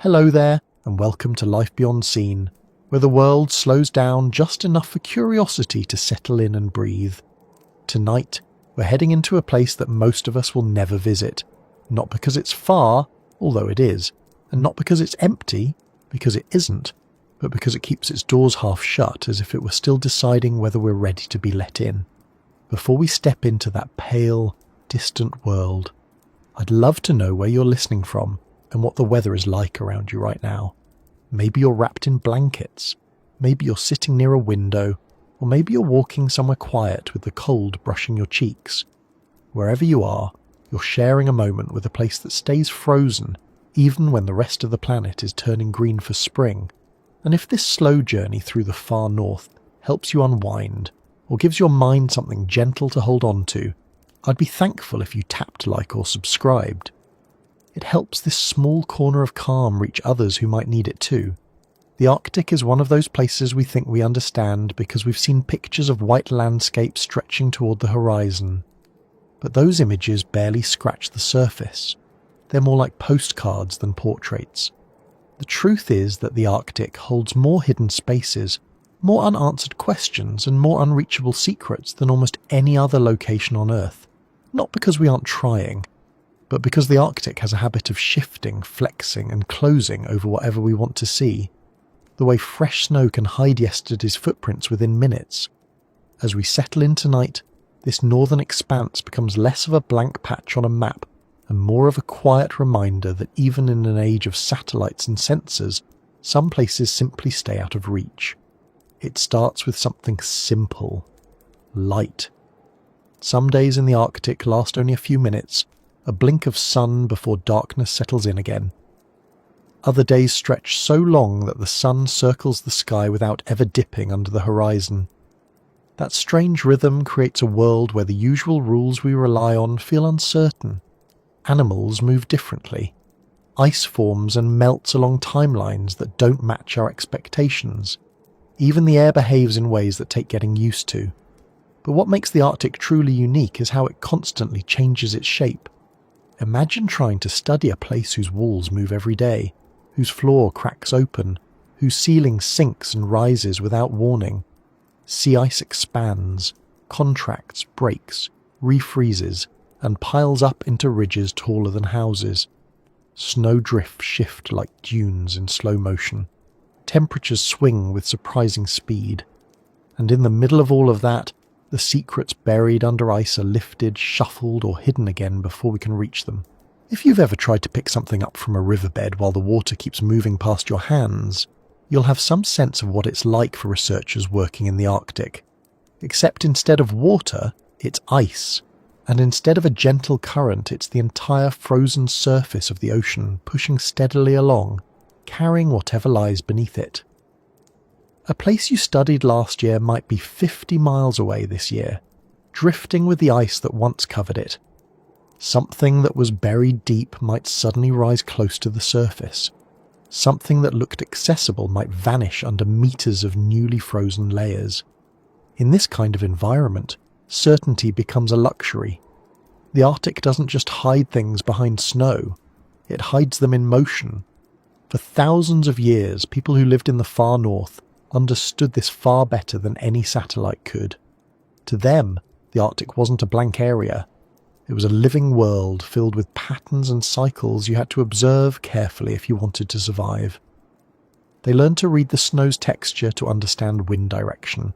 Hello there, and welcome to Life Beyond Scene, where the world slows down just enough for curiosity to settle in and breathe. Tonight, we're heading into a place that most of us will never visit, not because it's far, although it is, and not because it's empty, because it isn't, but because it keeps its doors half shut as if it were still deciding whether we're ready to be let in. Before we step into that pale, distant world, I'd love to know where you're listening from and what the weather is like around you right now. Maybe you're wrapped in blankets, maybe you're sitting near a window, or maybe you're walking somewhere quiet with the cold brushing your cheeks. Wherever you are, you're sharing a moment with a place that stays frozen even when the rest of the planet is turning green for spring. And if this slow journey through the far north helps you unwind, or gives your mind something gentle to hold on to, I'd be thankful if you tapped like or subscribed. It helps this small corner of calm reach others who might need it too. The Arctic is one of those places we think we understand because we've seen pictures of white landscapes stretching toward the horizon. But those images barely scratch the surface. They're more like postcards than portraits. The truth is that the Arctic holds more hidden spaces, more unanswered questions, and more unreachable secrets than almost any other location on Earth. Not because we aren't trying, but because the Arctic has a habit of shifting, flexing, and closing over whatever we want to see. The way fresh snow can hide yesterday's footprints within minutes. As we settle in tonight, this northern expanse becomes less of a blank patch on a map and more of a quiet reminder that even in an age of satellites and sensors, some places simply stay out of reach. It starts with something simple. Light. Some days in the Arctic last only a few minutes, a blink of sun before darkness settles in again. Other days stretch so long that the sun circles the sky without ever dipping under the horizon. That strange rhythm creates a world where the usual rules we rely on feel uncertain. Animals move differently. Ice forms and melts along timelines that don't match our expectations. Even the air behaves in ways that take getting used to. But what makes the Arctic truly unique is how it constantly changes its shape. Imagine trying to study a place whose walls move every day, whose floor cracks open, whose ceiling sinks and rises without warning. Sea ice expands, contracts, breaks, refreezes, and piles up into ridges taller than houses. Snowdrifts shift like dunes in slow motion. Temperatures swing with surprising speed. And in the middle of all of that, the secrets buried under ice are lifted, shuffled, or hidden again before we can reach them. If you've ever tried to pick something up from a riverbed while the water keeps moving past your hands, you'll have some sense of what it's like for researchers working in the Arctic. Except instead of water, it's ice. And instead of a gentle current, it's the entire frozen surface of the ocean pushing steadily along, carrying whatever lies beneath it. A place you studied last year might be 50 miles away this year, drifting with the ice that once covered it. Something that was buried deep might suddenly rise close to the surface. Something that looked accessible might vanish under meters of newly frozen layers. In this kind of environment, certainty becomes a luxury. The Arctic doesn't just hide things behind snow, it hides them in motion. For thousands of years, people who lived in the far north understood this far better than any satellite could. To them, the Arctic wasn't a blank area. It was a living world filled with patterns and cycles you had to observe carefully if you wanted to survive. They learned to read the snow's texture to understand wind direction.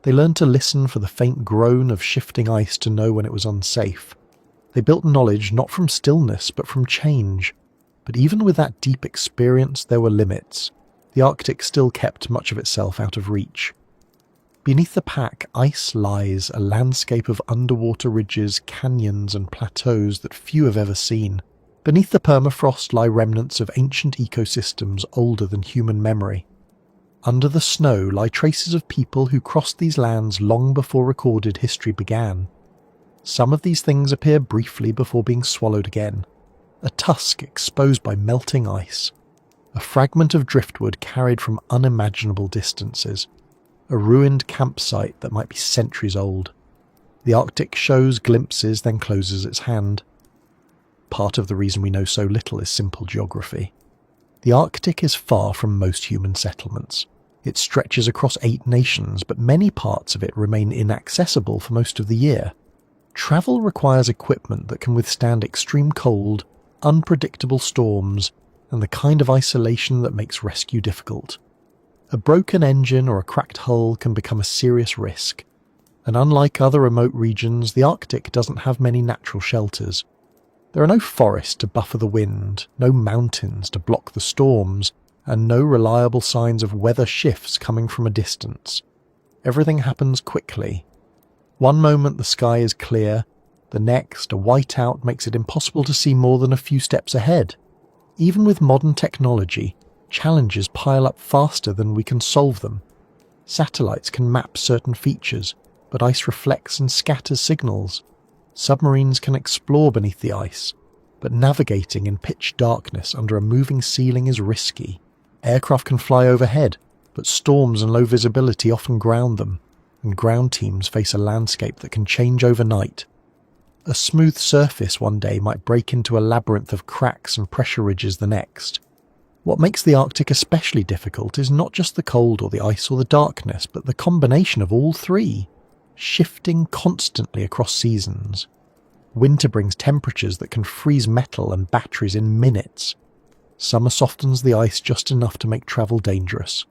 They learned to listen for the faint groan of shifting ice to know when it was unsafe. They built knowledge not from stillness but from change. But even with that deep experience, there were limits. The Arctic still kept much of itself out of reach. Beneath the pack, ice lies, a landscape of underwater ridges, canyons and plateaus that few have ever seen. Beneath the permafrost lie remnants of ancient ecosystems older than human memory. Under the snow lie traces of people who crossed these lands long before recorded history began. Some of these things appear briefly before being swallowed again. A tusk exposed by melting ice. A fragment of driftwood carried from unimaginable distances. A ruined campsite that might be centuries old. The Arctic shows glimpses, then closes its hand. Part of the reason we know so little is simple geography. The Arctic is far from most human settlements. It stretches across 8 nations, but many parts of it remain inaccessible for most of the year. Travel requires equipment that can withstand extreme cold, unpredictable storms, and the kind of isolation that makes rescue difficult. A broken engine or a cracked hull can become a serious risk, and unlike other remote regions, the Arctic doesn't have many natural shelters. There are no forests to buffer the wind, no mountains to block the storms, and no reliable signs of weather shifts coming from a distance. Everything happens quickly. One moment the sky is clear, the next a whiteout makes it impossible to see more than a few steps ahead. Even with modern technology, challenges pile up faster than we can solve them. Satellites can map certain features, but ice reflects and scatters signals. Submarines can explore beneath the ice, but navigating in pitch darkness under a moving ceiling is risky. Aircraft can fly overhead, but storms and low visibility often ground them, and ground teams face a landscape that can change overnight. A smooth surface one day might break into a labyrinth of cracks and pressure ridges the next. What makes the Arctic especially difficult is not just the cold or the ice or the darkness, but the combination of all three, shifting constantly across seasons. Winter brings temperatures that can freeze metal and batteries in minutes. Summer softens the ice just enough to make travel dangerous.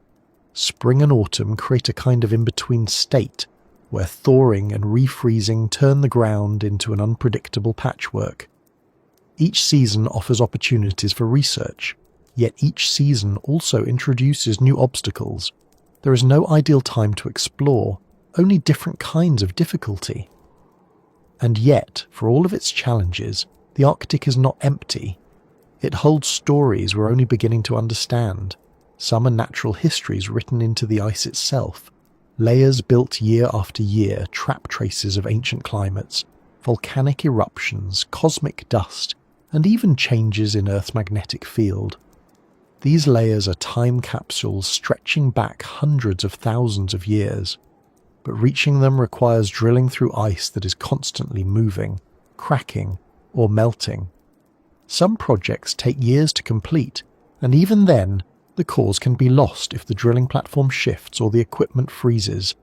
Spring and autumn create a kind of in-between state, where thawing and refreezing turn the ground into an unpredictable patchwork. Each season offers opportunities for research, yet each season also introduces new obstacles. There is no ideal time to explore, only different kinds of difficulty. And yet, for all of its challenges, the Arctic is not empty. It holds stories we're only beginning to understand. Some are natural histories written into the ice itself. Layers built year after year trap traces of ancient climates, volcanic eruptions, cosmic dust, and even changes in Earth's magnetic field. These layers are time capsules stretching back hundreds of thousands of years, but reaching them requires drilling through ice that is constantly moving, cracking, or melting. Some projects take years to complete, and even then, the cores can be lost if the drilling platform shifts or the equipment freezes.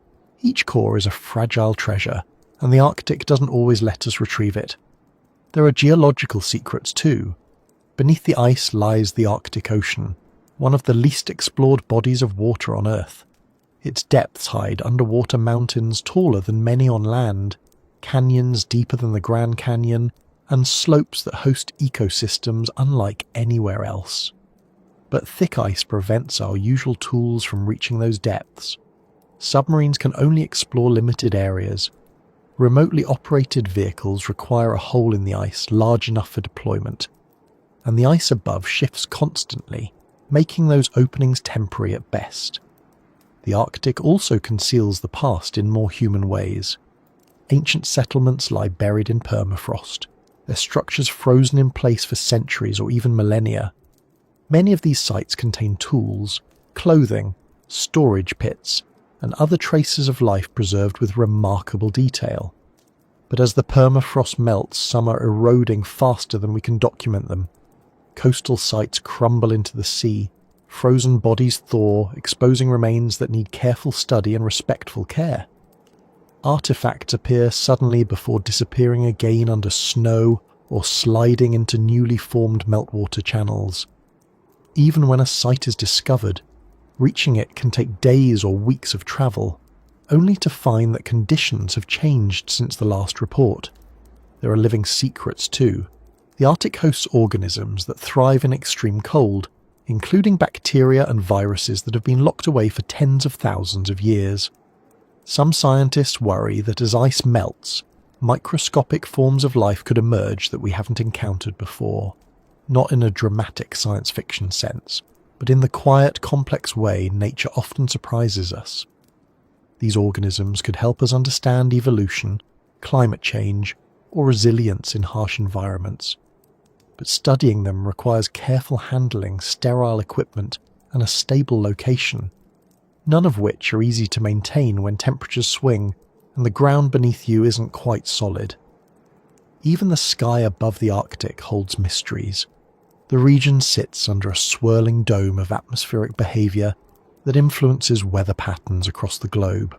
Each core is a fragile treasure, and the Arctic doesn't always let us retrieve it. There are geological secrets too. Beneath the ice lies the Arctic Ocean, one of the least explored bodies of water on Earth. Its depths hide underwater mountains taller than many on land, canyons deeper than the Grand Canyon, and slopes that host ecosystems unlike anywhere else. But thick ice prevents our usual tools from reaching those depths. Submarines can only explore limited areas. Remotely operated vehicles require a hole in the ice large enough for deployment, and the ice above shifts constantly, making those openings temporary at best. The Arctic also conceals the past in more human ways. Ancient settlements lie buried in permafrost, their structures frozen in place for centuries or even millennia. Many of these sites contain tools, clothing, storage pits, and other traces of life preserved with remarkable detail. But as the permafrost melts, some are eroding faster than we can document them. Coastal sites crumble into the sea, frozen bodies thaw, exposing remains that need careful study and respectful care. Artifacts appear suddenly before disappearing again under snow or sliding into newly formed meltwater channels. Even when a site is discovered, reaching it can take days or weeks of travel, only to find that conditions have changed since the last report. There are living secrets too. The Arctic hosts organisms that thrive in extreme cold, including bacteria and viruses that have been locked away for tens of thousands of years. Some scientists worry that as ice melts, microscopic forms of life could emerge that we haven't encountered before. Not in a dramatic science fiction sense, but in the quiet, complex way nature often surprises us. These organisms could help us understand evolution, climate change, or resilience in harsh environments. But studying them requires careful handling, sterile equipment, and a stable location, none of which are easy to maintain when temperatures swing and the ground beneath you isn't quite solid. Even the sky above the Arctic holds mysteries. The region sits under a swirling dome of atmospheric behaviour that influences weather patterns across the globe.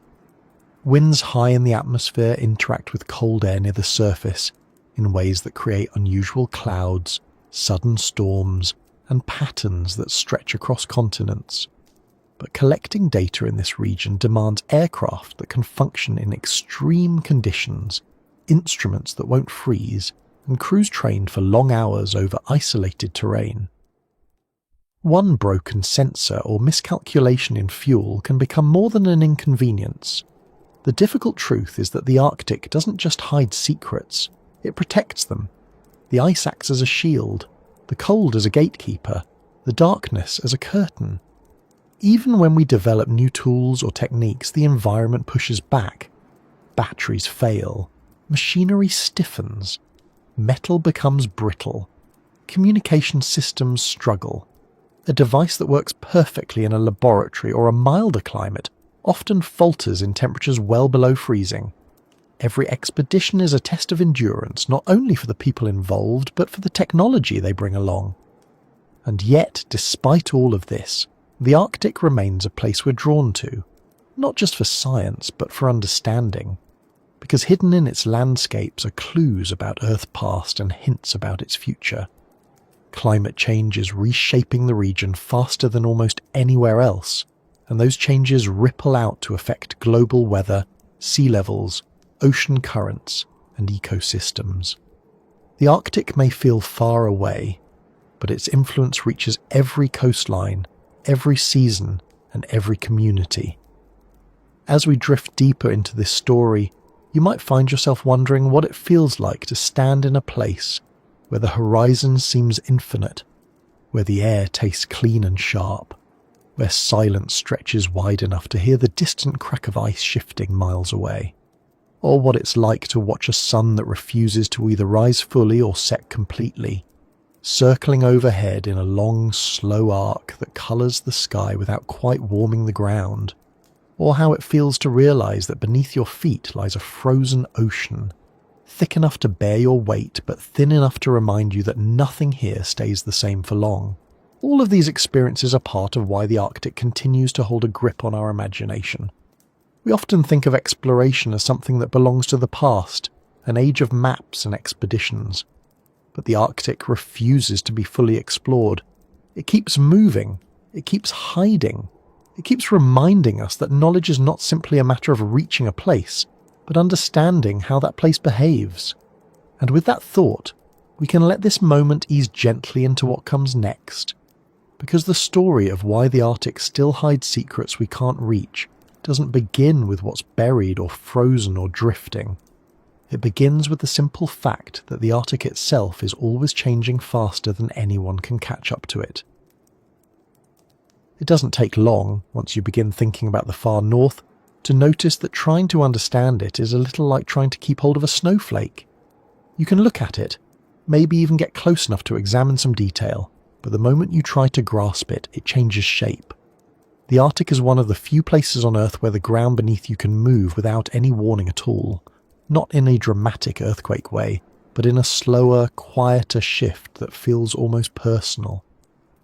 Winds high in the atmosphere interact with cold air near the surface in ways that create unusual clouds, sudden storms, and patterns that stretch across continents. But collecting data in this region demands aircraft that can function in extreme conditions, instruments that won't freeze, and crews trained for long hours over isolated terrain. One broken sensor or miscalculation in fuel can become more than an inconvenience. The difficult truth is that the Arctic doesn't just hide secrets, it protects them. The ice acts as a shield, the cold as a gatekeeper, the darkness as a curtain. Even when we develop new tools or techniques, the environment pushes back. Batteries fail, machinery stiffens, metal becomes brittle, communication systems struggle. A device that works perfectly in a laboratory or a milder climate often falters in temperatures well below freezing. Every expedition is a test of endurance, not only for the people involved, but for the technology they bring along. And yet, despite all of this, the Arctic remains a place we're drawn to, not just for science, but for understanding, because hidden in its landscapes are clues about Earth's past and hints about its future. Climate change is reshaping the region faster than almost anywhere else, and those changes ripple out to affect global weather, sea levels, ocean currents, and ecosystems. The Arctic may feel far away, but its influence reaches every coastline, every season, and every community. As we drift deeper into this story, you might find yourself wondering what it feels like to stand in a place where the horizon seems infinite, where the air tastes clean and sharp, where silence stretches wide enough to hear the distant crack of ice shifting miles away, or what it's like to watch a sun that refuses to either rise fully or set completely, circling overhead in a long, slow arc that colours the sky without quite warming the ground, or how it feels to realise that beneath your feet lies a frozen ocean, thick enough to bear your weight but thin enough to remind you that nothing here stays the same for long. All of these experiences are part of why the Arctic continues to hold a grip on our imagination. We often think of exploration as something that belongs to the past, an age of maps and expeditions. But the Arctic refuses to be fully explored. It keeps moving, it keeps hiding, it keeps reminding us that knowledge is not simply a matter of reaching a place, but understanding how that place behaves. And with that thought, we can let this moment ease gently into what comes next. Because the story of why the Arctic still hides secrets we can't reach doesn't begin with what's buried or frozen or drifting. It begins with the simple fact that the Arctic itself is always changing faster than anyone can catch up to it. It doesn't take long, once you begin thinking about the far north, to notice that trying to understand it is a little like trying to keep hold of a snowflake. You can look at it, maybe even get close enough to examine some detail, but the moment you try to grasp it, it changes shape. The Arctic is one of the few places on Earth where the ground beneath you can move without any warning at all. Not in a dramatic earthquake way, but in a slower, quieter shift that feels almost personal.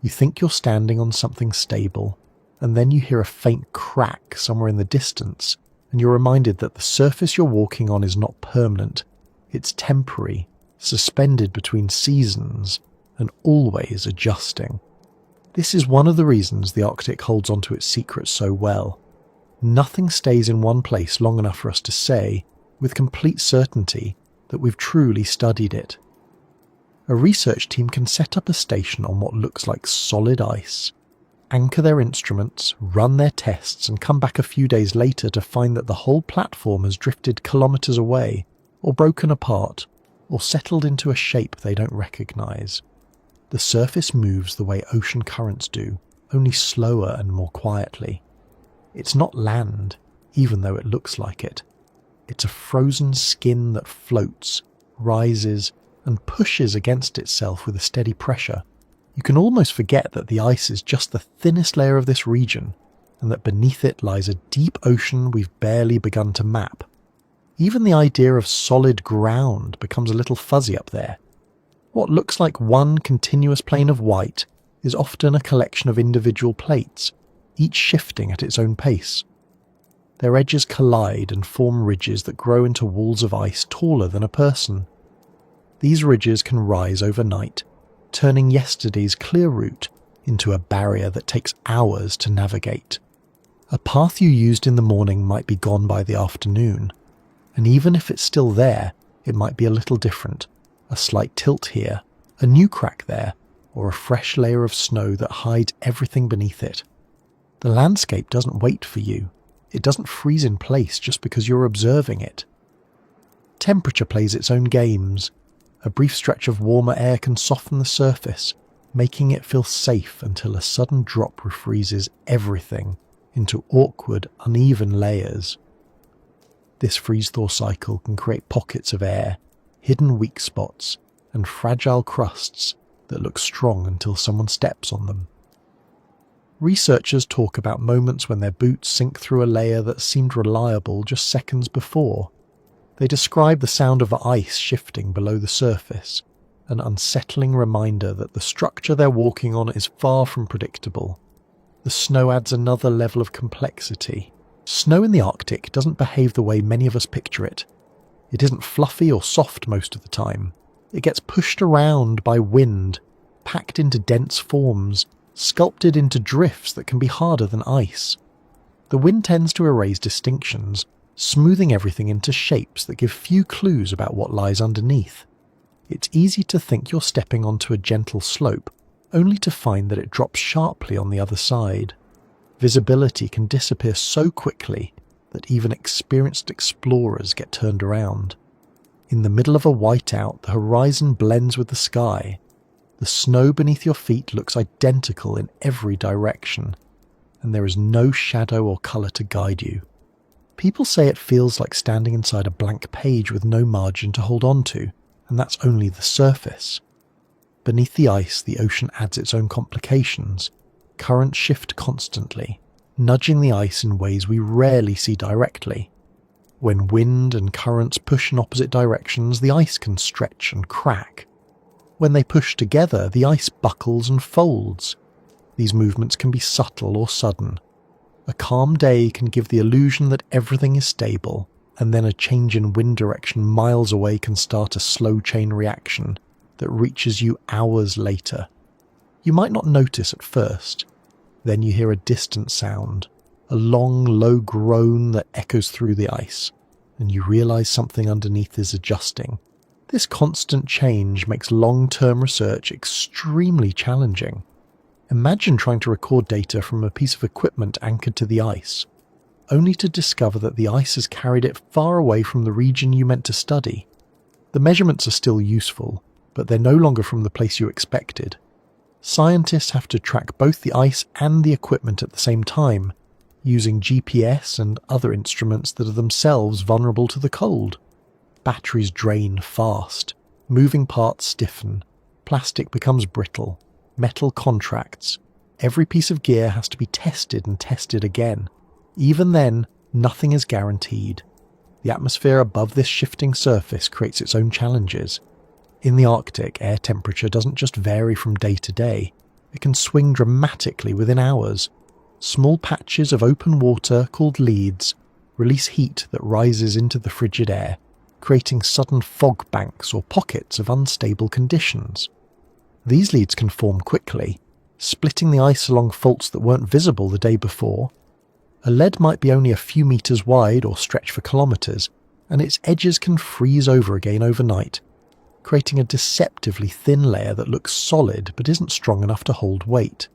You think you're standing on something stable, and then you hear a faint crack somewhere in the distance, and you're reminded that the surface you're walking on is not permanent. It's temporary, suspended between seasons, and always adjusting. This is one of the reasons the Arctic holds onto its secrets so well. Nothing stays in one place long enough for us to say, with complete certainty, that we've truly studied it. A research team can set up a station on what looks like solid ice, anchor their instruments, run their tests, and come back a few days later to find that the whole platform has drifted kilometres away, or broken apart, or settled into a shape they don't recognise. The surface moves the way ocean currents do, only slower and more quietly. It's not land, even though it looks like it. It's a frozen skin that floats, rises, and pushes against itself with a steady pressure. You can almost forget that the ice is just the thinnest layer of this region, and that beneath it lies a deep ocean we've barely begun to map. Even the idea of solid ground becomes a little fuzzy up there. What looks like one continuous plane of white is often a collection of individual plates, each shifting at its own pace. Their edges collide and form ridges that grow into walls of ice taller than a person. These ridges can rise overnight, turning yesterday's clear route into a barrier that takes hours to navigate. A path you used in the morning might be gone by the afternoon, and even if it's still there, it might be a little different, a slight tilt here, a new crack there, or a fresh layer of snow that hides everything beneath it. The landscape doesn't wait for you. It doesn't freeze in place just because you're observing it. Temperature plays its own games. A brief stretch of warmer air can soften the surface, making it feel safe until a sudden drop refreezes everything into awkward, uneven layers. This freeze-thaw cycle can create pockets of air, hidden weak spots, and fragile crusts that look strong until someone steps on them. Researchers talk about moments when their boots sink through a layer that seemed reliable just seconds before. They describe the sound of ice shifting below the surface, an unsettling reminder that the structure they're walking on is far from predictable. The snow adds another level of complexity. Snow in the Arctic doesn't behave the way many of us picture it. It isn't fluffy or soft most of the time. It gets pushed around by wind, packed into dense forms, sculpted into drifts that can be harder than ice. The wind tends to erase distinctions, smoothing everything into shapes that give few clues about what lies underneath. It's easy to think you're stepping onto a gentle slope, only to find that it drops sharply on the other side. Visibility can disappear so quickly that even experienced explorers get turned around. In the middle of a whiteout, the horizon blends with the sky. The snow beneath your feet looks identical in every direction, and there is no shadow or colour to guide you. People say it feels like standing inside a blank page with no margin to hold on to, and that's only the surface. Beneath the ice, the ocean adds its own complications. Currents shift constantly, nudging the ice in ways we rarely see directly. When wind and currents push in opposite directions, the ice can stretch and crack. When they push together, the ice buckles and folds. These movements can be subtle or sudden. A calm day can give the illusion that everything is stable, and then a change in wind direction miles away can start a slow chain reaction that reaches you hours later. You might not notice at first. Then you hear a distant sound, a long, low groan that echoes through the ice, and you realize something underneath is adjusting. This constant change makes long-term research extremely challenging. Imagine trying to record data from a piece of equipment anchored to the ice, only to discover that the ice has carried it far away from the region you meant to study. The measurements are still useful, but they're no longer from the place you expected. Scientists have to track both the ice and the equipment at the same time, using GPS and other instruments that are themselves vulnerable to the cold. Batteries drain fast, moving parts stiffen, plastic becomes brittle, metal contracts. Every piece of gear has to be tested and tested again. Even then, nothing is guaranteed. The atmosphere above this shifting surface creates its own challenges. In the Arctic, air temperature doesn't just vary from day to day, it can swing dramatically within hours. Small patches of open water, called leads, release heat that rises into the frigid air, creating sudden fog banks or pockets of unstable conditions. These leads can form quickly, splitting the ice along faults that weren't visible the day before. A lead might be only a few meters wide or stretch for kilometers, and its edges can freeze over again overnight, creating a deceptively thin layer that looks solid but isn't strong enough to hold weight.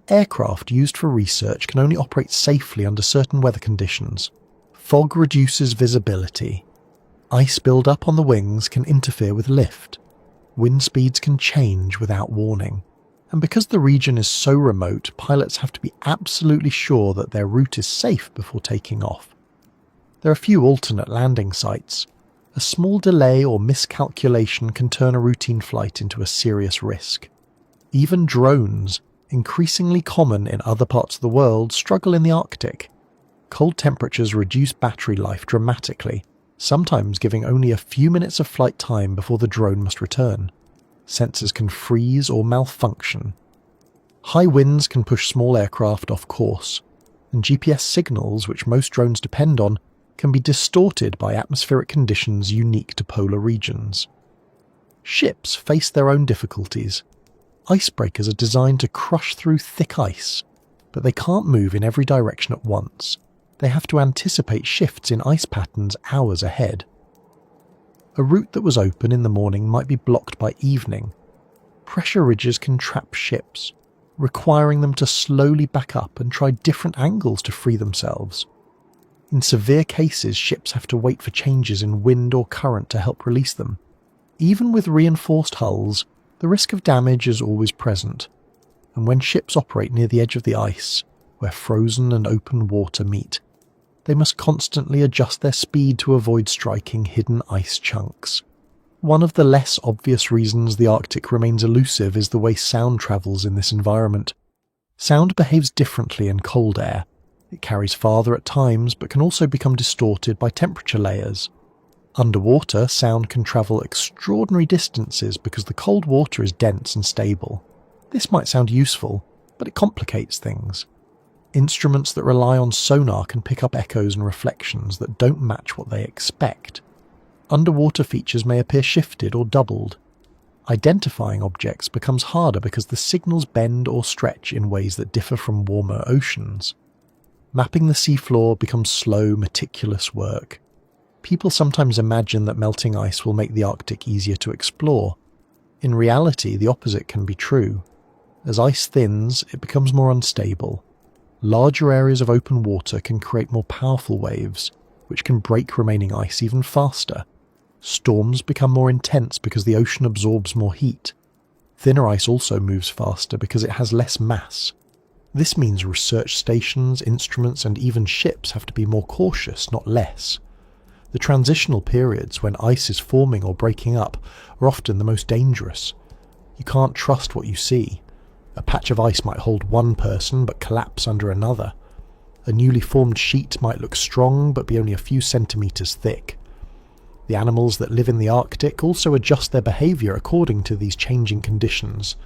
Aircraft used for research can only operate safely under certain weather conditions. Fog reduces visibility. Ice build-up on the wings can interfere with lift. Wind speeds can change without warning. And because the region is so remote, pilots have to be absolutely sure that their route is safe before taking off. There are few alternate landing sites. A small delay or miscalculation can turn a routine flight into a serious risk. Even drones, increasingly common in other parts of the world, struggle in the Arctic. Cold temperatures reduce battery life dramatically, sometimes giving only a few minutes of flight time before the drone must return. Sensors can freeze or malfunction. High winds can push small aircraft off course, and GPS signals, which most drones depend on, can be distorted by atmospheric conditions unique to polar regions. Ships face their own difficulties. Icebreakers are designed to crush through thick ice, but they can't move in every direction at once. They have to anticipate shifts in ice patterns hours ahead. A route that was open in the morning might be blocked by evening. Pressure ridges can trap ships, requiring them to slowly back up and try different angles to free themselves. In severe cases, ships have to wait for changes in wind or current to help release them. Even with reinforced hulls, the risk of damage is always present, and when ships operate near the edge of the ice, where frozen and open water meet, they must constantly adjust their speed to avoid striking hidden ice chunks. One of the less obvious reasons the Arctic remains elusive is the way sound travels in this environment. Sound behaves differently in cold air. It carries farther at times, but can also become distorted by temperature layers. Underwater, sound can travel extraordinary distances because the cold water is dense and stable. This might sound useful, but it complicates things. Instruments that rely on sonar can pick up echoes and reflections that don't match what they expect. Underwater features may appear shifted or doubled. Identifying objects becomes harder because the signals bend or stretch in ways that differ from warmer oceans. Mapping the seafloor becomes slow, meticulous work. People sometimes imagine that melting ice will make the Arctic easier to explore. In reality, the opposite can be true. As ice thins, it becomes more unstable. Larger areas of open water can create more powerful waves, which can break remaining ice even faster. Storms become more intense because the ocean absorbs more heat. Thinner ice also moves faster because it has less mass. This means research stations, instruments, and even ships have to be more cautious, not less. The transitional periods when ice is forming or breaking up are often the most dangerous. You can't trust what you see. A patch of ice might hold one person but collapse under another. A newly formed sheet might look strong but be only a few centimetres thick. The animals that live in the Arctic also adjust their behaviour according to these changing conditions.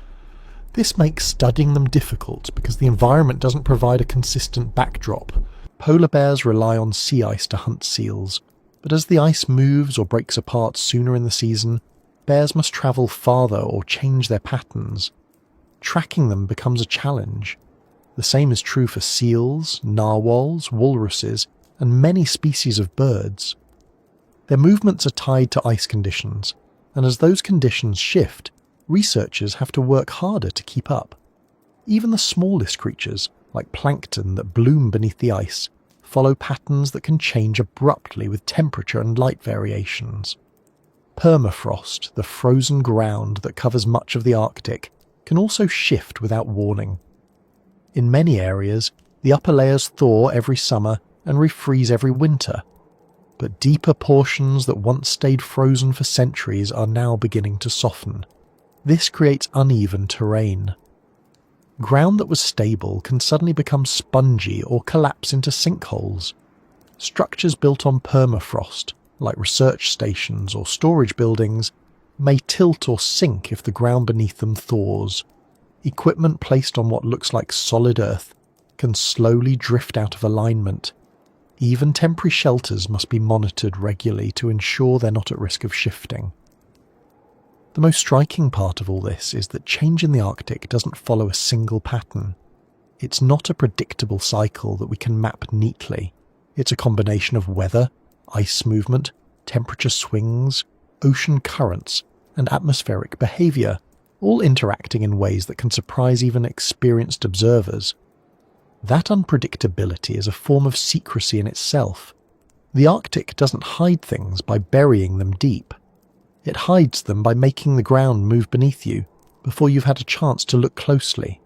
This makes studying them difficult because the environment doesn't provide a consistent backdrop. Polar bears rely on sea ice to hunt seals, but as the ice moves or breaks apart sooner in the season, bears must travel farther or change their patterns. Tracking them becomes a challenge. The same is true for seals, narwhals, walruses, and many species of birds. Their movements are tied to ice conditions, and as those conditions shift, researchers have to work harder to keep up. Even the smallest creatures, like plankton that bloom beneath the ice, follow patterns that can change abruptly with temperature and light variations. Permafrost, the frozen ground that covers much of the Arctic, can also shift without warning. In many areas, the upper layers thaw every summer and refreeze every winter, but deeper portions that once stayed frozen for centuries are now beginning to soften. This creates uneven terrain. Ground that was stable can suddenly become spongy or collapse into sinkholes. Structures built on permafrost, like research stations or storage buildings, may tilt or sink if the ground beneath them thaws. Equipment placed on what looks like solid earth can slowly drift out of alignment. Even temporary shelters must be monitored regularly to ensure they're not at risk of shifting. The most striking part of all this is that change in the Arctic doesn't follow a single pattern. It's not a predictable cycle that we can map neatly. It's a combination of weather, ice movement, temperature swings, ocean currents, and atmospheric behaviour, all interacting in ways that can surprise even experienced observers. That unpredictability is a form of secrecy in itself. The Arctic doesn't hide things by burying them deep. It hides them by making the ground move beneath you before you've had a chance to look closely.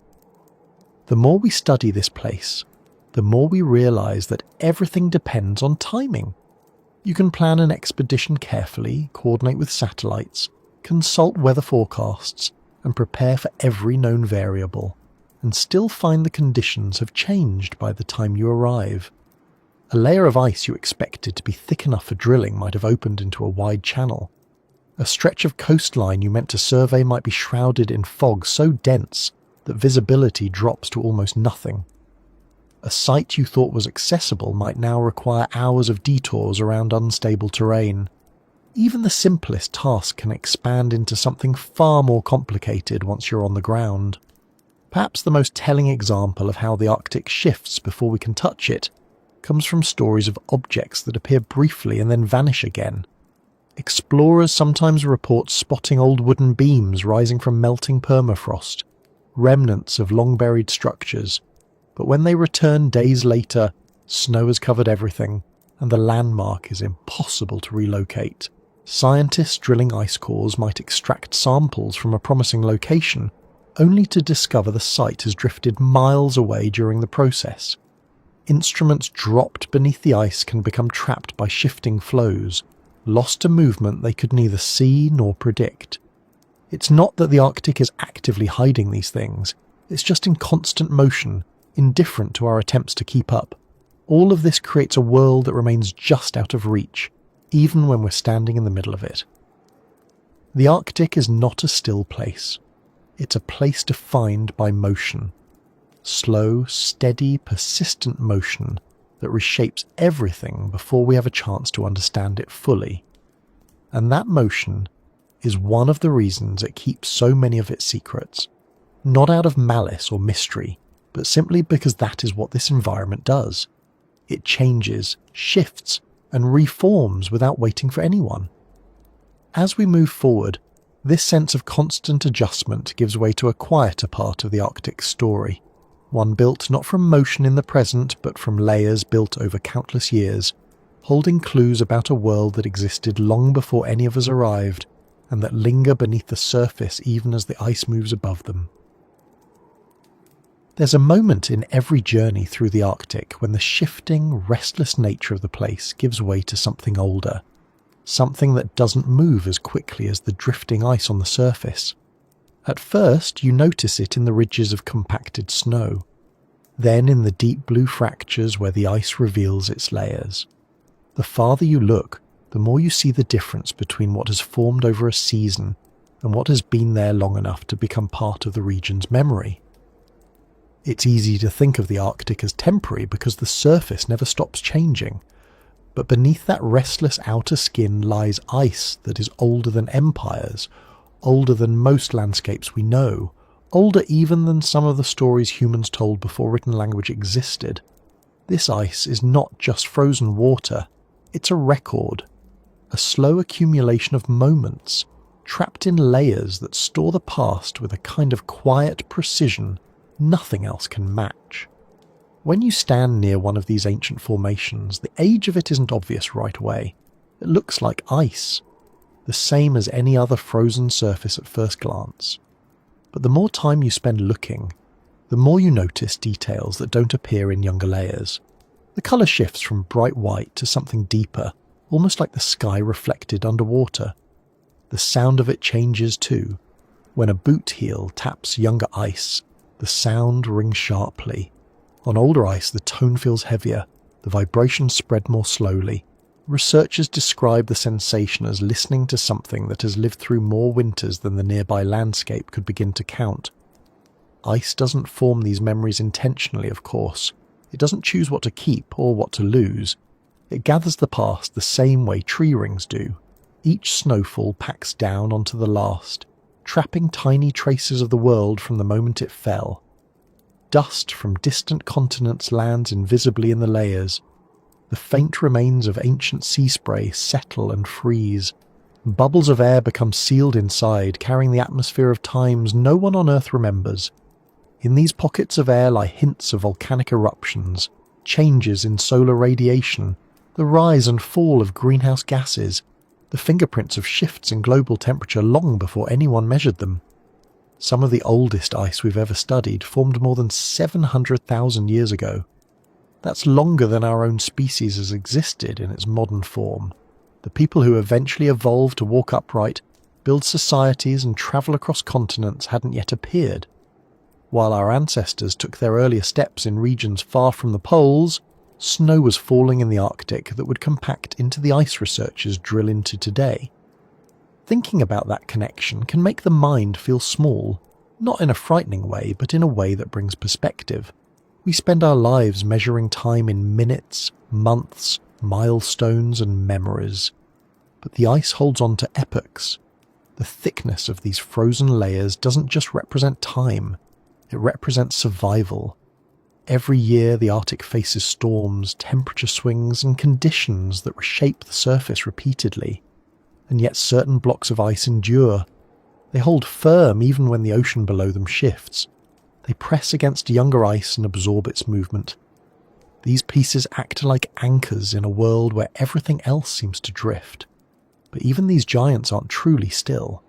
The more we study this place, the more we realise that everything depends on timing. You can plan an expedition carefully, coordinate with satellites, consult weather forecasts, and prepare for every known variable, and still find the conditions have changed by the time you arrive. A layer of ice you expected to be thick enough for drilling might have opened into a wide channel. A stretch of coastline you meant to survey might be shrouded in fog so dense that visibility drops to almost nothing. A site you thought was accessible might now require hours of detours around unstable terrain. Even the simplest task can expand into something far more complicated once you're on the ground. Perhaps the most telling example of how the Arctic shifts before we can touch it comes from stories of objects that appear briefly and then vanish again. Explorers sometimes report spotting old wooden beams rising from melting permafrost, remnants of long-buried structures, but when they return days later, snow has covered everything, and the landmark is impossible to relocate. Scientists drilling ice cores might extract samples from a promising location, only to discover the site has drifted miles away during the process. Instruments dropped beneath the ice can become trapped by shifting flows, lost to movement they could neither see nor predict. It's not that the Arctic is actively hiding these things, it's just in constant motion, indifferent to our attempts to keep up. All of this creates a world that remains just out of reach, even when we're standing in the middle of it. The Arctic is not a still place. It's a place defined by motion. Slow, steady, persistent motion that reshapes everything before we have a chance to understand it fully. And that motion is one of the reasons it keeps so many of its secrets, not out of malice or mystery, but simply because that is what this environment does. It changes, shifts, and reforms without waiting for anyone. As we move forward, this sense of constant adjustment gives way to a quieter part of the Arctic story, one built not from motion in the present but from layers built over countless years, holding clues about a world that existed long before any of us arrived and that linger beneath the surface even as the ice moves above them. There's a moment in every journey through the Arctic when the shifting, restless nature of the place gives way to something older, something that doesn't move as quickly as the drifting ice on the surface. At first, you notice it in the ridges of compacted snow, then in the deep blue fractures where the ice reveals its layers. The farther you look, the more you see the difference between what has formed over a season and what has been there long enough to become part of the region's memory. It's easy to think of the Arctic as temporary because the surface never stops changing, but beneath that restless outer skin lies ice that is older than empires, older than most landscapes we know, older even than some of the stories humans told before written language existed. This ice is not just frozen water, it's a record, a slow accumulation of moments, trapped in layers that store the past with a kind of quiet precision nothing else can match. When you stand near one of these ancient formations, the age of it isn't obvious right away. It looks like ice, the same as any other frozen surface at first glance. But the more time you spend looking, the more you notice details that don't appear in younger layers. The colour shifts from bright white to something deeper, almost like the sky reflected underwater. The sound of it changes too. When a boot heel taps younger ice, the sound rings sharply. On older ice, the tone feels heavier, the vibrations spread more slowly. Researchers describe the sensation as listening to something that has lived through more winters than the nearby landscape could begin to count. Ice doesn't form these memories intentionally, of course. It doesn't choose what to keep or what to lose. It gathers the past the same way tree rings do. Each snowfall packs down onto the last, trapping tiny traces of the world from the moment it fell. Dust from distant continents lands invisibly in the layers. The faint remains of ancient sea spray settle and freeze. Bubbles of air become sealed inside, carrying the atmosphere of times no one on Earth remembers. In these pockets of air lie hints of volcanic eruptions, changes in solar radiation, the rise and fall of greenhouse gases, the fingerprints of shifts in global temperature long before anyone measured them. Some of the oldest ice we've ever studied formed more than 700,000 years ago. That's longer than our own species has existed in its modern form. The people who eventually evolved to walk upright, build societies and travel across continents hadn't yet appeared. While our ancestors took their earlier steps in regions far from the poles, snow was falling in the Arctic that would compact into the ice researchers drill into today. Thinking about that connection can make the mind feel small, not in a frightening way, but in a way that brings perspective. We spend our lives measuring time in minutes, months, milestones, and memories. But the ice holds on to epochs. The thickness of these frozen layers doesn't just represent time, it represents survival. Every year the Arctic faces storms, temperature swings, and conditions that reshape the surface repeatedly. And yet certain blocks of ice endure. They hold firm even when the ocean below them shifts. They press against younger ice and absorb its movement. These pieces act like anchors in a world where everything else seems to drift. But even these giants aren't truly still.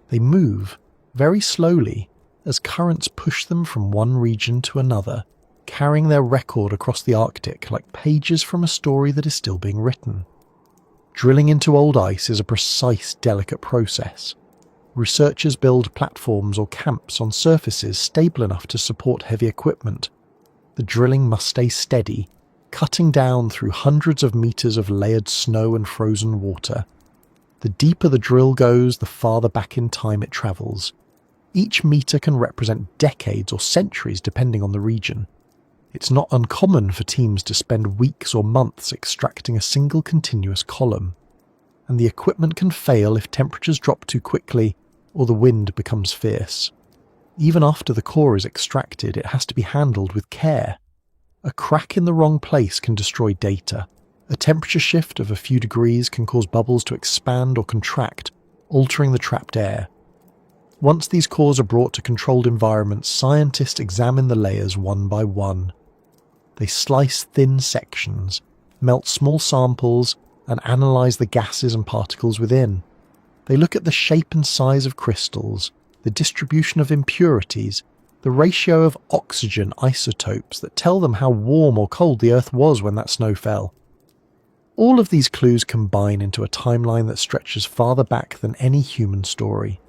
They move, very slowly, as currents push them from one region to another, carrying their record across the Arctic like pages from a story that is still being written. Drilling into old ice is a precise, delicate process. Researchers build platforms or camps on surfaces stable enough to support heavy equipment. The drilling must stay steady, cutting down through hundreds of meters of layered snow and frozen water. The deeper the drill goes, the farther back in time it travels. Each meter can represent decades or centuries depending on the region. It's not uncommon for teams to spend weeks or months extracting a single continuous column. And the equipment can fail if temperatures drop too quickly or the wind becomes fierce. Even after the core is extracted, it has to be handled with care. A crack in the wrong place can destroy data. A temperature shift of a few degrees can cause bubbles to expand or contract, altering the trapped air. Once these cores are brought to controlled environments, scientists examine the layers one by one. They slice thin sections, melt small samples, and analyze the gases and particles within. They look at the shape and size of crystals, the distribution of impurities, the ratio of oxygen isotopes that tell them how warm or cold the Earth was when that snow fell. All of these clues combine into a timeline that stretches farther back than any human story.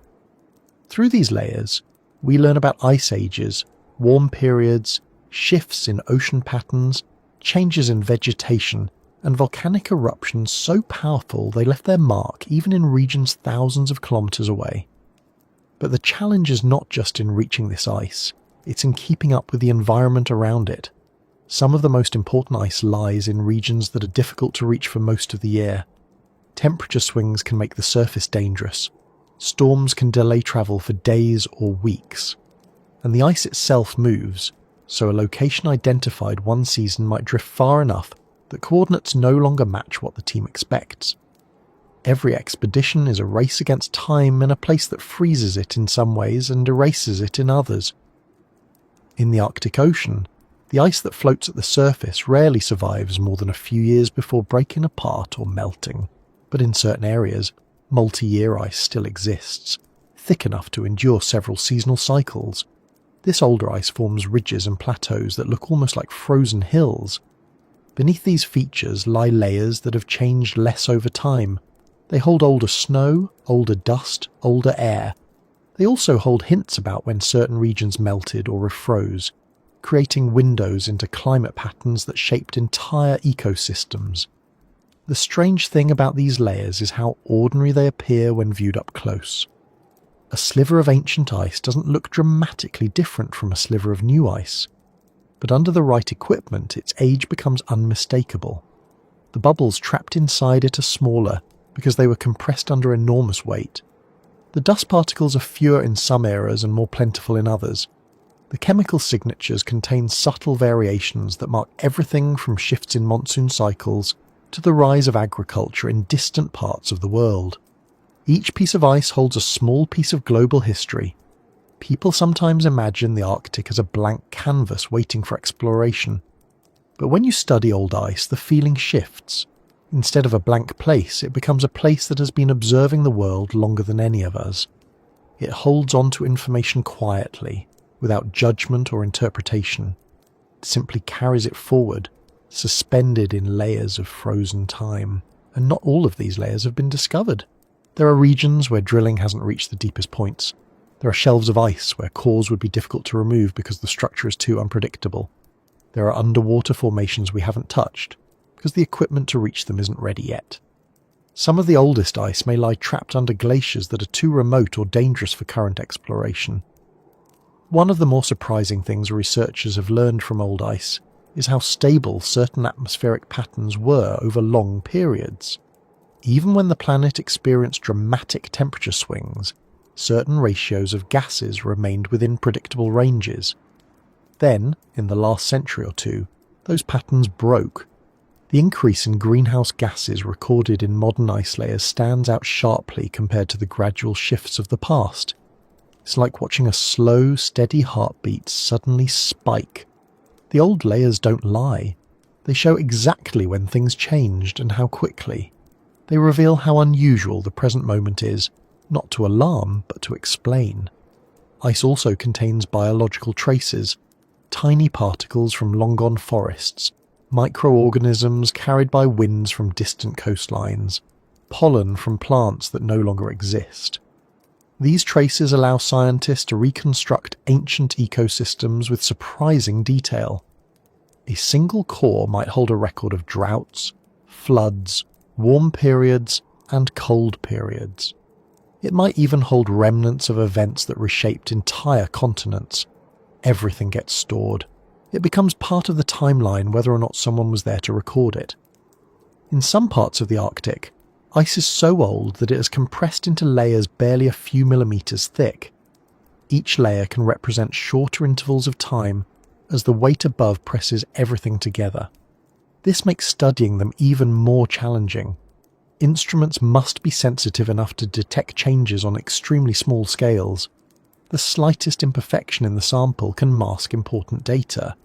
Through these layers, we learn about ice ages, warm periods, shifts in ocean patterns, changes in vegetation, and volcanic eruptions so powerful they left their mark even in regions thousands of kilometers away. But the challenge is not just in reaching this ice, it's in keeping up with the environment around it. Some of the most important ice lies in regions that are difficult to reach for most of the year. Temperature swings can make the surface dangerous. Storms can delay travel for days or weeks. And the ice itself moves, so a location identified one season might drift far enough that coordinates no longer match what the team expects. Every expedition is a race against time in a place that freezes it in some ways and erases it in others. In the Arctic Ocean, the ice that floats at the surface rarely survives more than a few years before breaking apart or melting, but in certain areas, multi-year ice still exists, thick enough to endure several seasonal cycles. This older ice forms ridges and plateaus that look almost like frozen hills. Beneath these features lie layers that have changed less over time. They hold older snow, older dust, older air. They also hold hints about when certain regions melted or refroze, creating windows into climate patterns that shaped entire ecosystems. The strange thing about these layers is how ordinary they appear when viewed up close. A sliver of ancient ice doesn't look dramatically different from a sliver of new ice, but under the right equipment its age becomes unmistakable. The bubbles trapped inside it are smaller because they were compressed under enormous weight. The dust particles are fewer in some eras and more plentiful in others. The chemical signatures contain subtle variations that mark everything from shifts in monsoon cycles to the rise of agriculture in distant parts of the world. Each piece of ice holds a small piece of global history. People sometimes imagine the Arctic as a blank canvas waiting for exploration. But when you study old ice, the feeling shifts. Instead of a blank place, it becomes a place that has been observing the world longer than any of us. It holds on to information quietly, without judgment or interpretation. It simply carries it forward, suspended in layers of frozen time. And not all of these layers have been discovered. There are regions where drilling hasn't reached the deepest points. There are shelves of ice where cores would be difficult to remove because the structure is too unpredictable. There are underwater formations we haven't touched, because the equipment to reach them isn't ready yet. Some of the oldest ice may lie trapped under glaciers that are too remote or dangerous for current exploration. One of the more surprising things researchers have learned from old ice is how stable certain atmospheric patterns were over long periods. Even when the planet experienced dramatic temperature swings, certain ratios of gases remained within predictable ranges. Then, in the last century or two, those patterns broke. The increase in greenhouse gases recorded in modern ice layers stands out sharply compared to the gradual shifts of the past. It's like watching a slow, steady heartbeat suddenly spike. The old layers don't lie. They show exactly when things changed and how quickly. They reveal how unusual the present moment is, not to alarm, but to explain. Ice also contains biological traces, tiny particles from long-gone forests, microorganisms carried by winds from distant coastlines, pollen from plants that no longer exist. These traces allow scientists to reconstruct ancient ecosystems with surprising detail. A single core might hold a record of droughts, floods, warm periods, and cold periods. It might even hold remnants of events that reshaped entire continents. Everything gets stored. It becomes part of the timeline whether or not someone was there to record it. In some parts of the Arctic, ice is so old that it has compressed into layers barely a few millimeters thick. Each layer can represent shorter intervals of time as the weight above presses everything together. This makes studying them even more challenging. Instruments must be sensitive enough to detect changes on extremely small scales. The slightest imperfection in the sample can mask important data.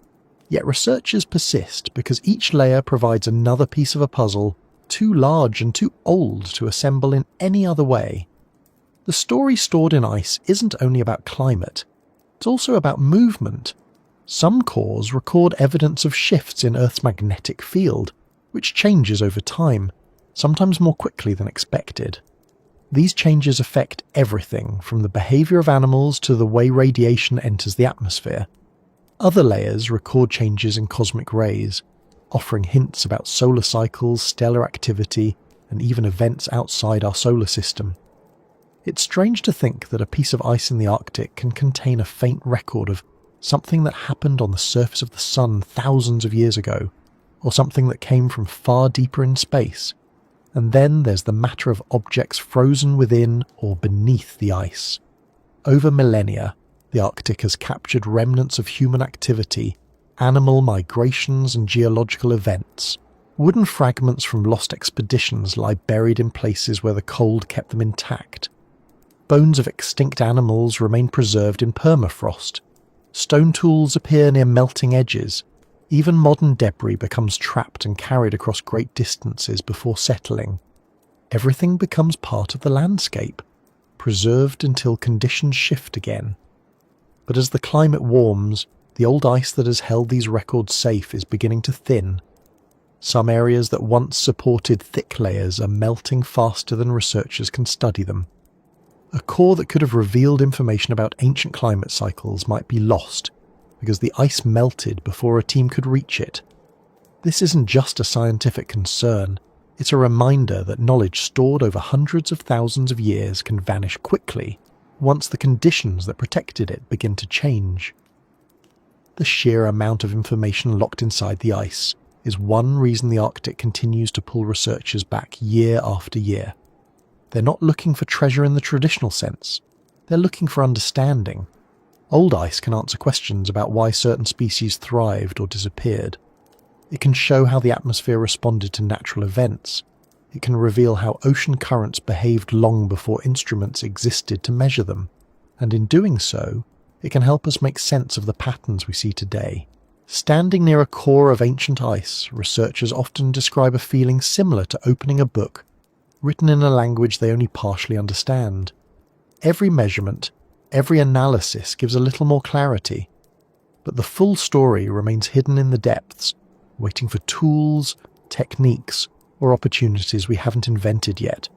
Yet researchers persist because each layer provides another piece of a puzzle too large and too old to assemble in any other way. The story stored in ice isn't only about climate, it's also about movement. Some cores record evidence of shifts in Earth's magnetic field, which changes over time, sometimes more quickly than expected. These changes affect everything from the behavior of animals to the way radiation enters the atmosphere. Other layers record changes in cosmic rays, offering hints about solar cycles, stellar activity, and even events outside our solar system. It's strange to think that a piece of ice in the Arctic can contain a faint record of something that happened on the surface of the sun thousands of years ago, or something that came from far deeper in space. And then there's the matter of objects frozen within or beneath the ice. Over millennia, the Arctic has captured remnants of human activity, animal migrations and geological events. Wooden fragments from lost expeditions lie buried in places where the cold kept them intact. Bones of extinct animals remain preserved in permafrost. Stone tools appear near melting edges. Even modern debris becomes trapped and carried across great distances before settling. Everything becomes part of the landscape, preserved until conditions shift again. But as the climate warms, the old ice that has held these records safe is beginning to thin. Some areas that once supported thick layers are melting faster than researchers can study them. A core that could have revealed information about ancient climate cycles might be lost because the ice melted before a team could reach it. This isn't just a scientific concern, it's a reminder that knowledge stored over hundreds of thousands of years can vanish quickly once the conditions that protected it begin to change. The sheer amount of information locked inside the ice is one reason the Arctic continues to pull researchers back year after year. They're not looking for treasure in the traditional sense, they're looking for understanding. Old ice can answer questions about why certain species thrived or disappeared. It can show how the atmosphere responded to natural events. It can reveal how ocean currents behaved long before instruments existed to measure them. And in doing so, it can help us make sense of the patterns we see today. Standing near a core of ancient ice, researchers often describe a feeling similar to opening a book, written in a language they only partially understand. Every measurement, every analysis gives a little more clarity, but the full story remains hidden in the depths, waiting for tools, techniques, or opportunities we haven't invented yet.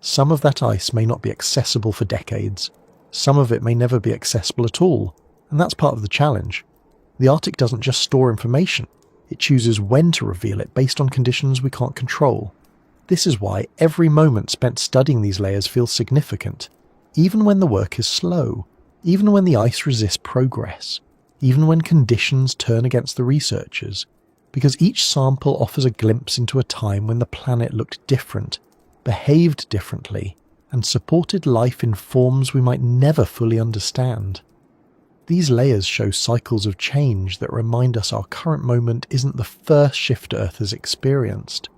Some of that ice may not be accessible for decades. Some of it may never be accessible at all, and that's part of the challenge. The Arctic doesn't just store information, it chooses when to reveal it based on conditions we can't control. This is why every moment spent studying these layers feels significant, even when the work is slow, even when the ice resists progress, even when conditions turn against the researchers, because each sample offers a glimpse into a time when the planet looked different, behaved differently, and supported life in forms we might never fully understand. These layers show cycles of change that remind us our current moment isn't the first shift Earth has experienced.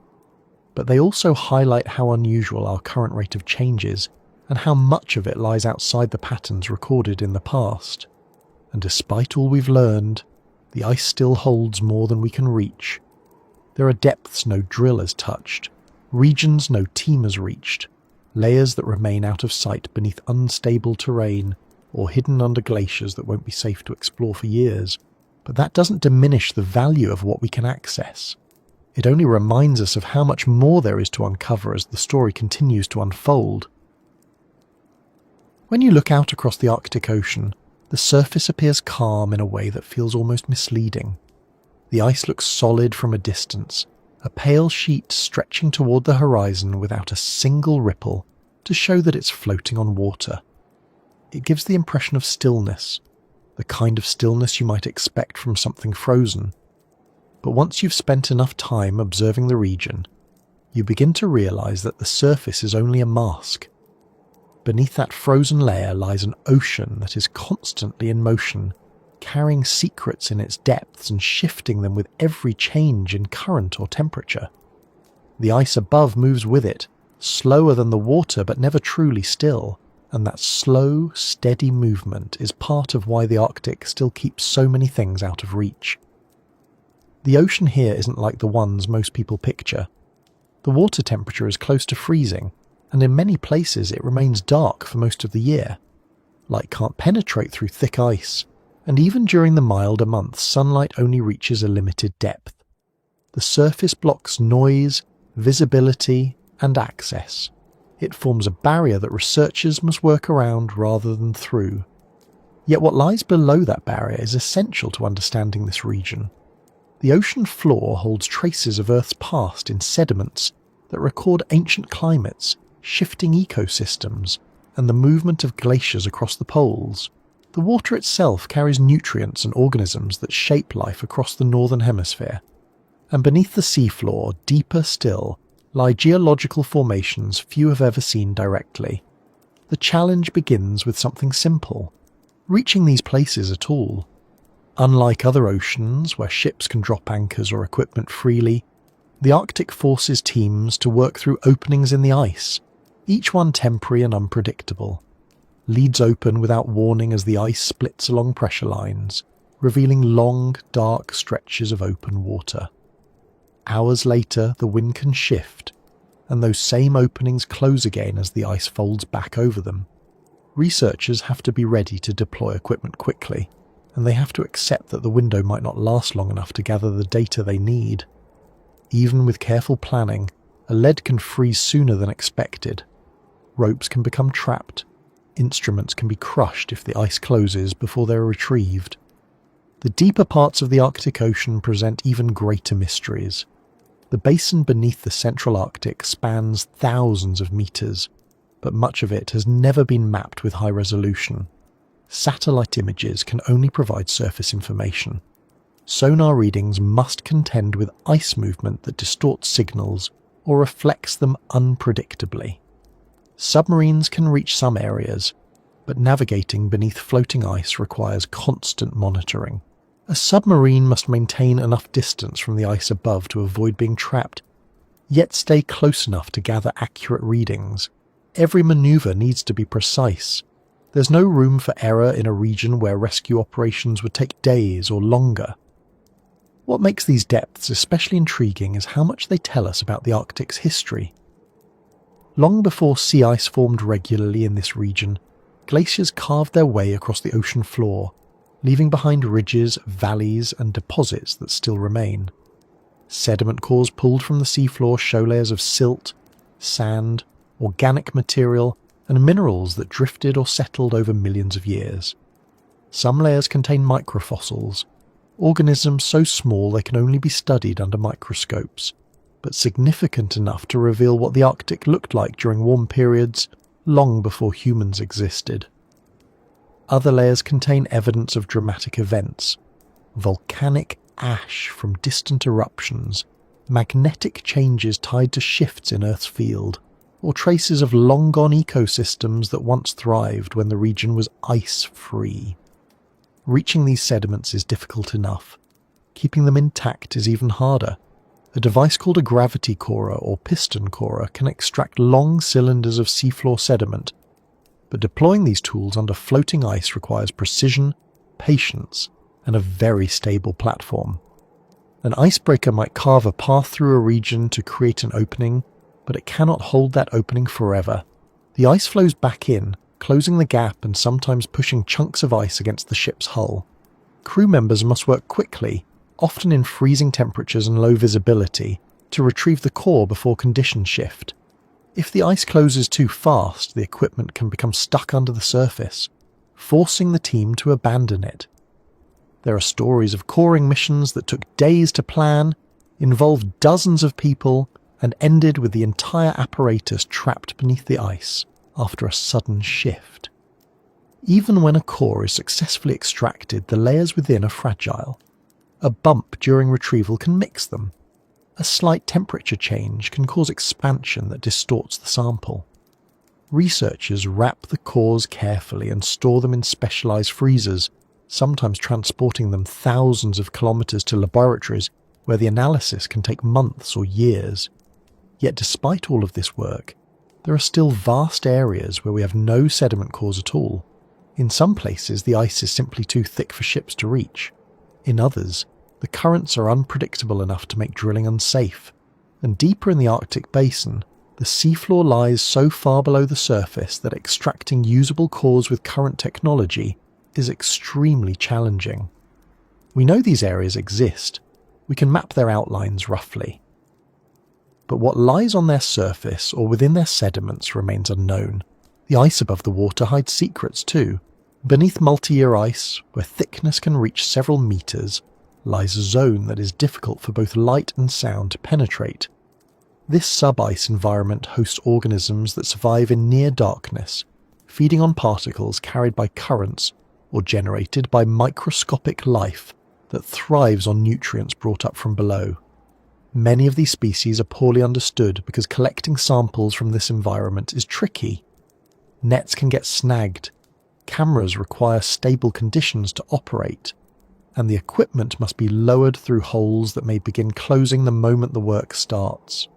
But they also highlight how unusual our current rate of change is, and how much of it lies outside the patterns recorded in the past. And despite all we've learned, the ice still holds more than we can reach. There are depths no drill has touched, regions no team has reached, layers that remain out of sight beneath unstable terrain, or hidden under glaciers that won't be safe to explore for years. But that doesn't diminish the value of what we can access. It only reminds us of how much more there is to uncover as the story continues to unfold. When you look out across the Arctic Ocean, the surface appears calm in a way that feels almost misleading. The ice looks solid from a distance, a pale sheet stretching toward the horizon without a single ripple to show that it's floating on water. It gives the impression of stillness, the kind of stillness you might expect from something frozen. But once you've spent enough time observing the region, you begin to realize that the surface is only a mask. Beneath that frozen layer lies an ocean that is constantly in motion, carrying secrets in its depths and shifting them with every change in current or temperature. The ice above moves with it, slower than the water but never truly still, and that slow, steady movement is part of why the Arctic still keeps so many things out of reach. The ocean here isn't like the ones most people picture. The water temperature is close to freezing, and in many places it remains dark for most of the year. Light can't penetrate through thick ice, and even during the milder months sunlight only reaches a limited depth. The surface blocks noise, visibility, and access. It forms a barrier that researchers must work around rather than through. Yet what lies below that barrier is essential to understanding this region. The ocean floor holds traces of Earth's past in sediments that record ancient climates, shifting ecosystems, and the movement of glaciers across the poles. The water itself carries nutrients and organisms that shape life across the northern hemisphere. And beneath the seafloor, deeper still, lie geological formations few have ever seen directly. The challenge begins with something simple: reaching these places at all. Unlike other oceans, where ships can drop anchors or equipment freely, the Arctic forces teams to work through openings in the ice, each one temporary and unpredictable. Leads open without warning as the ice splits along pressure lines, revealing long, dark stretches of open water. Hours later, the wind can shift, and those same openings close again as the ice folds back over them. Researchers have to be ready to deploy equipment quickly, and they have to accept that the window might not last long enough to gather the data they need. Even with careful planning, a lead can freeze sooner than expected. Ropes can become trapped. Instruments can be crushed if the ice closes before they are retrieved. The deeper parts of the Arctic Ocean present even greater mysteries. The basin beneath the central Arctic spans thousands of meters, but much of it has never been mapped with high resolution. Satellite images can only provide surface information. Sonar readings must contend with ice movement that distorts signals or reflects them unpredictably. Submarines can reach some areas, but navigating beneath floating ice requires constant monitoring. A submarine must maintain enough distance from the ice above to avoid being trapped, yet stay close enough to gather accurate readings. Every maneuver needs to be precise. There's no room for error in a region where rescue operations would take days or longer. What makes these depths especially intriguing is how much they tell us about the Arctic's history. Long before sea ice formed regularly in this region, glaciers carved their way across the ocean floor, leaving behind ridges, valleys, and deposits that still remain. Sediment cores pulled from the seafloor show layers of silt, sand, organic material, and minerals that drifted or settled over millions of years. Some layers contain microfossils, organisms so small they can only be studied under microscopes. but significant enough to reveal what the Arctic looked like during warm periods long before humans existed. Other layers contain evidence of dramatic events: volcanic ash from distant eruptions, magnetic changes tied to shifts in Earth's field, or traces of long-gone ecosystems that once thrived when the region was ice-free. Reaching these sediments is difficult enough. Keeping them intact is even harder. A device called a gravity corer or piston corer can extract long cylinders of seafloor sediment, but deploying these tools under floating ice requires precision, patience, and a very stable platform. An icebreaker might carve a path through a region to create an opening, but it cannot hold that opening forever. The ice flows back in, closing the gap and sometimes pushing chunks of ice against the ship's hull. Crew members must work quickly, often in freezing temperatures and low visibility, to retrieve the core before conditions shift. If the ice closes too fast, the equipment can become stuck under the surface, forcing the team to abandon it. There are stories of coring missions that took days to plan, involved dozens of people, and ended with the entire apparatus trapped beneath the ice after a sudden shift. Even when a core is successfully extracted, the layers within are fragile. A bump during retrieval can mix them. A slight temperature change can cause expansion that distorts the sample. Researchers wrap the cores carefully and store them in specialized freezers, sometimes transporting them thousands of kilometers to laboratories where the analysis can take months or years. Yet despite all of this work, there are still vast areas where we have no sediment cores at all. In some places, the ice is simply too thick for ships to reach. In others, the currents are unpredictable enough to make drilling unsafe. And deeper in the Arctic basin, the seafloor lies so far below the surface that extracting usable cores with current technology is extremely challenging. We know these areas exist. We can map their outlines roughly. But what lies on their surface or within their sediments remains unknown. The ice above the water hides secrets too. Beneath multi-year ice, where thickness can reach several meters, lies a zone that is difficult for both light and sound to penetrate. This sub-ice environment hosts organisms that survive in near darkness, feeding on particles carried by currents or generated by microscopic life that thrives on nutrients brought up from below. Many of these species are poorly understood because collecting samples from this environment is tricky. Nets can get snagged, cameras require stable conditions to operate, and the equipment must be lowered through holes that may begin closing the moment the work starts.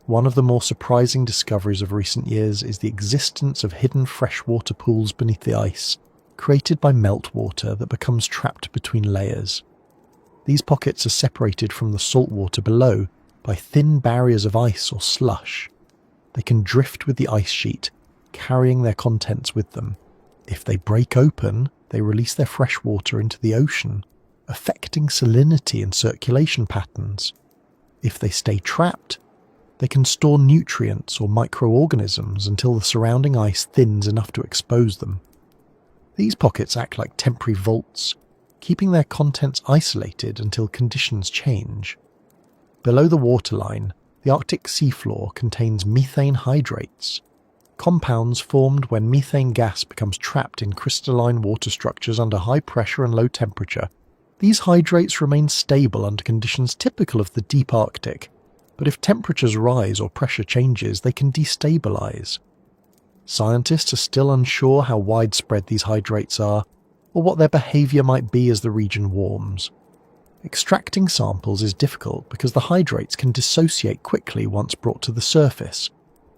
One of the more surprising discoveries of recent years is the existence of hidden freshwater pools beneath the ice, created by meltwater that becomes trapped between layers. These pockets are separated from the salt water below by thin barriers of ice or slush. They can drift with the ice sheet, carrying their contents with them. If they break open, they release their fresh water into the ocean, affecting salinity and circulation patterns. If they stay trapped, they can store nutrients or microorganisms until the surrounding ice thins enough to expose them. These pockets act like temporary vaults, keeping their contents isolated until conditions change. Below the waterline, the Arctic seafloor contains methane hydrates, compounds formed when methane gas becomes trapped in crystalline water structures under high pressure and low temperature. These hydrates remain stable under conditions typical of the deep Arctic, but if temperatures rise or pressure changes, they can destabilize. Scientists are still unsure how widespread these hydrates are, or what their behavior might be as the region warms. Extracting samples is difficult because the hydrates can dissociate quickly once brought to the surface,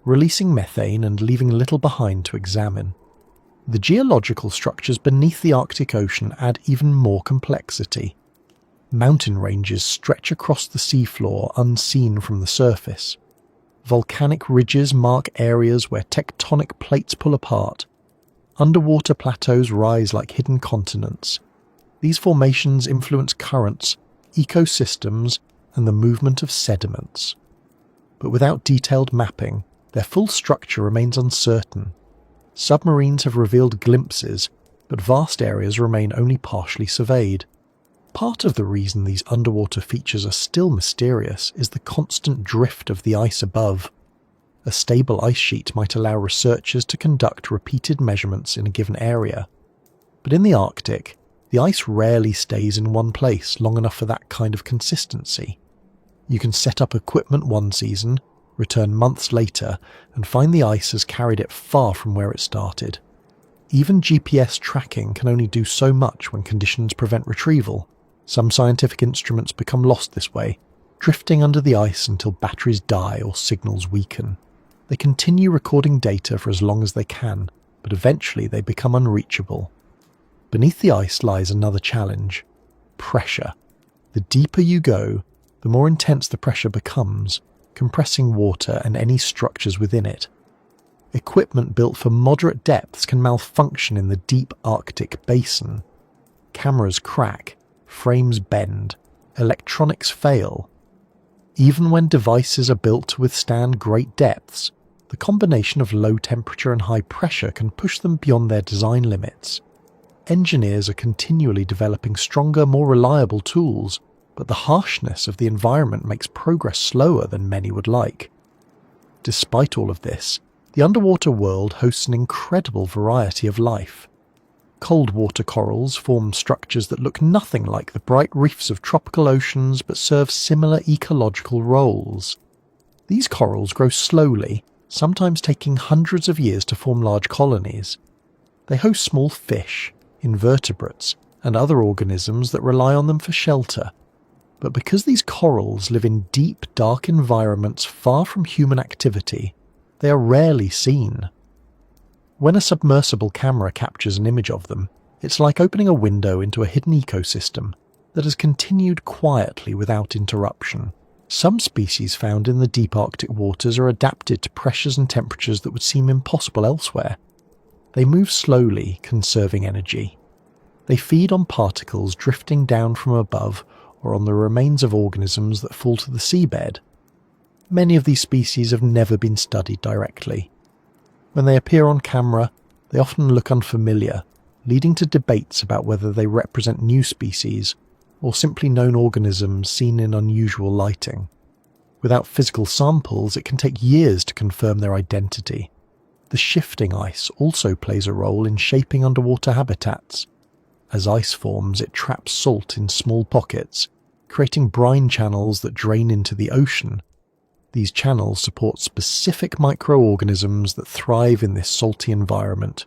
releasing methane and leaving little behind to examine. The geological structures beneath the Arctic Ocean add even more complexity. Mountain ranges stretch across the seafloor unseen from the surface. Volcanic ridges mark areas where tectonic plates pull apart. Underwater plateaus rise like hidden continents. These formations influence currents, ecosystems, and the movement of sediments. But without detailed mapping, their full structure remains uncertain. Submarines have revealed glimpses, but vast areas remain only partially surveyed. Part of the reason these underwater features are still mysterious is the constant drift of the ice above. A stable ice sheet might allow researchers to conduct repeated measurements in a given area. But in the Arctic, the ice rarely stays in one place long enough for that kind of consistency. You can set up equipment one season, return months later, and find the ice has carried it far from where it started. Even GPS tracking can only do so much when conditions prevent retrieval. Some scientific instruments become lost this way, drifting under the ice until batteries die or signals weaken. They continue recording data for as long as they can, but eventually they become unreachable. Beneath the ice lies another challenge: pressure. The deeper you go, the more intense the pressure becomes, compressing water and any structures within it. Equipment built for moderate depths can malfunction in the deep Arctic basin. Cameras crack, frames bend, electronics fail. Even when devices are built to withstand great depths, the combination of low temperature and high pressure can push them beyond their design limits. Engineers are continually developing stronger, more reliable tools, but the harshness of the environment makes progress slower than many would like. Despite all of this, the underwater world hosts an incredible variety of life. Cold water corals form structures that look nothing like the bright reefs of tropical oceans but serve similar ecological roles. These corals grow slowly, sometimes taking hundreds of years to form large colonies. They host small fish, invertebrates, and other organisms that rely on them for shelter. But because these corals live in deep, dark environments far from human activity, they are rarely seen. When a submersible camera captures an image of them, it's like opening a window into a hidden ecosystem that has continued quietly without interruption. Some species found in the deep Arctic waters are adapted to pressures and temperatures that would seem impossible elsewhere. They move slowly, conserving energy. They feed on particles drifting down from above or on the remains of organisms that fall to the seabed. Many of these species have never been studied directly. When they appear on camera, they often look unfamiliar, leading to debates about whether they represent new species or simply known organisms seen in unusual lighting. Without physical samples, it can take years to confirm their identity. The shifting ice also plays a role in shaping underwater habitats. As ice forms, it traps salt in small pockets, creating brine channels that drain into the ocean. These channels support specific microorganisms that thrive in this salty environment.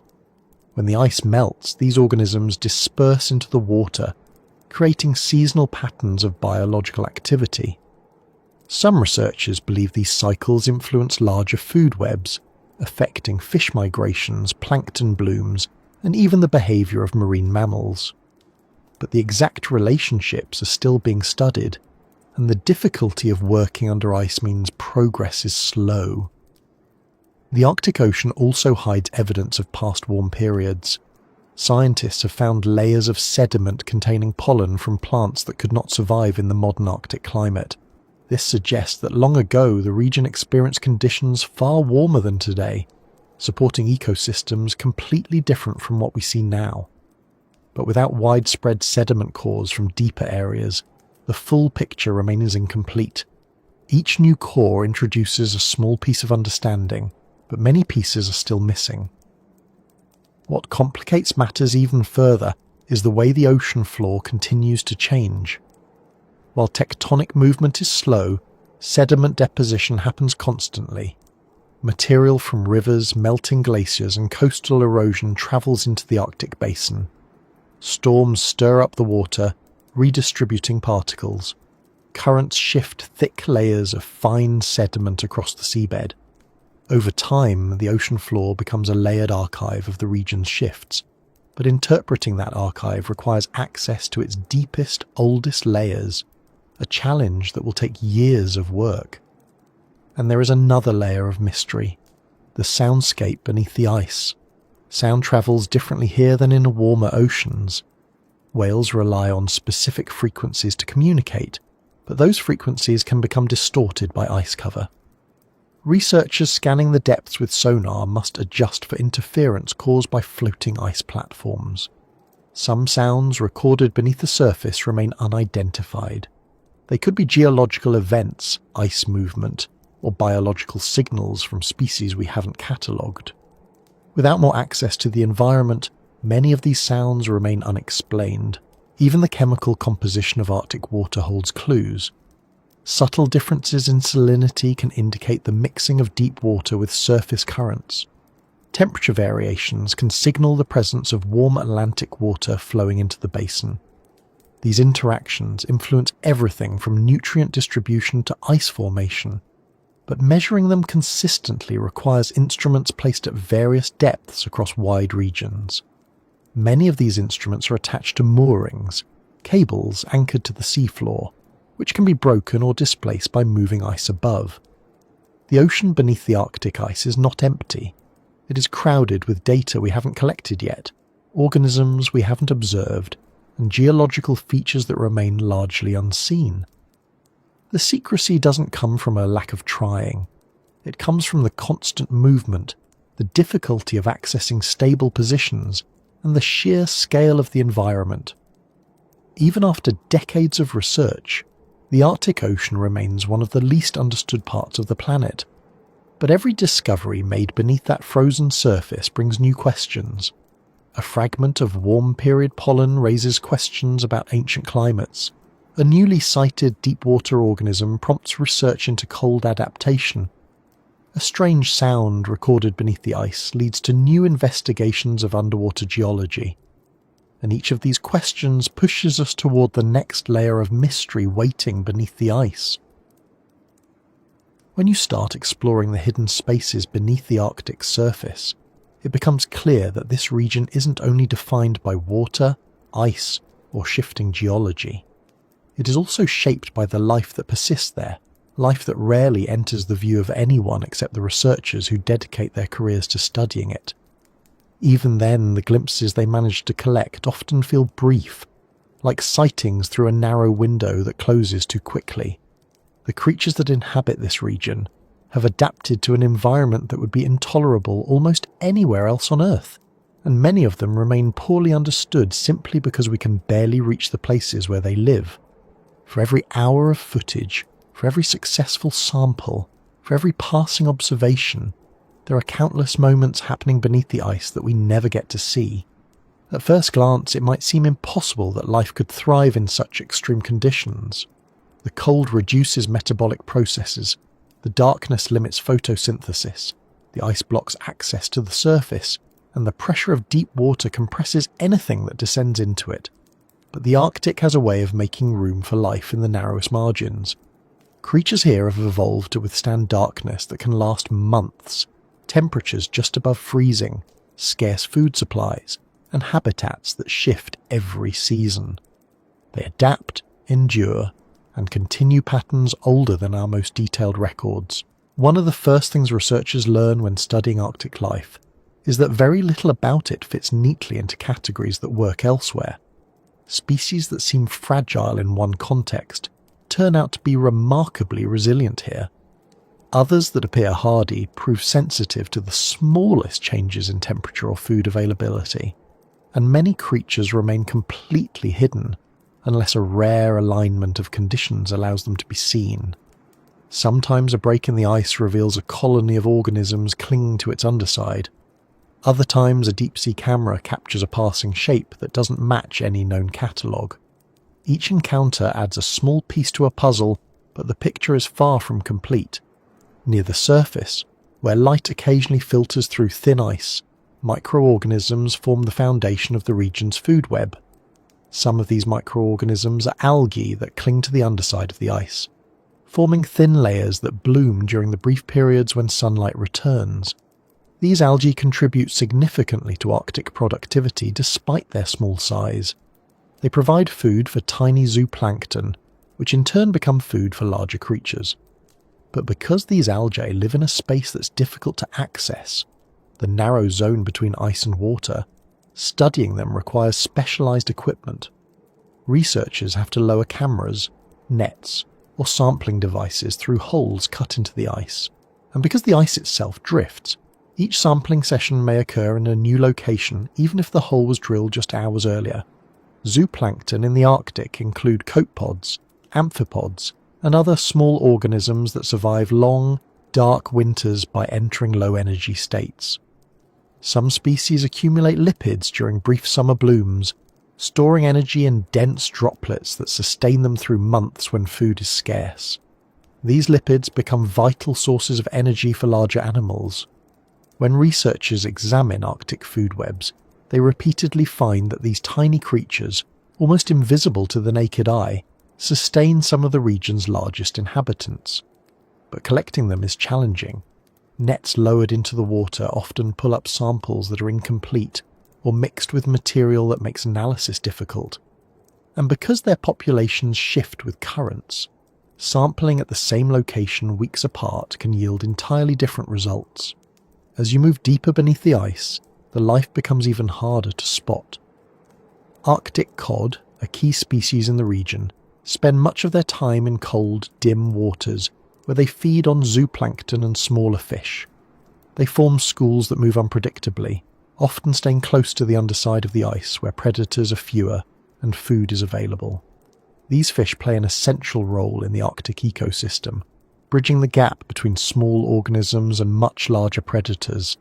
When the ice melts, these organisms disperse into the water, creating seasonal patterns of biological activity. Some researchers believe these cycles influence larger food webs, affecting fish migrations, plankton blooms, and even the behavior of marine mammals. But the exact relationships are still being studied, and the difficulty of working under ice means progress is slow. The Arctic Ocean also hides evidence of past warm periods. Scientists have found layers of sediment containing pollen from plants that could not survive in the modern Arctic climate. This suggests that long ago the region experienced conditions far warmer than today, supporting ecosystems completely different from what we see now. But without widespread sediment cores from deeper areas, the full picture remains incomplete. Each new core introduces a small piece of understanding, but many pieces are still missing. What complicates matters even further is the way the ocean floor continues to change. While tectonic movement is slow, sediment deposition happens constantly. Material from rivers, melting glaciers, and coastal erosion travels into the Arctic basin. Storms stir up the water, redistributing particles. Currents shift thick layers of fine sediment across the seabed. Over time, the ocean floor becomes a layered archive of the region's shifts, but interpreting that archive requires access to its deepest, oldest layers, a challenge that will take years of work. And there is another layer of mystery, the soundscape beneath the ice. Sound travels differently here than in warmer oceans. Whales rely on specific frequencies to communicate, but those frequencies can become distorted by ice cover. Researchers scanning the depths with sonar must adjust for interference caused by floating ice platforms. Some sounds recorded beneath the surface remain unidentified. They could be geological events, ice movement, or biological signals from species we haven't catalogued. Without more access to the environment, many of these sounds remain unexplained. Even the chemical composition of Arctic water holds clues. Subtle differences in salinity can indicate the mixing of deep water with surface currents. Temperature variations can signal the presence of warm Atlantic water flowing into the basin. These interactions influence everything from nutrient distribution to ice formation, but measuring them consistently requires instruments placed at various depths across wide regions. Many of these instruments are attached to moorings, cables anchored to the seafloor, which can be broken or displaced by moving ice above. The ocean beneath the Arctic ice is not empty. It is crowded with data we haven't collected yet, organisms we haven't observed, and geological features that remain largely unseen. The secrecy doesn't come from a lack of trying. It comes from the constant movement, the difficulty of accessing stable positions, and the sheer scale of the environment. Even after decades of research, the Arctic Ocean remains one of the least understood parts of the planet. But every discovery made beneath that frozen surface brings new questions. A fragment of warm period pollen raises questions about ancient climates. A newly sighted deep-water organism prompts research into cold adaptation. A strange sound recorded beneath the ice leads to new investigations of underwater geology. And each of these questions pushes us toward the next layer of mystery waiting beneath the ice. When you start exploring the hidden spaces beneath the Arctic surface, it becomes clear that this region isn't only defined by water, ice, or shifting geology. It is also shaped by the life that persists there, life that rarely enters the view of anyone except the researchers who dedicate their careers to studying it. Even then, the glimpses they manage to collect often feel brief, like sightings through a narrow window that closes too quickly. The creatures that inhabit this region have adapted to an environment that would be intolerable almost anywhere else on Earth, and many of them remain poorly understood simply because we can barely reach the places where they live. For every hour of footage, for every successful sample, for every passing observation, there are countless moments happening beneath the ice that we never get to see. At first glance, it might seem impossible that life could thrive in such extreme conditions. The cold reduces metabolic processes, the darkness limits photosynthesis, the ice blocks access to the surface, and the pressure of deep water compresses anything that descends into it. But the Arctic has a way of making room for life in the narrowest margins. Creatures here have evolved to withstand darkness that can last months, temperatures just above freezing, scarce food supplies, and habitats that shift every season. They adapt, endure, and continue patterns older than our most detailed records. One of the first things researchers learn when studying Arctic life is that very little about it fits neatly into categories that work elsewhere. Species that seem fragile in one context turn out to be remarkably resilient here. Others that appear hardy prove sensitive to the smallest changes in temperature or food availability, and many creatures remain completely hidden unless a rare alignment of conditions allows them to be seen. Sometimes a break in the ice reveals a colony of organisms clinging to its underside. Other times a deep-sea camera captures a passing shape that doesn't match any known catalogue. Each encounter adds a small piece to a puzzle, but the picture is far from complete. Near the surface, where light occasionally filters through thin ice, microorganisms form the foundation of the region's food web. Some of these microorganisms are algae that cling to the underside of the ice, forming thin layers that bloom during the brief periods when sunlight returns. These algae contribute significantly to Arctic productivity despite their small size. They provide food for tiny zooplankton, which in turn become food for larger creatures. But because these algae live in a space that's difficult to access, the narrow zone between ice and water, studying them requires specialized equipment. Researchers have to lower cameras, nets, or sampling devices through holes cut into the ice. And because the ice itself drifts, Each sampling session may occur in a new location even if the hole was drilled just hours earlier. Zooplankton in the Arctic include copepods, amphipods, and other small organisms that survive long, dark winters by entering low-energy states. Some species accumulate lipids during brief summer blooms, storing energy in dense droplets that sustain them through months when food is scarce. These lipids become vital sources of energy for larger animals. When researchers examine Arctic food webs, they repeatedly find that these tiny creatures, almost invisible to the naked eye, sustain some of the region's largest inhabitants. But collecting them is challenging. Nets lowered into the water often pull up samples that are incomplete or mixed with material that makes analysis difficult. And because their populations shift with currents, sampling at the same location weeks apart can yield entirely different results. As you move deeper beneath the ice, the life becomes even harder to spot. Arctic cod, a key species in the region, spend much of their time in cold, dim waters where they feed on zooplankton and smaller fish. They form schools that move unpredictably, often staying close to the underside of the ice where predators are fewer and food is available. These fish play an essential role in the Arctic ecosystem, bridging the gap between small organisms and much larger predators.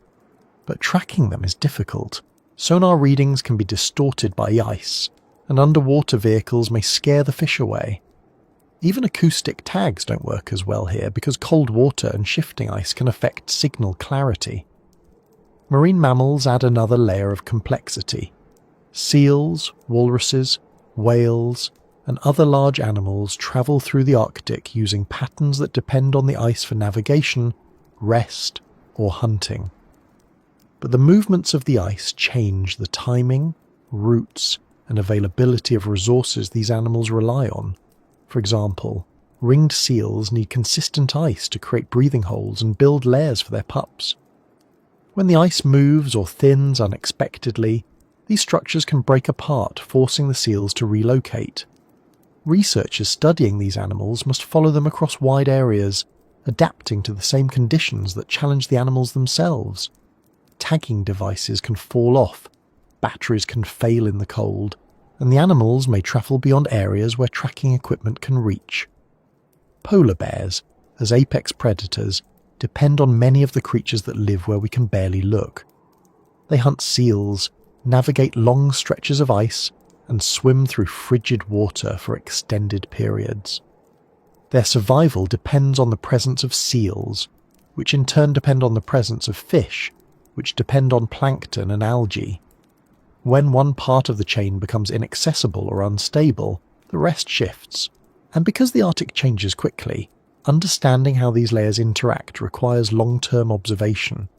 But tracking them is difficult. Sonar readings can be distorted by ice, and underwater vehicles may scare the fish away. Even acoustic tags don't work as well here because cold water and shifting ice can affect signal clarity. Marine mammals add another layer of complexity. Seals, walruses, whales, and other large animals travel through the Arctic using patterns that depend on the ice for navigation, rest, or hunting. But the movements of the ice change the timing, routes, and availability of resources these animals rely on. For example, ringed seals need consistent ice to create breathing holes and build lairs for their pups. When the ice moves or thins unexpectedly, these structures can break apart, forcing the seals to relocate. Researchers studying these animals must follow them across wide areas, adapting to the same conditions that challenge the animals themselves. Tagging devices can fall off, batteries can fail in the cold, and the animals may travel beyond areas where tracking equipment can reach. Polar bears, as apex predators, depend on many of the creatures that live where we can barely look. They hunt seals, navigate long stretches of ice, and swim through frigid water for extended periods. Their survival depends on the presence of seals, which in turn depend on the presence of fish, which depend on plankton and algae. When one part of the chain becomes inaccessible or unstable, the rest shifts. And because the Arctic changes quickly, understanding how these layers interact requires long-term observation.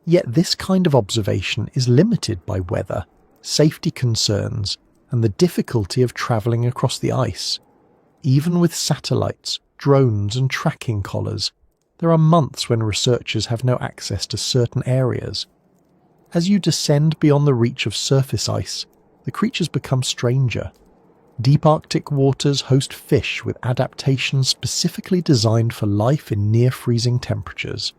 Yet this kind of observation is limited by weather, safety concerns, and the difficulty of travelling across the ice. Even with satellites, drones, and tracking collars, there are months when researchers have no access to certain areas. As you descend beyond the reach of surface ice, the creatures become stranger. Deep Arctic waters host fish with adaptations specifically designed for life in near-freezing temperatures.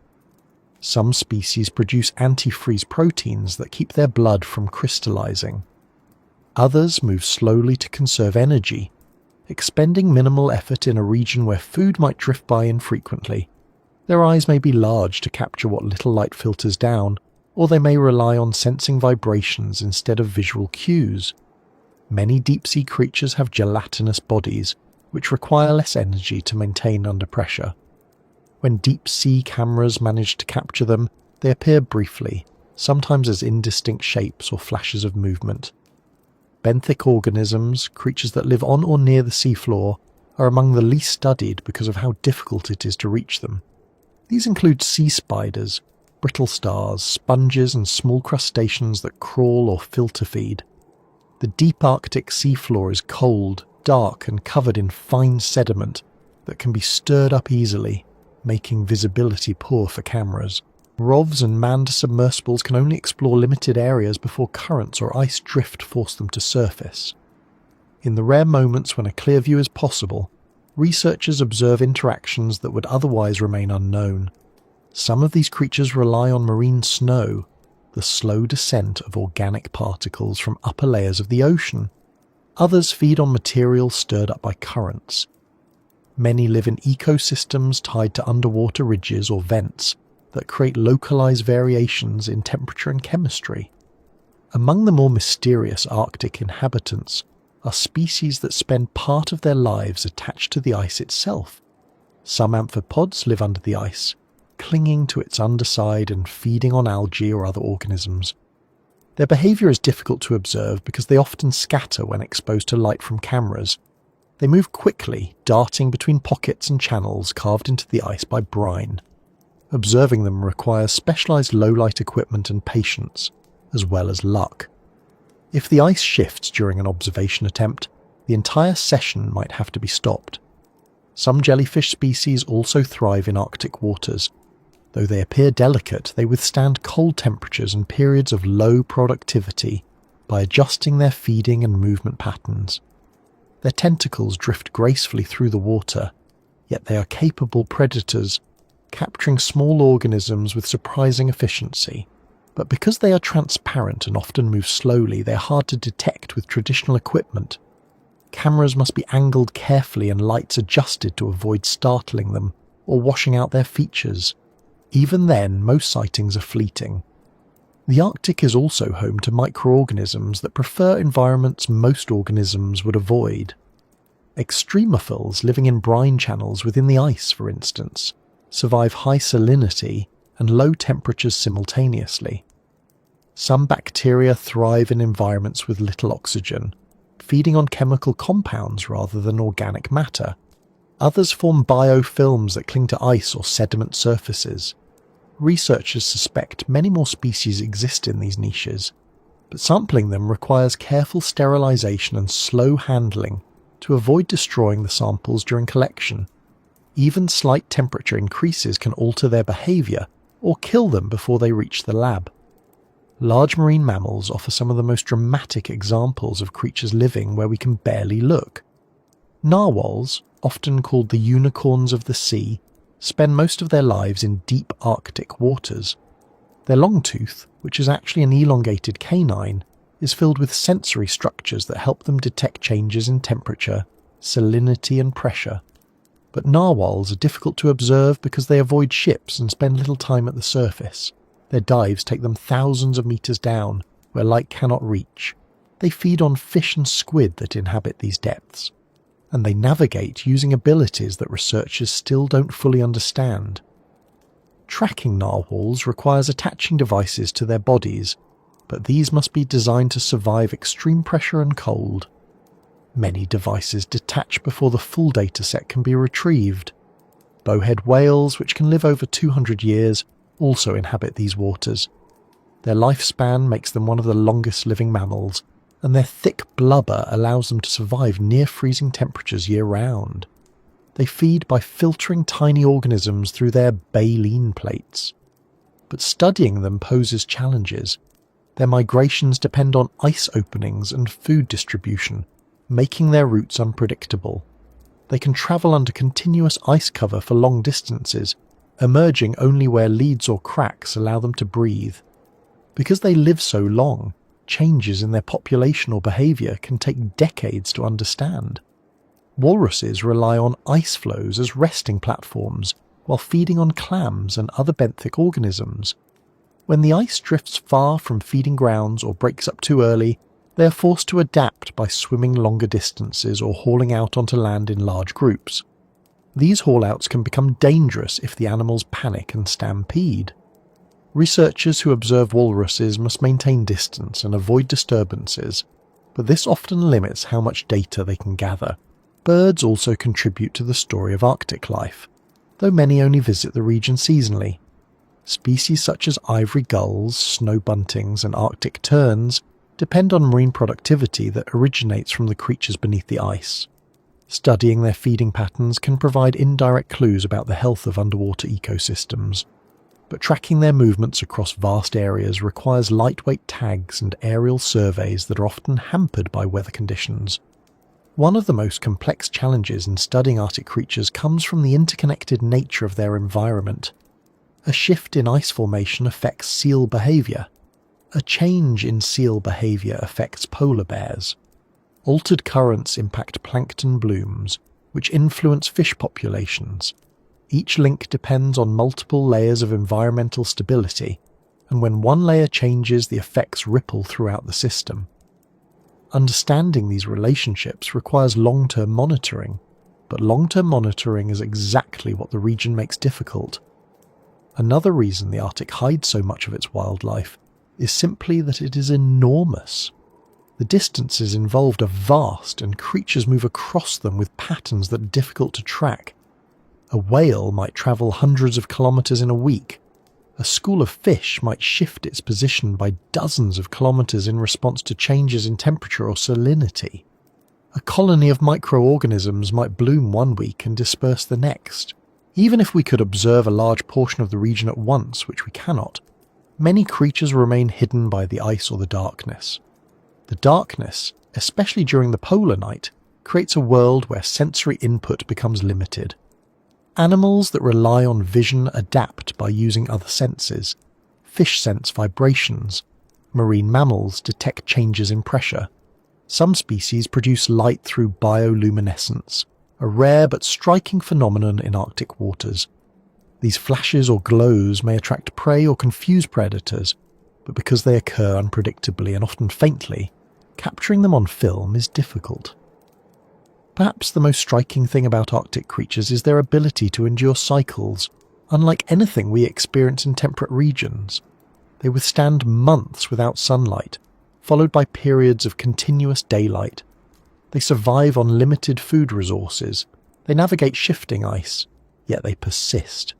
Some species produce antifreeze proteins that keep their blood from crystallizing. Others move slowly to conserve energy, expending minimal effort in a region where food might drift by infrequently. Their eyes may be large to capture what little light filters down, or they may rely on sensing vibrations instead of visual cues. Many deep-sea creatures have gelatinous bodies, which require less energy to maintain under pressure. When deep-sea cameras manage to capture them, they appear briefly, sometimes as indistinct shapes or flashes of movement. Benthic organisms, creatures that live on or near the seafloor, are among the least studied because of how difficult it is to reach them. These include sea spiders, brittle stars, sponges, and small crustaceans that crawl or filter feed. The deep Arctic seafloor is cold, dark, and covered in fine sediment that can be stirred up easily, making visibility poor for cameras. ROVs and manned submersibles can only explore limited areas before currents or ice drift force them to surface. In the rare moments when a clear view is possible, researchers observe interactions that would otherwise remain unknown. Some of these creatures rely on marine snow, the slow descent of organic particles from upper layers of the ocean. Others feed on material stirred up by currents. Many live in ecosystems tied to underwater ridges or vents that create localized variations in temperature and chemistry. Among the more mysterious Arctic inhabitants are species that spend part of their lives attached to the ice itself. Some amphipods live under the ice, clinging to its underside and feeding on algae or other organisms. Their behaviour is difficult to observe because they often scatter when exposed to light from cameras. They move quickly, darting between pockets and channels carved into the ice by brine. Observing them requires specialised low-light equipment and patience, as well as luck. If the ice shifts during an observation attempt, the entire session might have to be stopped. Some jellyfish species also thrive in Arctic waters. Though they appear delicate, they withstand cold temperatures and periods of low productivity by adjusting their feeding and movement patterns. Their tentacles drift gracefully through the water, yet they are capable predators, capturing small organisms with surprising efficiency. But because they are transparent and often move slowly, they are hard to detect with traditional equipment. Cameras must be angled carefully and lights adjusted to avoid startling them or washing out their features. Even then, most sightings are fleeting. The Arctic is also home to microorganisms that prefer environments most organisms would avoid. Extremophils living in brine channels within the ice, for instance, survive high salinity and low temperatures simultaneously. Some bacteria thrive in environments with little oxygen, feeding on chemical compounds rather than organic matter. Others form biofilms that cling to ice or sediment surfaces. Researchers suspect many more species exist in these niches, but sampling them requires careful sterilization and slow handling to avoid destroying the samples during collection. Even slight temperature increases can alter their behavior or kill them before they reach the lab. Large marine mammals offer some of the most dramatic examples of creatures living where we can barely look. Narwhals, often called the unicorns of the sea, spend most of their lives in deep Arctic waters. Their longtooth, which is actually an elongated canine, is filled with sensory structures that help them detect changes in temperature, salinity and pressure. But narwhals are difficult to observe because they avoid ships and spend little time at the surface. Their dives take them thousands of meters down, where light cannot reach. They feed on fish and squid that inhabit these depths, and they navigate using abilities that researchers still don't fully understand. Tracking narwhals requires attaching devices to their bodies, but these must be designed to survive extreme pressure and cold. Many devices detach before the full dataset can be retrieved. Bowhead whales, which can live over 200 years, also inhabit these waters. Their lifespan makes them one of the longest living mammals, and their thick blubber allows them to survive near freezing temperatures year-round. They feed by filtering tiny organisms through their baleen plates. But studying them poses challenges. Their migrations depend on ice openings and food distribution, making their routes unpredictable. They can travel under continuous ice cover for long distances, emerging only where leads or cracks allow them to breathe. Because they live so long, changes in their population or behaviour can take decades to understand. Walruses rely on ice floes as resting platforms while feeding on clams and other benthic organisms. When the ice drifts far from feeding grounds or breaks up too early, they are forced to adapt by swimming longer distances or hauling out onto land in large groups. These haul-outs can become dangerous if the animals panic and stampede. Researchers who observe walruses must maintain distance and avoid disturbances, but this often limits how much data they can gather. Birds also contribute to the story of Arctic life, though many only visit the region seasonally. Species such as ivory gulls, snow buntings and Arctic terns depend on marine productivity that originates from the creatures beneath the ice. Studying their feeding patterns can provide indirect clues about the health of underwater ecosystems, but tracking their movements across vast areas requires lightweight tags and aerial surveys that are often hampered by weather conditions. One of the most complex challenges in studying Arctic creatures comes from the interconnected nature of their environment. A shift in ice formation affects seal behaviour. A change in seal behaviour affects polar bears. Altered currents impact plankton blooms, which influence fish populations. Each link depends on multiple layers of environmental stability, and when one layer changes, the effects ripple throughout the system. Understanding these relationships requires long-term monitoring, but long-term monitoring is exactly what the region makes difficult. Another reason the Arctic hides so much of its wildlife is simply that it is enormous. The distances involved are vast, and creatures move across them with patterns that are difficult to track. A whale might travel hundreds of kilometres in a week. A school of fish might shift its position by dozens of kilometres in response to changes in temperature or salinity. A colony of microorganisms might bloom one week and disperse the next. Even if we could observe a large portion of the region at once, which we cannot, many creatures remain hidden by the ice or the darkness. The darkness, especially during the polar night, creates a world where sensory input becomes limited. Animals that rely on vision adapt by using other senses. Fish sense vibrations. Marine mammals detect changes in pressure. Some species produce light through bioluminescence, a rare but striking phenomenon in Arctic waters. These flashes or glows may attract prey or confuse predators, but because they occur unpredictably and often faintly, capturing them on film is difficult. Perhaps the most striking thing about Arctic creatures is their ability to endure cycles, unlike anything we experience in temperate regions. They withstand months without sunlight, followed by periods of continuous daylight. They survive on limited food resources. They navigate shifting ice, yet they persist.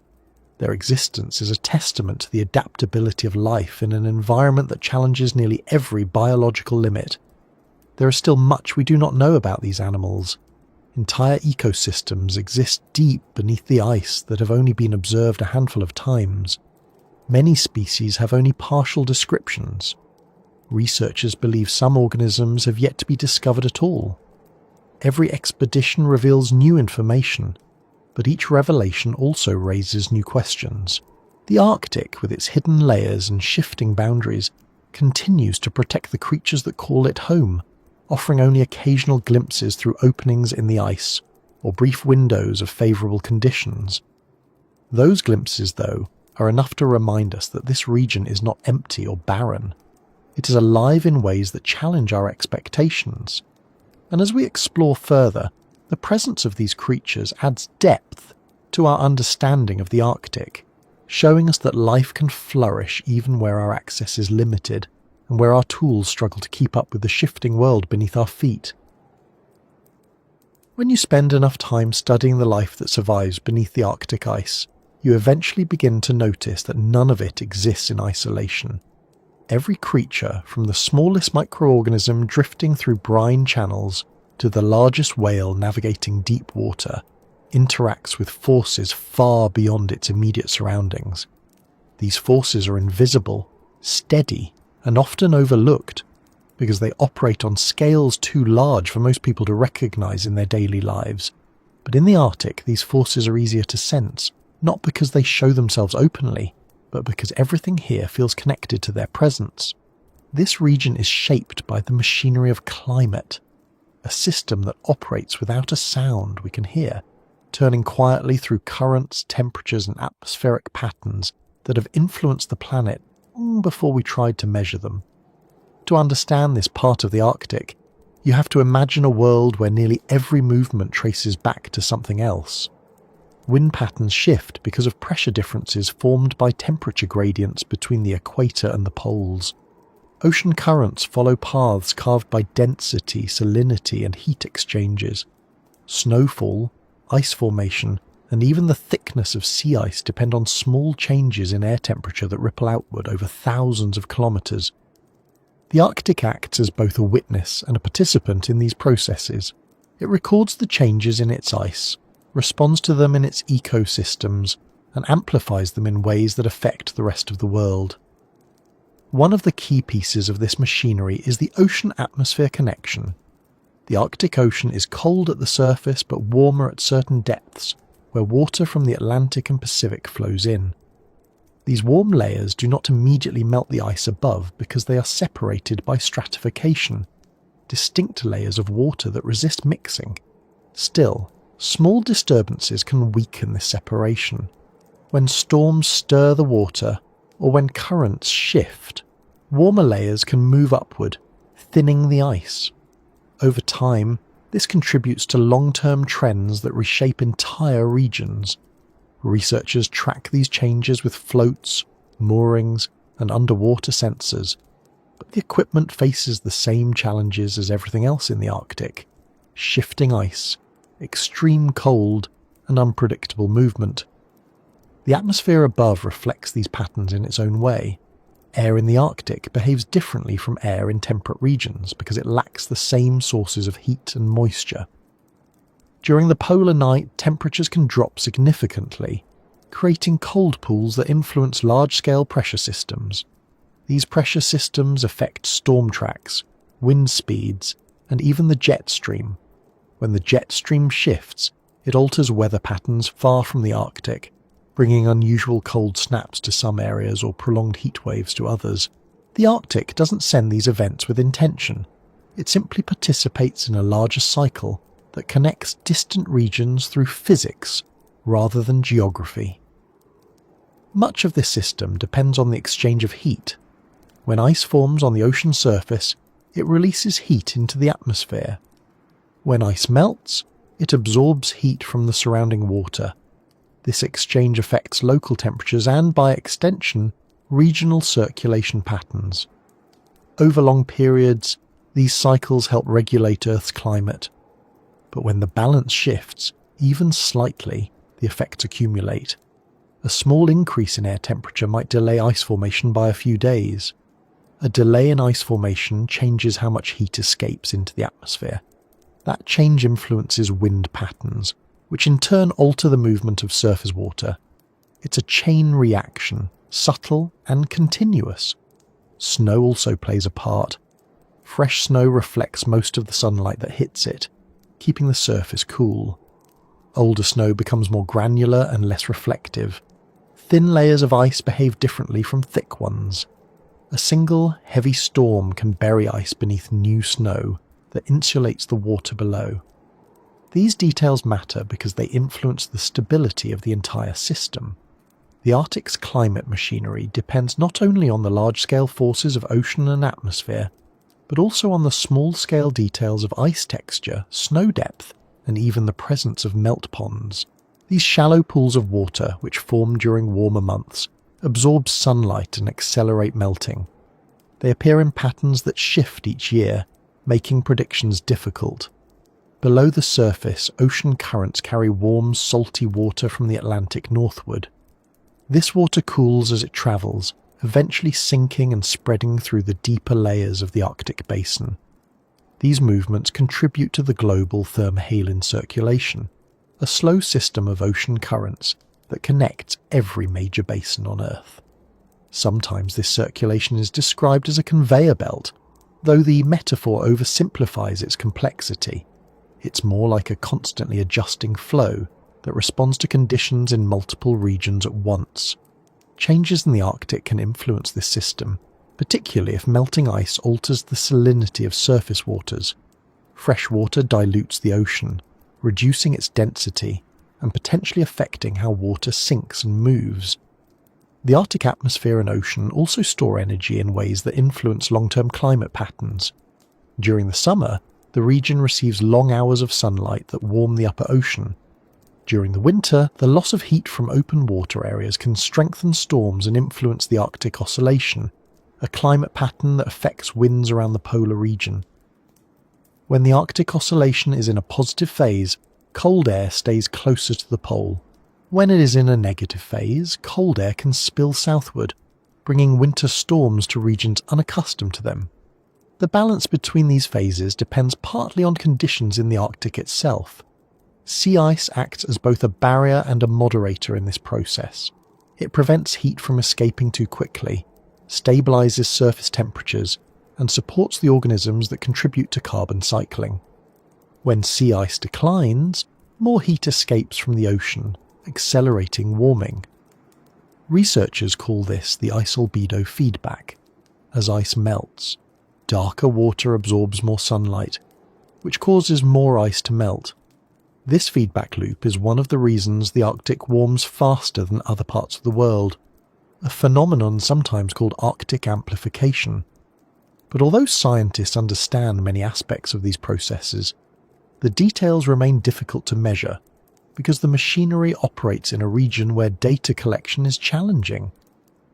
Their existence is a testament to the adaptability of life in an environment that challenges nearly every biological limit. There is still much we do not know about these animals. Entire ecosystems exist deep beneath the ice that have only been observed a handful of times. Many species have only partial descriptions. Researchers believe some organisms have yet to be discovered at all. Every expedition reveals new information, but each revelation also raises new questions. The Arctic, with its hidden layers and shifting boundaries, continues to protect the creatures that call it home, offering only occasional glimpses through openings in the ice or brief windows of favourable conditions. Those glimpses, though, are enough to remind us that this region is not empty or barren. It is alive in ways that challenge our expectations. And as we explore further, the presence of these creatures adds depth to our understanding of the Arctic, showing us that life can flourish even where our access is limited, and where our tools struggle to keep up with the shifting world beneath our feet. When you spend enough time studying the life that survives beneath the Arctic ice, you eventually begin to notice that none of it exists in isolation. Every creature, from the smallest microorganism drifting through brine channels to the largest whale navigating deep water, interacts with forces far beyond its immediate surroundings. These forces are invisible, steady, and often overlooked, because they operate on scales too large for most people to recognize in their daily lives. But in the Arctic, these forces are easier to sense, not because they show themselves openly, but because everything here feels connected to their presence. This region is shaped by the machinery of climate, a system that operates without a sound we can hear, turning quietly through currents, temperatures, and atmospheric patterns that have influenced the planet long before we tried to measure them. To understand this part of the Arctic, you have to imagine a world where nearly every movement traces back to something else. Wind patterns shift because of pressure differences formed by temperature gradients between the equator and the poles. Ocean currents follow paths carved by density, salinity, and heat exchanges. Snowfall, ice formation, and even the thickness of sea ice depend on small changes in air temperature that ripple outward over thousands of kilometres. The Arctic acts as both a witness and a participant in these processes. It records the changes in its ice, responds to them in its ecosystems, and amplifies them in ways that affect the rest of the world. One of the key pieces of this machinery is the ocean-atmosphere connection. The Arctic Ocean is cold at the surface but warmer at certain depths, where water from the Atlantic and Pacific flows in. These warm layers do not immediately melt the ice above because they are separated by stratification, distinct layers of water that resist mixing. Still, small disturbances can weaken this separation. When storms stir the water, or when currents shift, warmer layers can move upward, thinning the ice. Over time, this contributes to long-term trends that reshape entire regions. Researchers track these changes with floats, moorings, and underwater sensors, but the equipment faces the same challenges as everything else in the Arctic: shifting ice, extreme cold, and unpredictable movement. The atmosphere above reflects these patterns in its own way. Air in the Arctic behaves differently from air in temperate regions because it lacks the same sources of heat and moisture. During the polar night, temperatures can drop significantly, creating cold pools that influence large-scale pressure systems. These pressure systems affect storm tracks, wind speeds, and even the jet stream. When the jet stream shifts, it alters weather patterns far from the Arctic, bringing unusual cold snaps to some areas or prolonged heat waves to others. The Arctic doesn't send these events with intention. It simply participates in a larger cycle that connects distant regions through physics rather than geography. Much of this system depends on the exchange of heat. When ice forms on the ocean surface, it releases heat into the atmosphere. When ice melts, it absorbs heat from the surrounding water. This exchange affects local temperatures and, by extension, regional circulation patterns. Over long periods, these cycles help regulate Earth's climate. But when the balance shifts, even slightly, the effects accumulate. A small increase in air temperature might delay ice formation by a few days. A delay in ice formation changes how much heat escapes into the atmosphere. That change influences wind patterns, which in turn alter the movement of surface water. It's a chain reaction, subtle and continuous. Snow also plays a part. Fresh snow reflects most of the sunlight that hits it, keeping the surface cool. Older snow becomes more granular and less reflective. Thin layers of ice behave differently from thick ones. A single, heavy storm can bury ice beneath new snow that insulates the water below. These details matter because they influence the stability of the entire system. The Arctic's climate machinery depends not only on the large-scale forces of ocean and atmosphere, but also on the small-scale details of ice texture, snow depth, and even the presence of melt ponds. These shallow pools of water, which form during warmer months, absorb sunlight and accelerate melting. They appear in patterns that shift each year, making predictions difficult. Below the surface, ocean currents carry warm, salty water from the Atlantic northward. This water cools as it travels, eventually sinking and spreading through the deeper layers of the Arctic basin. These movements contribute to the global thermohaline circulation, a slow system of ocean currents that connects every major basin on Earth. Sometimes this circulation is described as a conveyor belt, though the metaphor oversimplifies its complexity. It's more like a constantly adjusting flow that responds to conditions in multiple regions at once. Changes in the Arctic can influence this system, particularly if melting ice alters the salinity of surface waters. Fresh water dilutes the ocean, reducing its density and potentially affecting how water sinks and moves. The Arctic atmosphere and ocean also store energy in ways that influence long-term climate patterns. During the summer, the region receives long hours of sunlight that warm the upper ocean. During the winter, the loss of heat from open water areas can strengthen storms and influence the Arctic Oscillation, a climate pattern that affects winds around the polar region. When the Arctic Oscillation is in a positive phase, cold air stays closer to the pole. When it is in a negative phase, cold air can spill southward, bringing winter storms to regions unaccustomed to them. The balance between these phases depends partly on conditions in the Arctic itself. Sea ice acts as both a barrier and a moderator in this process. It prevents heat from escaping too quickly, stabilizes surface temperatures, and supports the organisms that contribute to carbon cycling. When sea ice declines, more heat escapes from the ocean, accelerating warming. Researchers call this the ice albedo feedback. As ice melts, darker water absorbs more sunlight, which causes more ice to melt. This feedback loop is one of the reasons the Arctic warms faster than other parts of the world, a phenomenon sometimes called Arctic amplification. But although scientists understand many aspects of these processes, the details remain difficult to measure because the machinery operates in a region where data collection is challenging.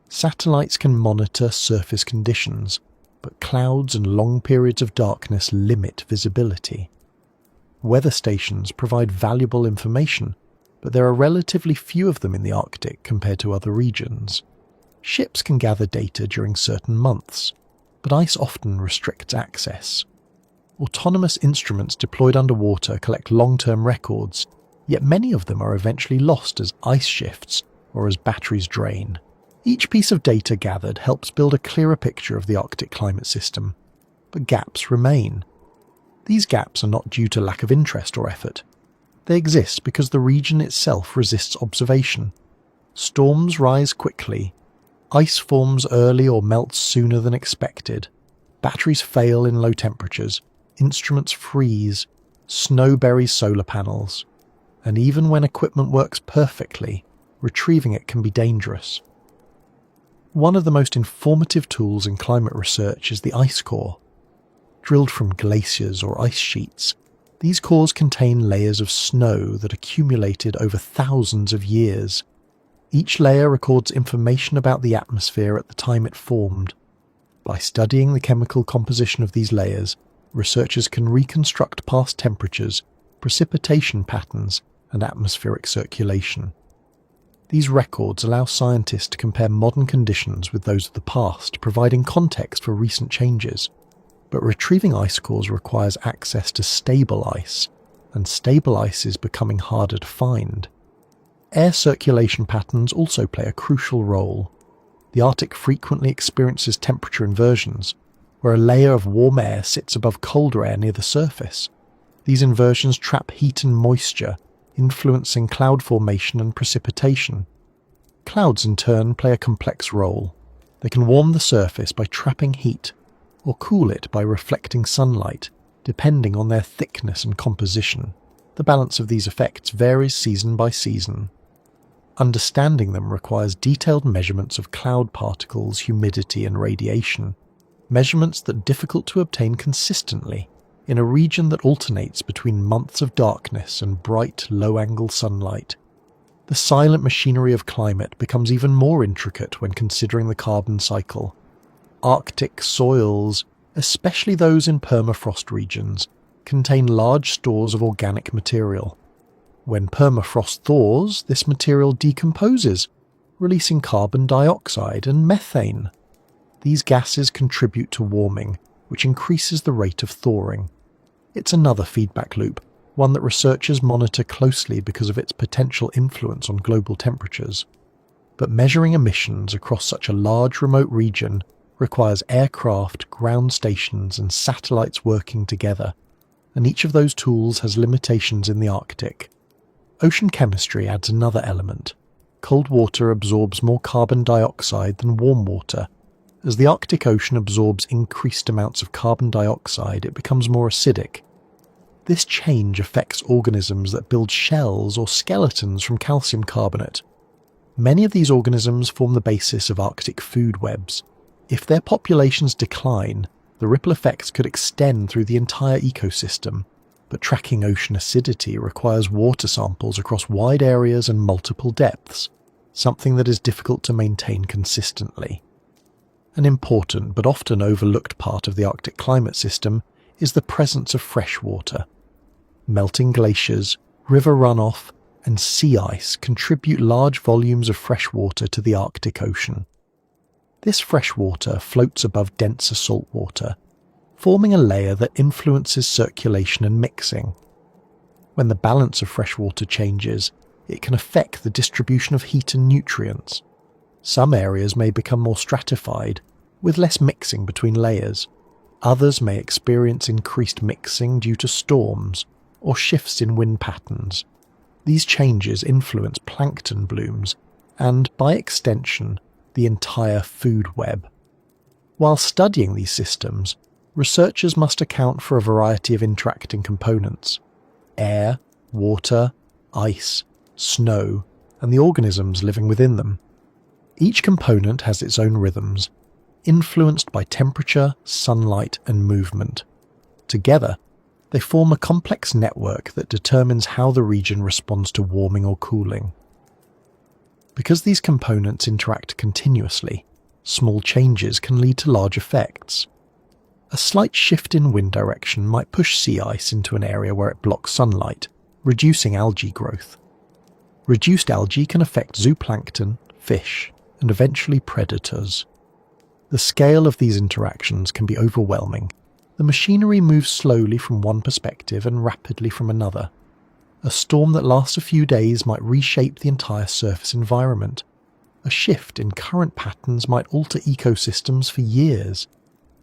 Satellites can monitor surface conditions, but clouds and long periods of darkness limit visibility. Weather stations provide valuable information, but there are relatively few of them in the Arctic compared to other regions. Ships can gather data during certain months, but ice often restricts access. Autonomous instruments deployed underwater collect long-term records, yet many of them are eventually lost as ice shifts or as batteries drain. Each piece of data gathered helps build a clearer picture of the Arctic climate system, but gaps remain. These gaps are not due to lack of interest or effort. They exist because the region itself resists observation. Storms rise quickly, ice forms early or melts sooner than expected, batteries fail in low temperatures, instruments freeze, snow buries solar panels, and even when equipment works perfectly, retrieving it can be dangerous. One of the most informative tools in climate research is the ice core. Drilled from glaciers or ice sheets, these cores contain layers of snow that accumulated over thousands of years. Each layer records information about the atmosphere at the time it formed. By studying the chemical composition of these layers, researchers can reconstruct past temperatures, precipitation patterns, and atmospheric circulation. These records allow scientists to compare modern conditions with those of the past, providing context for recent changes. But retrieving ice cores requires access to stable ice, and stable ice is becoming harder to find. Air circulation patterns also play a crucial role. The Arctic frequently experiences temperature inversions, where a layer of warm air sits above colder air near the surface. These inversions trap heat and moisture, influencing cloud formation and precipitation. Clouds in turn play a complex role. They can warm the surface by trapping heat, or cool it by reflecting sunlight, depending on their thickness and composition. The balance of these effects varies season by season. Understanding them requires detailed measurements of cloud particles, humidity, and radiation, measurements that are difficult to obtain consistently in a region that alternates between months of darkness and bright, low-angle sunlight. The silent machinery of climate becomes even more intricate when considering the carbon cycle. Arctic soils, especially those in permafrost regions, contain large stores of organic material. When permafrost thaws, this material decomposes, releasing carbon dioxide and methane. These gases contribute to warming, which increases the rate of thawing. It's another feedback loop, one that researchers monitor closely because of its potential influence on global temperatures. But measuring emissions across such a large remote region requires aircraft, ground stations, and satellites working together, and each of those tools has limitations in the Arctic. Ocean chemistry adds another element. Cold water absorbs more carbon dioxide than warm water. As the Arctic Ocean absorbs increased amounts of carbon dioxide, it becomes more acidic. This change affects organisms that build shells or skeletons from calcium carbonate. Many of these organisms form the basis of Arctic food webs. If their populations decline, the ripple effects could extend through the entire ecosystem, but tracking ocean acidity requires water samples across wide areas and multiple depths, something that is difficult to maintain consistently. An important but often overlooked part of the Arctic climate system is the presence of fresh water. Melting glaciers, river runoff, and sea ice contribute large volumes of fresh water to the Arctic Ocean. This fresh water floats above denser salt water, forming a layer that influences circulation and mixing. When the balance of fresh water changes, it can affect the distribution of heat and nutrients. Some areas may become more stratified, with less mixing between layers. Others may experience increased mixing due to storms or shifts in wind patterns. These changes influence plankton blooms and, by extension, the entire food web. While studying these systems, researchers must account for a variety of interacting components: air, water, ice, snow, and the organisms living within them. Each component has its own rhythms, influenced by temperature, sunlight, and movement. Together, they form a complex network that determines how the region responds to warming or cooling. Because these components interact continuously, small changes can lead to large effects. A slight shift in wind direction might push sea ice into an area where it blocks sunlight, reducing algae growth. Reduced algae can affect zooplankton, fish, and eventually predators. The scale of these interactions can be overwhelming. The machinery moves slowly from one perspective and rapidly from another. A storm that lasts a few days might reshape the entire surface environment. A shift in current patterns might alter ecosystems for years.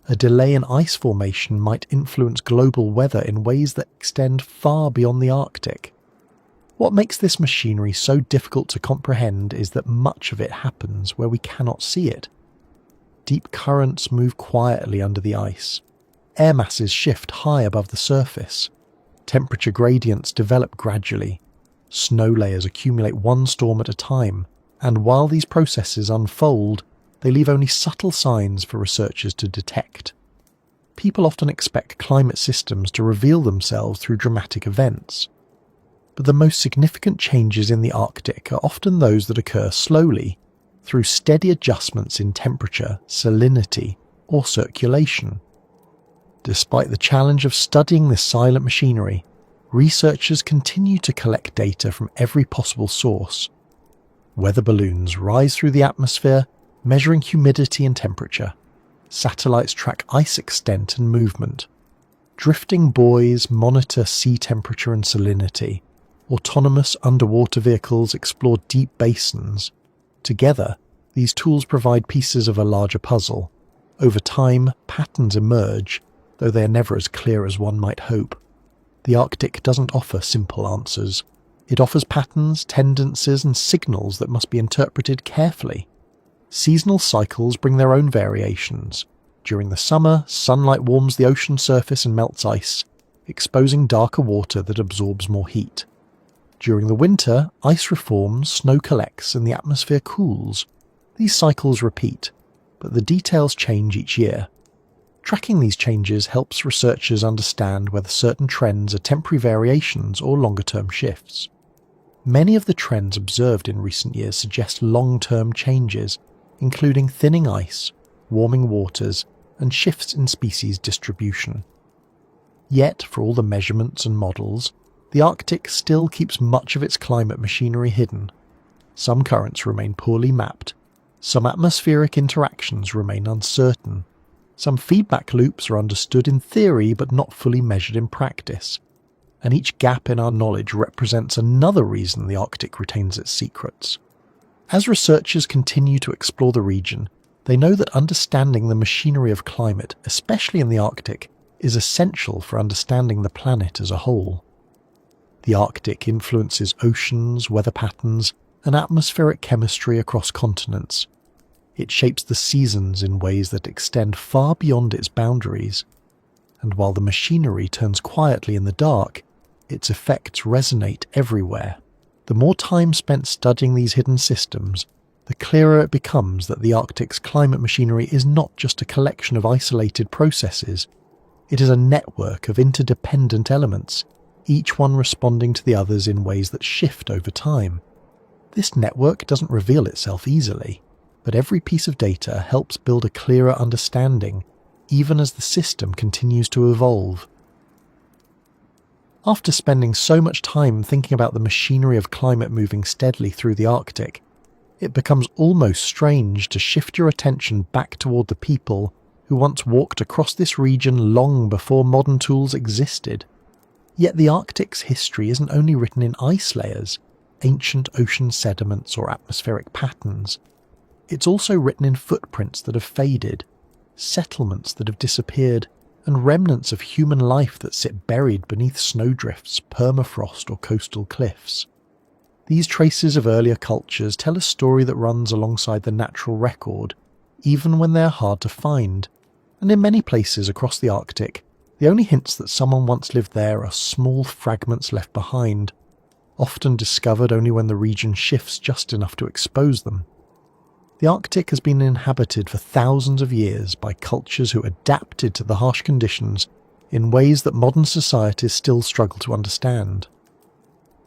A delay in ice formation might influence global weather in ways that extend far beyond the Arctic. What makes this machinery so difficult to comprehend is that much of it happens where we cannot see it. Deep currents move quietly under the ice. Air masses shift high above the surface. Temperature gradients develop gradually. Snow layers accumulate one storm at a time, and while these processes unfold, they leave only subtle signs for researchers to detect. People often expect climate systems to reveal themselves through dramatic events. But the most significant changes in the Arctic are often those that occur slowly, through steady adjustments in temperature, salinity, or circulation. Despite the challenge of studying this silent machinery, researchers continue to collect data from every possible source. Weather balloons rise through the atmosphere, measuring humidity and temperature. Satellites track ice extent and movement. Drifting buoys monitor sea temperature and salinity. Autonomous underwater vehicles explore deep basins. Together, these tools provide pieces of a larger puzzle. Over time, patterns emerge, though they are never as clear as one might hope. The Arctic doesn't offer simple answers. It offers patterns, tendencies, and signals that must be interpreted carefully. Seasonal cycles bring their own variations. During the summer, sunlight warms the ocean surface and melts ice, exposing darker water that absorbs more heat. During the winter, ice reforms, snow collects, and the atmosphere cools. These cycles repeat, but the details change each year. Tracking these changes helps researchers understand whether certain trends are temporary variations or longer-term shifts. Many of the trends observed in recent years suggest long-term changes, including thinning ice, warming waters, and shifts in species distribution. Yet, for all the measurements and models, the Arctic still keeps much of its climate machinery hidden. Some currents remain poorly mapped, some atmospheric interactions remain uncertain, some feedback loops are understood in theory but not fully measured in practice, and each gap in our knowledge represents another reason the Arctic retains its secrets. As researchers continue to explore the region, they know that understanding the machinery of climate, especially in the Arctic, is essential for understanding the planet as a whole. The Arctic influences oceans, weather patterns, and atmospheric chemistry across continents. It shapes the seasons in ways that extend far beyond its boundaries. And while the machinery turns quietly in the dark, its effects resonate everywhere. The more time spent studying these hidden systems, the clearer it becomes that the Arctic's climate machinery is not just a collection of isolated processes. It is a network of interdependent elements, each one responding to the others in ways that shift over time. This network doesn't reveal itself easily, but every piece of data helps build a clearer understanding, even as the system continues to evolve. After spending so much time thinking about the machinery of climate moving steadily through the Arctic, it becomes almost strange to shift your attention back toward the people who once walked across this region long before modern tools existed. Yet the Arctic's history isn't only written in ice layers, ancient ocean sediments, or atmospheric patterns. It's also written in footprints that have faded, settlements that have disappeared, and remnants of human life that sit buried beneath snowdrifts, permafrost, or coastal cliffs. These traces of earlier cultures tell a story that runs alongside the natural record, even when they are hard to find, and in many places across the Arctic, the only hints that someone once lived there are small fragments left behind, often discovered only when the region shifts just enough to expose them. The Arctic has been inhabited for thousands of years by cultures who adapted to the harsh conditions in ways that modern societies still struggle to understand.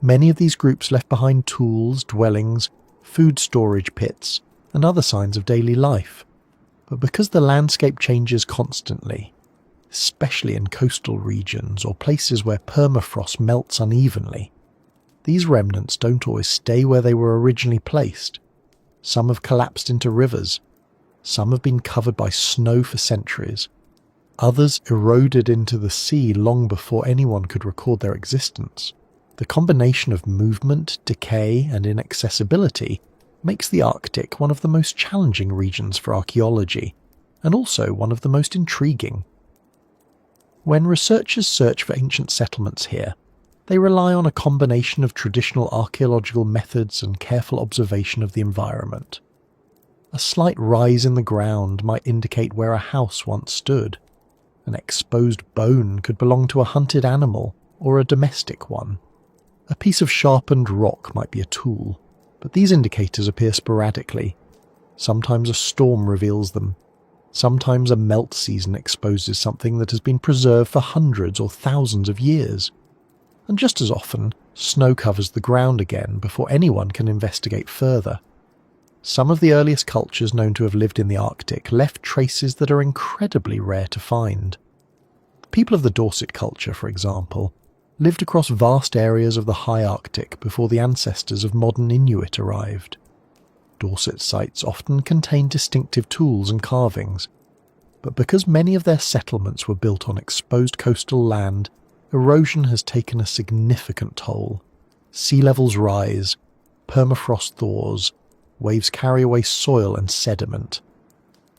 Many of these groups left behind tools, dwellings, food storage pits, and other signs of daily life. But because the landscape changes constantly, especially in coastal regions or places where permafrost melts unevenly, these remnants don't always stay where they were originally placed. Some have collapsed into rivers, some have been covered by snow for centuries, others eroded into the sea long before anyone could record their existence. The combination of movement, decay, and inaccessibility makes the Arctic one of the most challenging regions for archaeology, and also one of the most intriguing. When researchers search for ancient settlements here, they rely on a combination of traditional archaeological methods and careful observation of the environment. A slight rise in the ground might indicate where a house once stood. An exposed bone could belong to a hunted animal or a domestic one. A piece of sharpened rock might be a tool, but these indicators appear sporadically. Sometimes a storm reveals them. Sometimes a melt season exposes something that has been preserved for hundreds or thousands of years. And just as often, snow covers the ground again before anyone can investigate further. Some of the earliest cultures known to have lived in the Arctic left traces that are incredibly rare to find. The people of the Dorset culture, for example, lived across vast areas of the high Arctic before the ancestors of modern Inuit arrived. Dorset sites often contain distinctive tools and carvings, but because many of their settlements were built on exposed coastal land, erosion has taken a significant toll. Sea levels rise, permafrost thaws, waves carry away soil and sediment.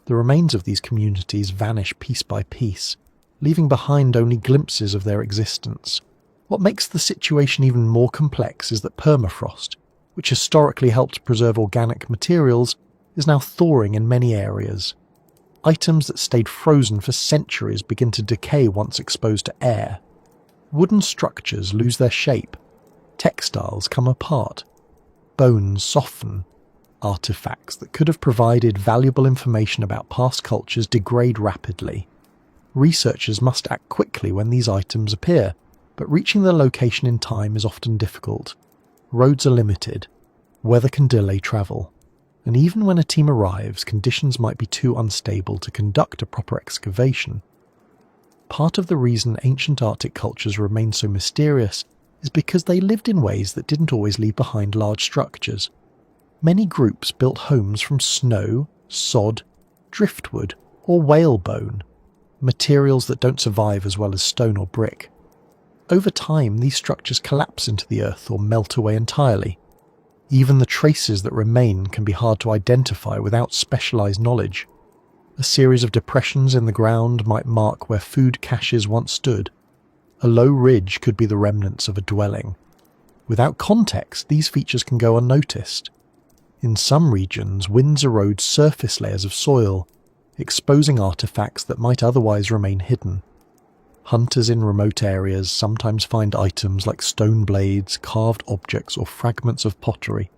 The remains of these communities vanish piece by piece, leaving behind only glimpses of their existence. What makes the situation even more complex is that permafrost, which historically helped preserve organic materials, is now thawing in many areas. Items that stayed frozen for centuries begin to decay once exposed to air. Wooden structures lose their shape. Textiles come apart. Bones soften. Artifacts that could have provided valuable information about past cultures degrade rapidly. Researchers must act quickly when these items appear, but reaching their location in time is often difficult. Roads are limited. Weather can delay travel. And even when a team arrives, conditions might be too unstable to conduct a proper excavation. Part of the reason ancient Arctic cultures remain so mysterious is because they lived in ways that didn't always leave behind large structures. Many groups built homes from snow, sod, driftwood, or whalebone, materials that don't survive as well as stone or brick. Over time, these structures collapse into the earth or melt away entirely. Even the traces that remain can be hard to identify without specialized knowledge. A series of depressions in the ground might mark where food caches once stood. A low ridge could be the remnants of a dwelling. Without context, these features can go unnoticed. In some regions, winds erode surface layers of soil, exposing artifacts that might otherwise remain hidden. Hunters in remote areas sometimes find items like stone blades, carved objects, or fragments of pottery.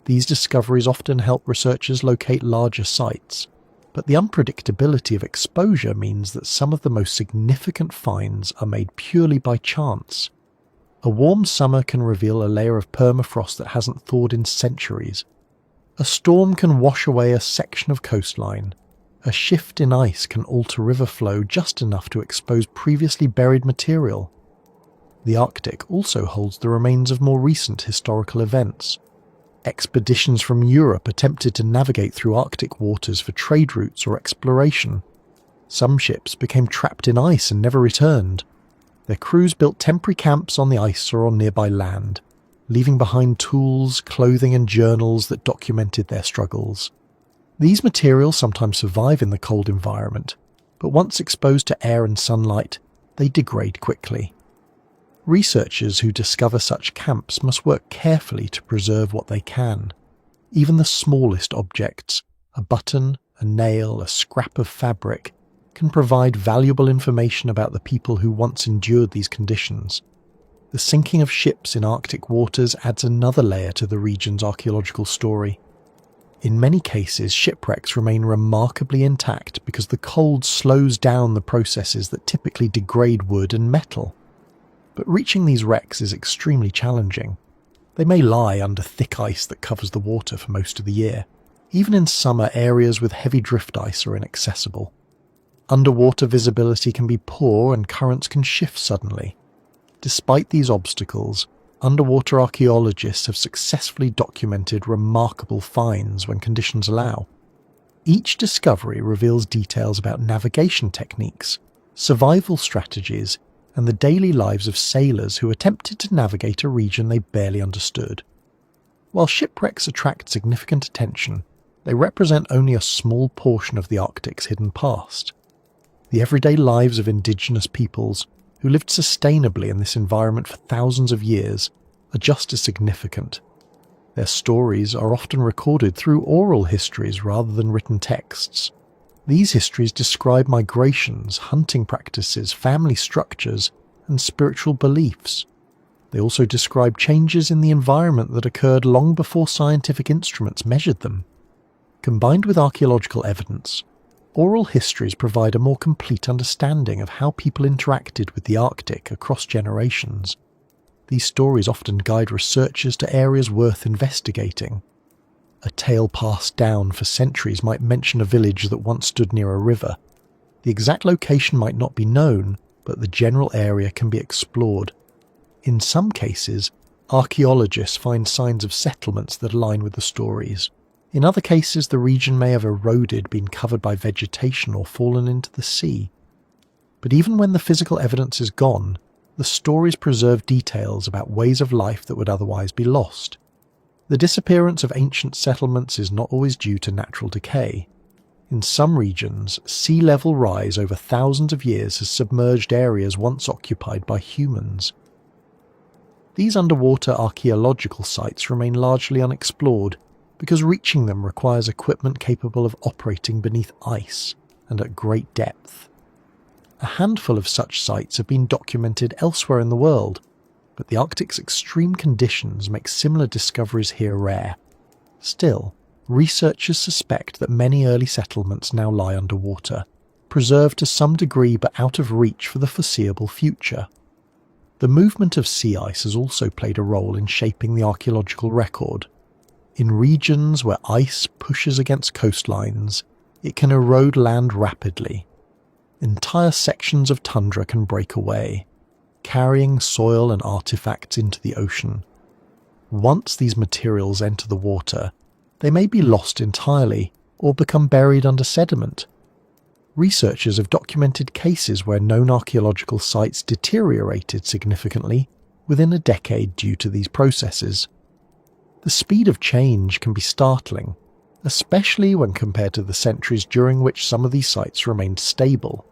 These discoveries often help researchers locate larger sites. But the unpredictability of exposure means that some of the most significant finds are made purely by chance. A warm summer can reveal a layer of permafrost that hasn't thawed in centuries. A storm can wash away a section of coastline. A shift in ice can alter river flow just enough to expose previously buried material. The Arctic also holds the remains of more recent historical events. Expeditions from Europe attempted to navigate through Arctic waters for trade routes or exploration. Some ships became trapped in ice and never returned. Their crews built temporary camps on the ice or on nearby land, leaving behind tools, clothing and journals that documented their struggles. These materials sometimes survive in the cold environment, but once exposed to air and sunlight, they degrade quickly. Researchers who discover such camps must work carefully to preserve what they can. Even the smallest objects, a button, a nail, a scrap of fabric, can provide valuable information about the people who once endured these conditions. The sinking of ships in Arctic waters adds another layer to the region's archaeological story. In many cases, shipwrecks remain remarkably intact because the cold slows down the processes that typically degrade wood and metal. But reaching these wrecks is extremely challenging. They may lie under thick ice that covers the water for most of the year. Even in summer, areas with heavy drift ice are inaccessible. Underwater visibility can be poor and currents can shift suddenly. Despite these obstacles, underwater archaeologists have successfully documented remarkable finds when conditions allow. Each discovery reveals details about navigation techniques, survival strategies, and the daily lives of sailors who attempted to navigate a region they barely understood. While shipwrecks attract significant attention, they represent only a small portion of the Arctic's hidden past. The everyday lives of indigenous peoples, who lived sustainably in this environment for thousands of years, are just as significant. Their stories are often recorded through oral histories rather than written texts. These histories describe migrations, hunting practices, family structures, and spiritual beliefs. They also describe changes in the environment that occurred long before scientific instruments measured them. Combined with archaeological evidence, oral histories provide a more complete understanding of how people interacted with the Arctic across generations. These stories often guide researchers to areas worth investigating. A tale passed down for centuries might mention a village that once stood near a river. The exact location might not be known, but the general area can be explored. In some cases, archaeologists find signs of settlements that align with the stories. In other cases, the region may have eroded, been covered by vegetation, or fallen into the sea. But even when the physical evidence is gone, the stories preserve details about ways of life that would otherwise be lost. The disappearance of ancient settlements is not always due to natural decay. In some regions, sea level rise over thousands of years has submerged areas once occupied by humans. These underwater archaeological sites remain largely unexplored because reaching them requires equipment capable of operating beneath ice and at great depth. A handful of such sites have been documented elsewhere in the world, but the Arctic's extreme conditions make similar discoveries here rare. Still, researchers suspect that many early settlements now lie underwater, preserved to some degree but out of reach for the foreseeable future. The movement of sea ice has also played a role in shaping the archaeological record. In regions where ice pushes against coastlines, it can erode land rapidly. Entire sections of tundra can break away, carrying soil and artifacts into the ocean. Once these materials enter the water, they may be lost entirely or become buried under sediment. Researchers have documented cases where known archaeological sites deteriorated significantly within a decade due to these processes. The speed of change can be startling, especially when compared to the centuries during which some of these sites remained stable.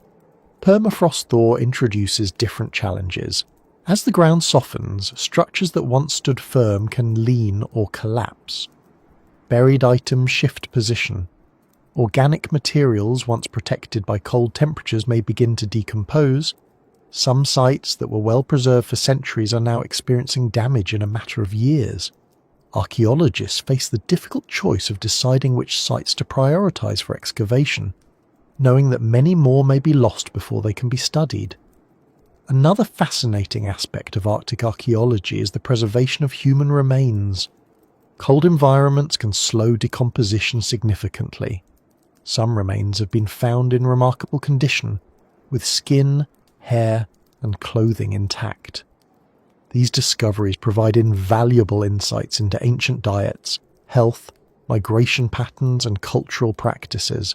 Permafrost thaw introduces different challenges. As the ground softens, structures that once stood firm can lean or collapse. Buried items shift position. Organic materials once protected by cold temperatures may begin to decompose. Some sites that were well preserved for centuries are now experiencing damage in a matter of years. Archaeologists face the difficult choice of deciding which sites to prioritize for excavation, knowing that many more may be lost before they can be studied. Another fascinating aspect of Arctic archaeology is the preservation of human remains. Cold environments can slow decomposition significantly. Some remains have been found in remarkable condition, with skin, hair, and clothing intact. These discoveries provide invaluable insights into ancient diets, health, migration patterns, and cultural practices.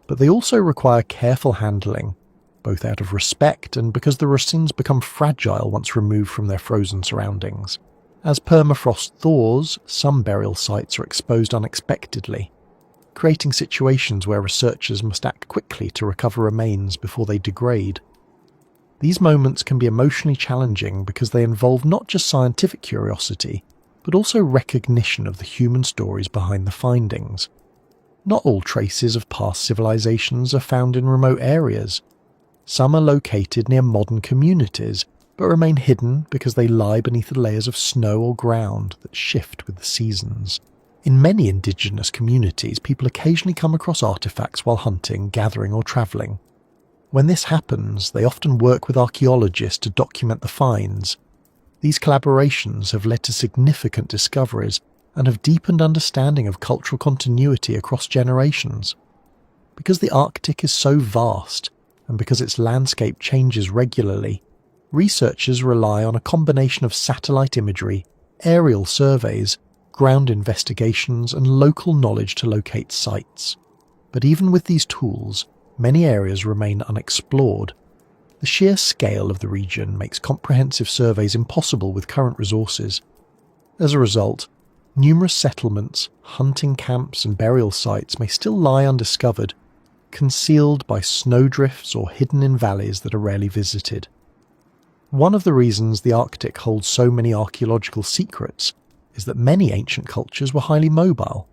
But they also require careful handling, both out of respect and because the racines become fragile once removed from their frozen surroundings. As permafrost thaws, some burial sites are exposed unexpectedly, creating situations where researchers must act quickly to recover remains before they degrade. These moments can be emotionally challenging because they involve not just scientific curiosity, but also recognition of the human stories behind the findings. Not all traces of past civilizations are found in remote areas. Some are located near modern communities, but remain hidden because they lie beneath the layers of snow or ground that shift with the seasons. In many indigenous communities, people occasionally come across artifacts while hunting, gathering, or travelling. When this happens, they often work with archaeologists to document the finds. These collaborations have led to significant discoveries and have deepened understanding of cultural continuity across generations. Because the Arctic is so vast, and because its landscape changes regularly, researchers rely on a combination of satellite imagery, aerial surveys, ground investigations, and local knowledge to locate sites. But even with these tools, many areas remain unexplored. The sheer scale of the region makes comprehensive surveys impossible with current resources. As a result, numerous settlements, hunting camps, and burial sites may still lie undiscovered, concealed by snowdrifts or hidden in valleys that are rarely visited. One of the reasons the Arctic holds so many archaeological secrets is that many ancient cultures were highly mobile.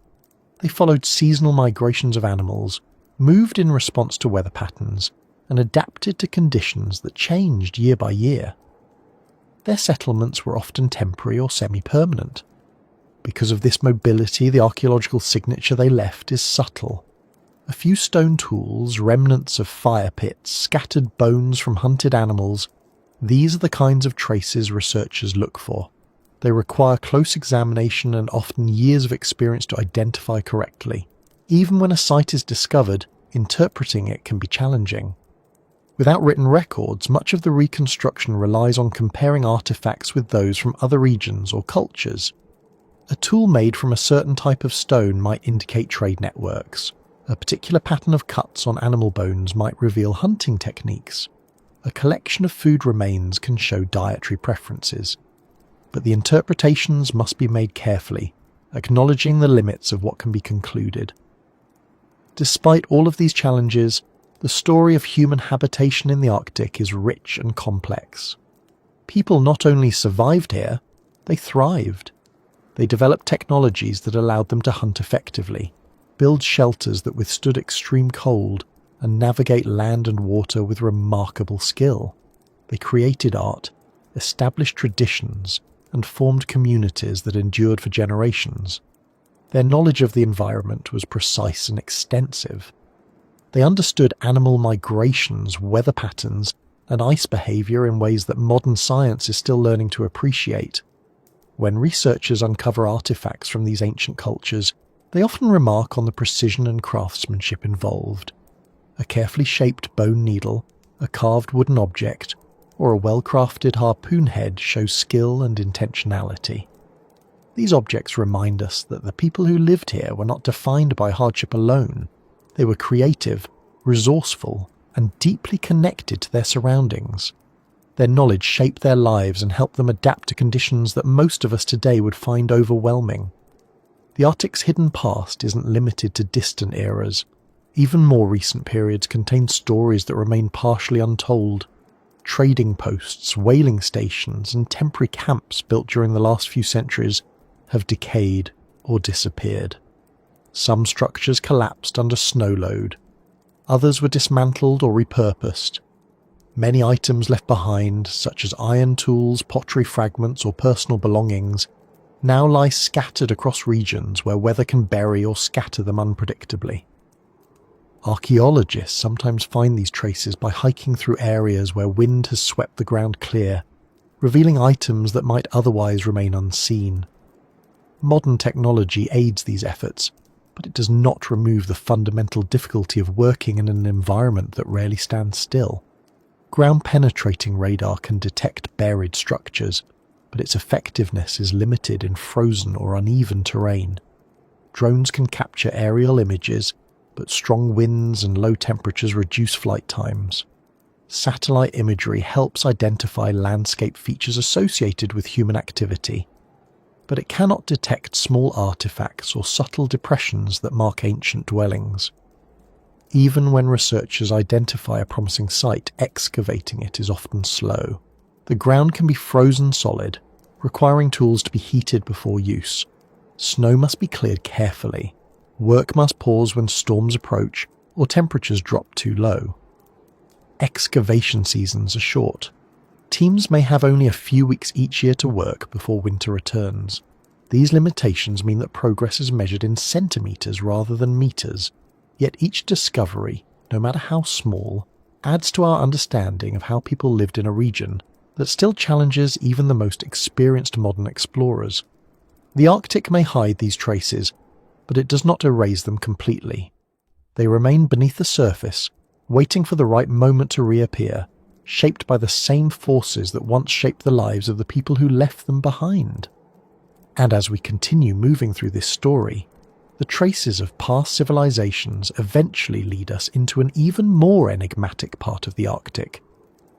They followed seasonal migrations of animals, moved in response to weather patterns, and adapted to conditions that changed year by year. Their settlements were often temporary or semi-permanent. Because of this mobility, the archaeological signature they left is subtle. A few stone tools, remnants of fire pits, scattered bones from hunted animals, these are the kinds of traces researchers look for. They require close examination and often years of experience to identify correctly. Even when a site is discovered, interpreting it can be challenging. Without written records, much of the reconstruction relies on comparing artifacts with those from other regions or cultures. A tool made from a certain type of stone might indicate trade networks. A particular pattern of cuts on animal bones might reveal hunting techniques. A collection of food remains can show dietary preferences. But the interpretations must be made carefully, acknowledging the limits of what can be concluded. Despite all of these challenges, the story of human habitation in the Arctic is rich and complex. People not only survived here, they thrived. They developed technologies that allowed them to hunt effectively, build shelters that withstood extreme cold, and navigate land and water with remarkable skill. They created art, established traditions, and formed communities that endured for generations. Their knowledge of the environment was precise and extensive. They understood animal migrations, weather patterns, and ice behavior in ways that modern science is still learning to appreciate. When researchers uncover artifacts from these ancient cultures, they often remark on the precision and craftsmanship involved. A carefully shaped bone needle, a carved wooden object, or a well-crafted harpoon head shows skill and intentionality. These objects remind us that the people who lived here were not defined by hardship alone. They were creative, resourceful, and deeply connected to their surroundings. Their knowledge shaped their lives and helped them adapt to conditions that most of us today would find overwhelming. The Arctic's hidden past isn't limited to distant eras. Even more recent periods contain stories that remain partially untold. Trading posts, whaling stations, and temporary camps built during the last few centuries have decayed or disappeared. Some structures collapsed under snow load. Others were dismantled or repurposed. Many items left behind, such as iron tools, pottery fragments, or personal belongings, now lie scattered across regions where weather can bury or scatter them unpredictably. Archaeologists sometimes find these traces by hiking through areas where wind has swept the ground clear, revealing items that might otherwise remain unseen. Modern technology aids these efforts, but it does not remove the fundamental difficulty of working in an environment that rarely stands still. Ground-penetrating radar can detect buried structures, but its effectiveness is limited in frozen or uneven terrain. Drones can capture aerial images, but strong winds and low temperatures reduce flight times. Satellite imagery helps identify landscape features associated with human activity, but it cannot detect small artifacts or subtle depressions that mark ancient dwellings. Even when researchers identify a promising site, excavating it is often slow. The ground can be frozen solid, requiring tools to be heated before use. Snow must be cleared carefully. Work must pause when storms approach or temperatures drop too low. Excavation seasons are short. Teams may have only a few weeks each year to work before winter returns. These limitations mean that progress is measured in centimetres rather than metres, yet each discovery, no matter how small, adds to our understanding of how people lived in a region that still challenges even the most experienced modern explorers. The Arctic may hide these traces, but it does not erase them completely. They remain beneath the surface, waiting for the right moment to reappear, shaped by the same forces that once shaped the lives of the people who left them behind. And as we continue moving through this story, the traces of past civilizations eventually lead us into an even more enigmatic part of the Arctic,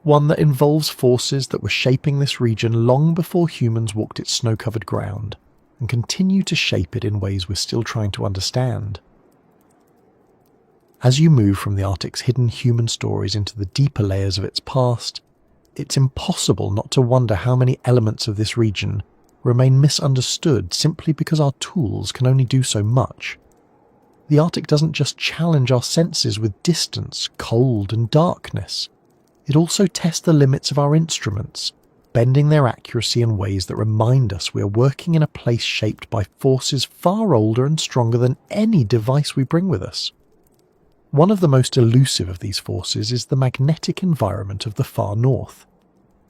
one that involves forces that were shaping this region long before humans walked its snow-covered ground, and continue to shape it in ways we're still trying to understand. As you move from the Arctic's hidden human stories into the deeper layers of its past, it's impossible not to wonder how many elements of this region remain misunderstood simply because our tools can only do so much. The Arctic doesn't just challenge our senses with distance, cold, and darkness. It also tests the limits of our instruments, bending their accuracy in ways that remind us we are working in a place shaped by forces far older and stronger than any device we bring with us. One of the most elusive of these forces is the magnetic environment of the far north,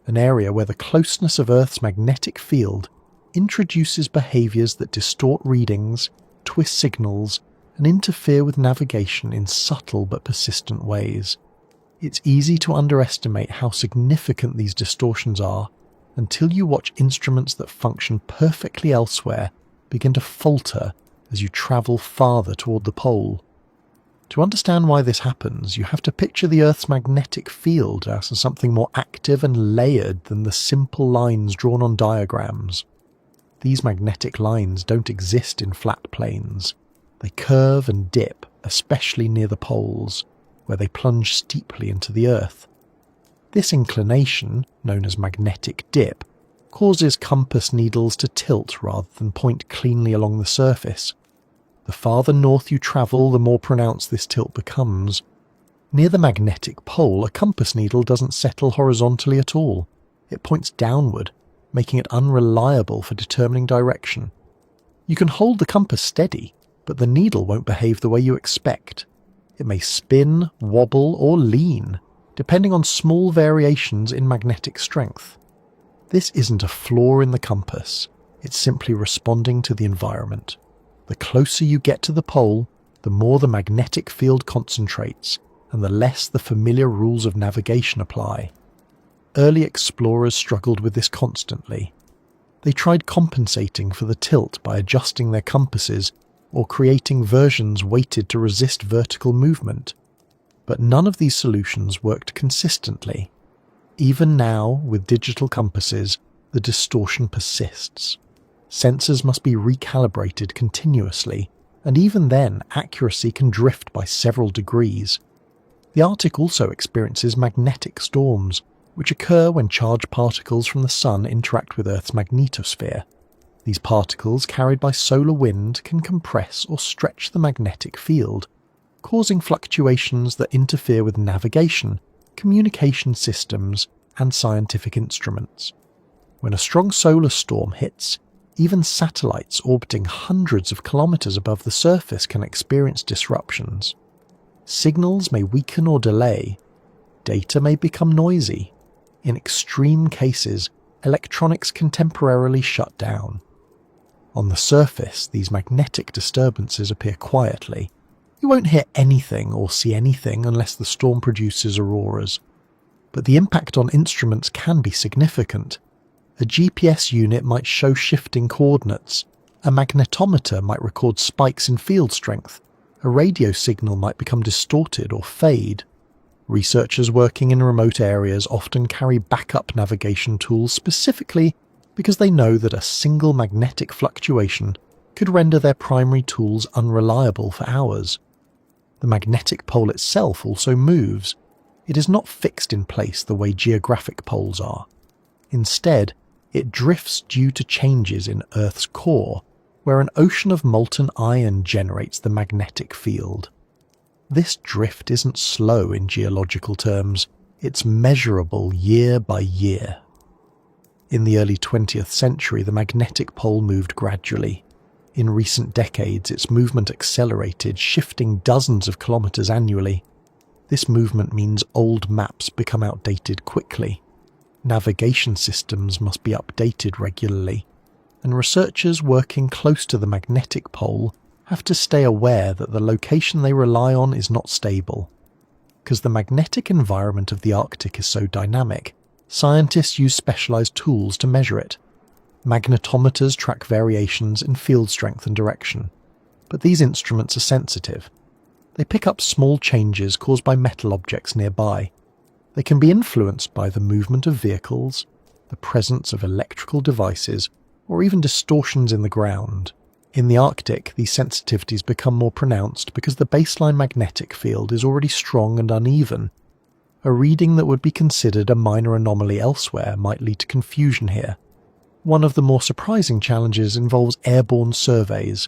an area where the closeness of Earth's magnetic field introduces behaviours that distort readings, twist signals, and interfere with navigation in subtle but persistent ways. It's easy to underestimate how significant these distortions are until you watch instruments that function perfectly elsewhere begin to falter as you travel farther toward the pole. To understand why this happens, you have to picture the Earth's magnetic field as something more active and layered than the simple lines drawn on diagrams. These magnetic lines don't exist in flat planes. They curve and dip, especially near the poles, where they plunge steeply into the Earth. This inclination, known as magnetic dip, causes compass needles to tilt rather than point cleanly along the surface. The farther north you travel, the more pronounced this tilt becomes. Near the magnetic pole, a compass needle doesn't settle horizontally at all. It points downward, making it unreliable for determining direction. You can hold the compass steady, but the needle won't behave the way you expect. It may spin, wobble, or lean, depending on small variations in magnetic strength. This isn't a flaw in the compass, it's simply responding to the environment. The closer you get to the pole, the more the magnetic field concentrates, and the less the familiar rules of navigation apply. Early explorers struggled with this constantly. They tried compensating for the tilt by adjusting their compasses or creating versions weighted to resist vertical movement. But none of these solutions worked consistently. Even now, with digital compasses, the distortion persists. Sensors must be recalibrated continuously, and even then, accuracy can drift by several degrees. The Arctic also experiences magnetic storms, which occur when charged particles from the Sun interact with Earth's magnetosphere. These particles, carried by solar wind, can compress or stretch the magnetic field, causing fluctuations that interfere with navigation, communication systems, and scientific instruments. When a strong solar storm hits, even satellites orbiting hundreds of kilometers above the surface can experience disruptions. Signals may weaken or delay. Data may become noisy. In extreme cases, electronics can temporarily shut down. On the surface, these magnetic disturbances appear quietly. You won't hear anything or see anything unless the storm produces auroras. But the impact on instruments can be significant. A GPS unit might show shifting coordinates, a magnetometer might record spikes in field strength, a radio signal might become distorted or fade. Researchers working in remote areas often carry backup navigation tools specifically because they know that a single magnetic fluctuation could render their primary tools unreliable for hours. The magnetic pole itself also moves. It is not fixed in place the way geographic poles are. Instead, it drifts due to changes in Earth's core, where an ocean of molten iron generates the magnetic field. This drift isn't slow in geological terms, it's measurable year by year. In the early 20th century, the magnetic pole moved gradually. In recent decades, its movement accelerated, shifting dozens of kilometers annually. This movement means old maps become outdated quickly. Navigation systems must be updated regularly, and researchers working close to the magnetic pole have to stay aware that the location they rely on is not stable. Because the magnetic environment of the Arctic is so dynamic, scientists use specialized tools to measure it. Magnetometers track variations in field strength and direction, but these instruments are sensitive. They pick up small changes caused by metal objects nearby. They can be influenced by the movement of vehicles, the presence of electrical devices, or even distortions in the ground. In the Arctic, these sensitivities become more pronounced because the baseline magnetic field is already strong and uneven. A reading that would be considered a minor anomaly elsewhere might lead to confusion here. One of the more surprising challenges involves airborne surveys.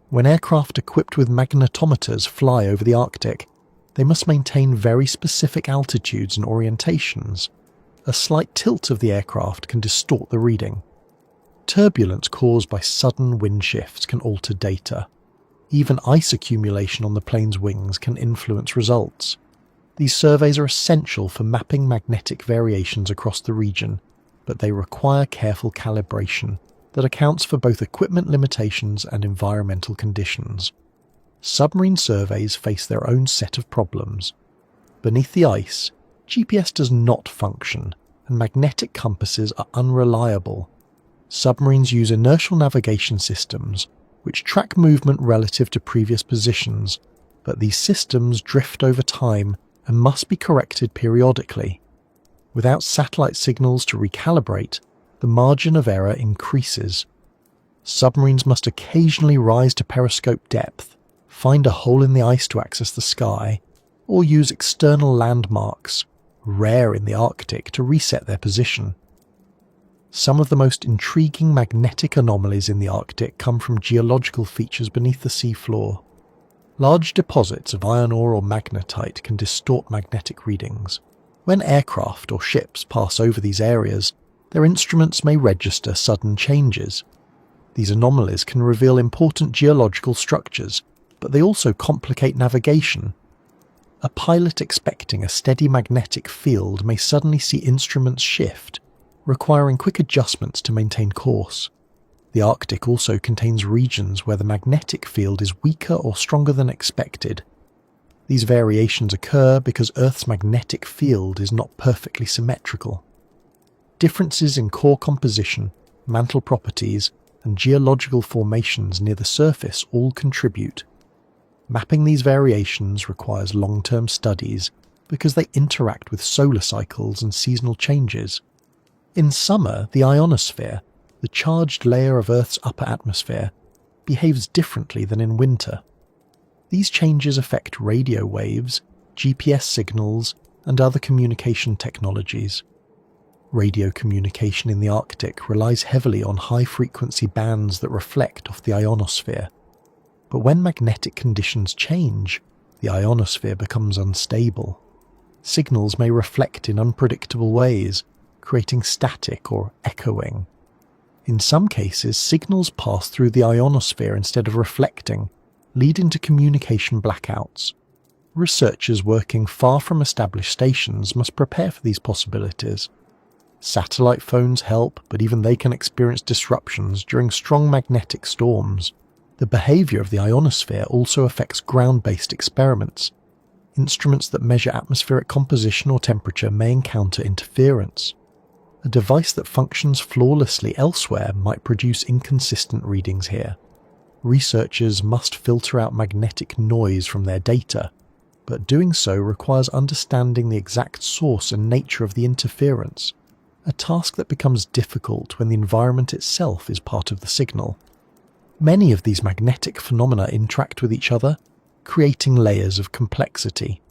When aircraft equipped with magnetometers fly over the Arctic, they must maintain very specific altitudes and orientations. A slight tilt of the aircraft can distort the reading. Turbulence caused by sudden wind shifts can alter data. Even ice accumulation on the plane's wings can influence results. These surveys are essential for mapping magnetic variations across the region, but they require careful calibration that accounts for both equipment limitations and environmental conditions. Submarine surveys face their own set of problems. Beneath the ice, GPS does not function, and magnetic compasses are unreliable. Submarines use inertial navigation systems, which track movement relative to previous positions, but these systems drift over time and must be corrected periodically. Without satellite signals to recalibrate, the margin of error increases. Submarines must occasionally rise to periscope depth, find a hole in the ice to access the sky, or use external landmarks, rare in the Arctic, to reset their position. Some of the most intriguing magnetic anomalies in the Arctic come from geological features beneath the seafloor. Large deposits of iron ore or magnetite can distort magnetic readings. When aircraft or ships pass over these areas, their instruments may register sudden changes. These anomalies can reveal important geological structures, but they also complicate navigation. A pilot expecting a steady magnetic field may suddenly see instruments shift, requiring quick adjustments to maintain course. The Arctic also contains regions where the magnetic field is weaker or stronger than expected. These variations occur because Earth's magnetic field is not perfectly symmetrical. Differences in core composition, mantle properties, and geological formations near the surface all contribute. Mapping these variations requires long-term studies because they interact with solar cycles and seasonal changes. In summer, the ionosphere, the charged layer of Earth's upper atmosphere, behaves differently than in winter. These changes affect radio waves, GPS signals, and other communication technologies. Radio communication in the Arctic relies heavily on high-frequency bands that reflect off the ionosphere. But when magnetic conditions change, the ionosphere becomes unstable. Signals may reflect in unpredictable ways, creating static or echoing. In some cases, signals pass through the ionosphere instead of reflecting, leading to communication blackouts. Researchers working far from established stations must prepare for these possibilities. Satellite phones help, but even they can experience disruptions during strong magnetic storms. The behavior of the ionosphere also affects ground-based experiments. Instruments that measure atmospheric composition or temperature may encounter interference. A device that functions flawlessly elsewhere might produce inconsistent readings here. Researchers must filter out magnetic noise from their data, but doing so requires understanding the exact source and nature of the interference, a task that becomes difficult when the environment itself is part of the signal. Many of these magnetic phenomena interact with each other, creating layers of complexity.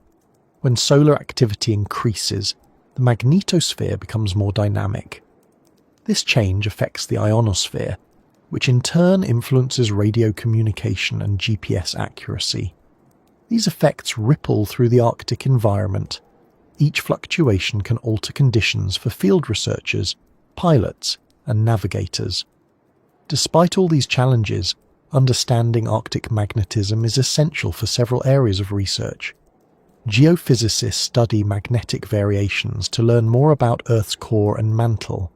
When solar activity increases, the magnetosphere becomes more dynamic. This change affects the ionosphere, which in turn influences radio communication and GPS accuracy. These effects ripple through the Arctic environment. Each fluctuation can alter conditions for field researchers, pilots, and navigators. Despite all these challenges, understanding Arctic magnetism is essential for several areas of research. Geophysicists study magnetic variations to learn more about Earth's core and mantle.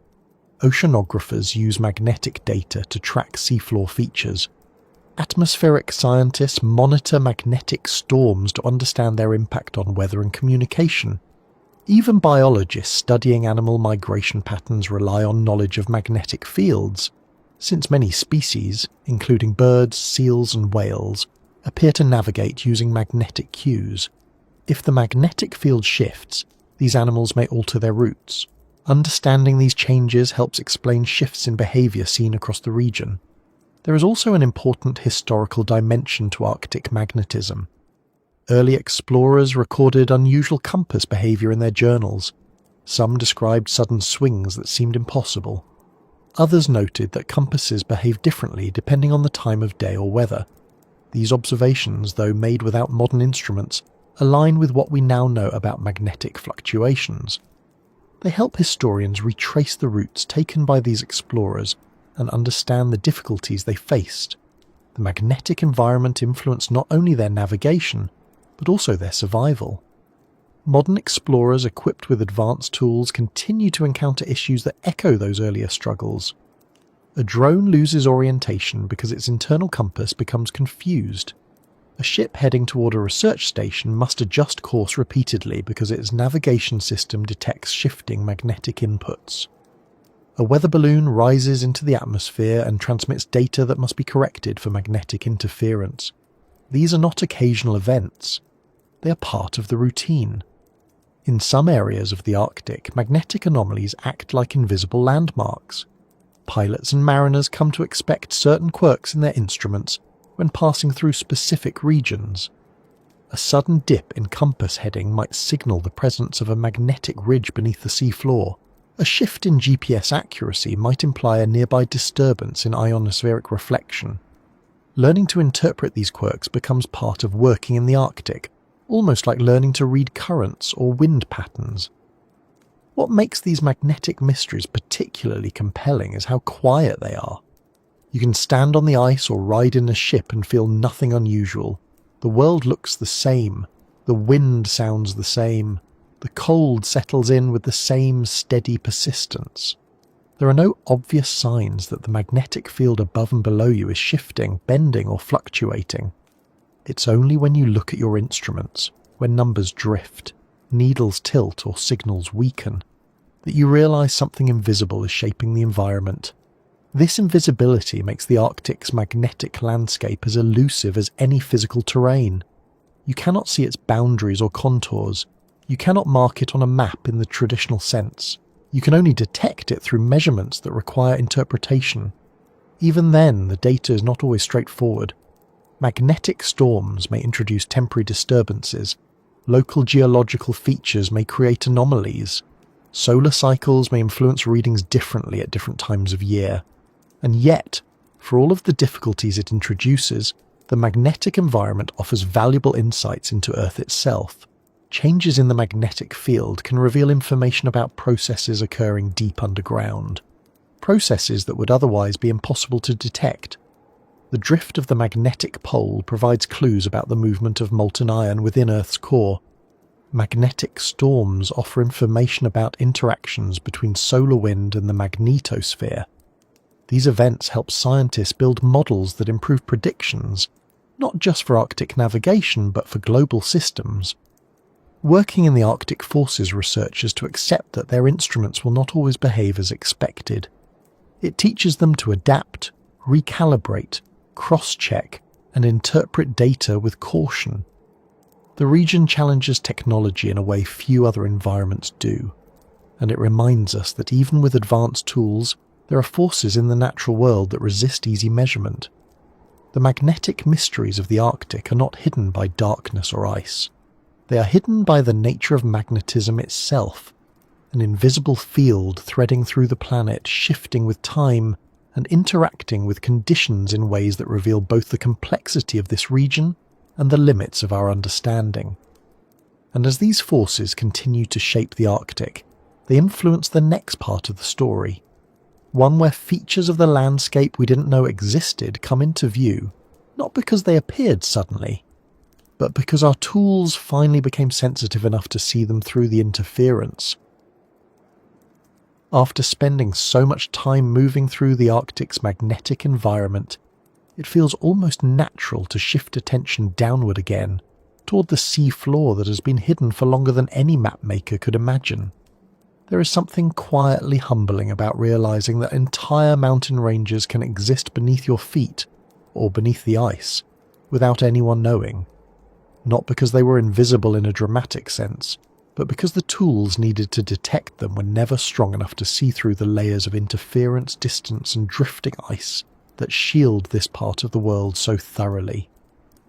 Oceanographers use magnetic data to track seafloor features. Atmospheric scientists monitor magnetic storms to understand their impact on weather and communication. Even biologists studying animal migration patterns rely on knowledge of magnetic fields, since many species, including birds, seals and whales, appear to navigate using magnetic cues. If the magnetic field shifts, these animals may alter their routes. Understanding these changes helps explain shifts in behaviour seen across the region. There is also an important historical dimension to Arctic magnetism. Early explorers recorded unusual compass behaviour in their journals. Some described sudden swings that seemed impossible. Others noted that compasses behave differently depending on the time of day or weather. These observations, though made without modern instruments, align with what we now know about magnetic fluctuations. They help historians retrace the routes taken by these explorers and understand the difficulties they faced. The magnetic environment influenced not only their navigation, but also their survival. Modern explorers equipped with advanced tools continue to encounter issues that echo those earlier struggles. A drone loses orientation because its internal compass becomes confused. A ship heading toward a research station must adjust course repeatedly because its navigation system detects shifting magnetic inputs. A weather balloon rises into the atmosphere and transmits data that must be corrected for magnetic interference. These are not occasional events. They are part of the routine. In some areas of the Arctic, magnetic anomalies act like invisible landmarks. Pilots and mariners come to expect certain quirks in their instruments when passing through specific regions. A sudden dip in compass heading might signal the presence of a magnetic ridge beneath the seafloor. A shift in GPS accuracy might imply a nearby disturbance in ionospheric reflection. Learning to interpret these quirks becomes part of working in the Arctic, almost like learning to read currents or wind patterns. What makes these magnetic mysteries particularly compelling is how quiet they are. You can stand on the ice or ride in a ship and feel nothing unusual. The world looks the same. The wind sounds the same. The cold settles in with the same steady persistence. There are no obvious signs that the magnetic field above and below you is shifting, bending or fluctuating. It's only when you look at your instruments, when numbers drift, needles tilt or signals weaken, that you realise something invisible is shaping the environment. This invisibility makes the Arctic's magnetic landscape as elusive as any physical terrain. You cannot see its boundaries or contours. You cannot mark it on a map in the traditional sense. You can only detect it through measurements that require interpretation. Even then, the data is not always straightforward. Magnetic storms may introduce temporary disturbances. Local geological features may create anomalies. Solar cycles may influence readings differently at different times of year. And yet, for all of the difficulties it introduces, the magnetic environment offers valuable insights into Earth itself. Changes in the magnetic field can reveal information about processes occurring deep underground, processes that would otherwise be impossible to detect. The drift of the magnetic pole provides clues about the movement of molten iron within Earth's core. Magnetic storms offer information about interactions between solar wind and the magnetosphere. These events help scientists build models that improve predictions, not just for Arctic navigation but for global systems. Working in the Arctic forces researchers to accept that their instruments will not always behave as expected. It teaches them to adapt, recalibrate, cross-check, and interpret data with caution. The region challenges technology in a way few other environments do, and it reminds us that even with advanced tools, there are forces in the natural world that resist easy measurement. The magnetic mysteries of the Arctic are not hidden by darkness or ice. They are hidden by the nature of magnetism itself, an invisible field threading through the planet, shifting with time and interacting with conditions in ways that reveal both the complexity of this region and the limits of our understanding. And as these forces continue to shape the Arctic, they influence the next part of the story, one where features of the landscape we didn't know existed come into view, not because they appeared suddenly, but because our tools finally became sensitive enough to see them through the interference. After spending so much time moving through the Arctic's magnetic environment, it feels almost natural to shift attention downward again, toward the sea floor that has been hidden for longer than any mapmaker could imagine. There is something quietly humbling about realizing that entire mountain ranges can exist beneath your feet, or beneath the ice, without anyone knowing. Not because they were invisible in a dramatic sense, but because the tools needed to detect them were never strong enough to see through the layers of interference, distance, and drifting ice that shield this part of the world so thoroughly.